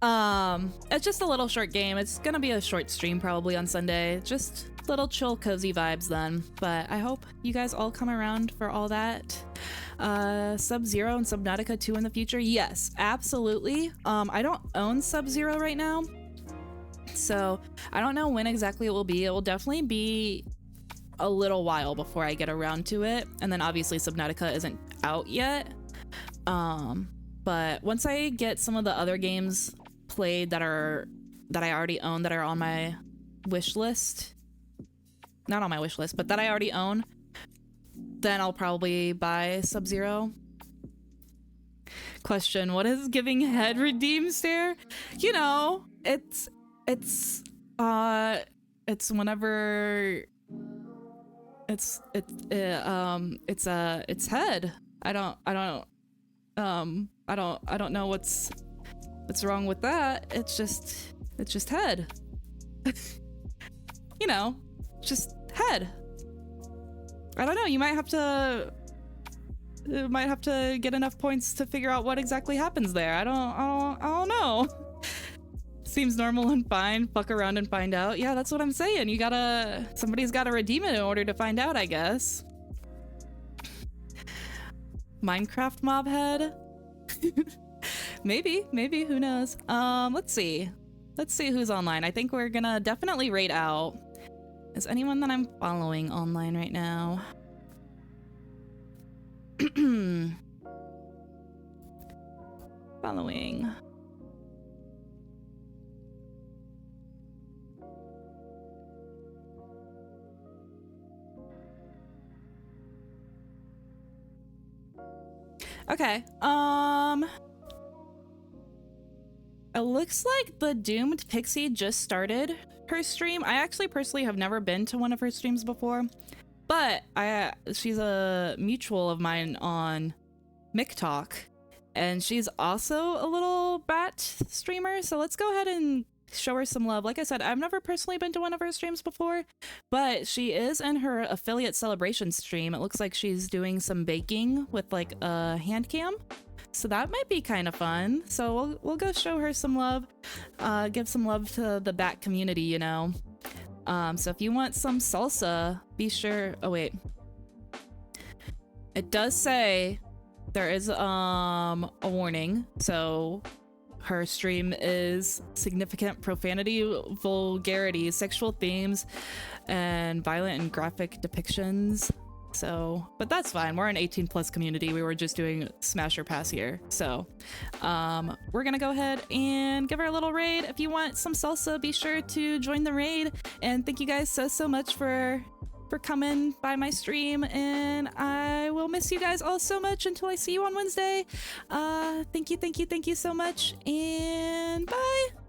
It's just a little short game. It's gonna be a short stream probably on Sunday. Just little chill, cozy vibes then. But I hope you guys all come around for all that. Sub-Zero and Subnautica 2 in the future? Yes, absolutely. I don't own Sub-Zero right now, so I don't know when exactly it will be. It will definitely be a little while before I get around to it. And then obviously Subnautica isn't out yet. But once I get some of the other games played that I already own, that are on my wish list, not on my wish list, but that I already own, then I'll probably buy Sub-Zero. Question: what is giving head redeem stare? You know, it's whenever it's head. I don't know what's wrong with that. It's just head. You know, just head. I don't know. You might have to might have to get enough points to figure out what exactly happens there. I don't know. Seems normal and fine. Fuck around and find out. Yeah, that's what I'm saying. Somebody's gotta redeem it in order to find out, I guess. Minecraft mob head? maybe, who knows? Let's see who's online. I think we're gonna definitely raid out. Is anyone that I'm following online right now? Following. Okay, it looks like the Doomed Pixie just started her stream. I actually personally have never been to one of her streams before, but she's a mutual of mine on MikTalk, and she's also a little bat streamer, so let's go ahead and show her some love. Like I said, I've never personally been to one of her streams before, but she is in her affiliate celebration stream. It looks like she's doing some baking with like a hand cam, so that might be kind of fun. So we'll go show her some love, give some love to the bat community, you know. So if you want some salsa, be sure. Oh wait, it does say there is a warning. So her stream is significant profanity, vulgarity, sexual themes, and violent and graphic depictions. So, but that's fine. We're an 18+ community. We were just doing Smash or Pass here. So, we're gonna go ahead and give her a little raid. If you want some salsa, be sure to join the raid. And thank you guys so much for coming by my stream, and I will miss you guys all so much until I see you on Wednesday. Thank you so much, and bye.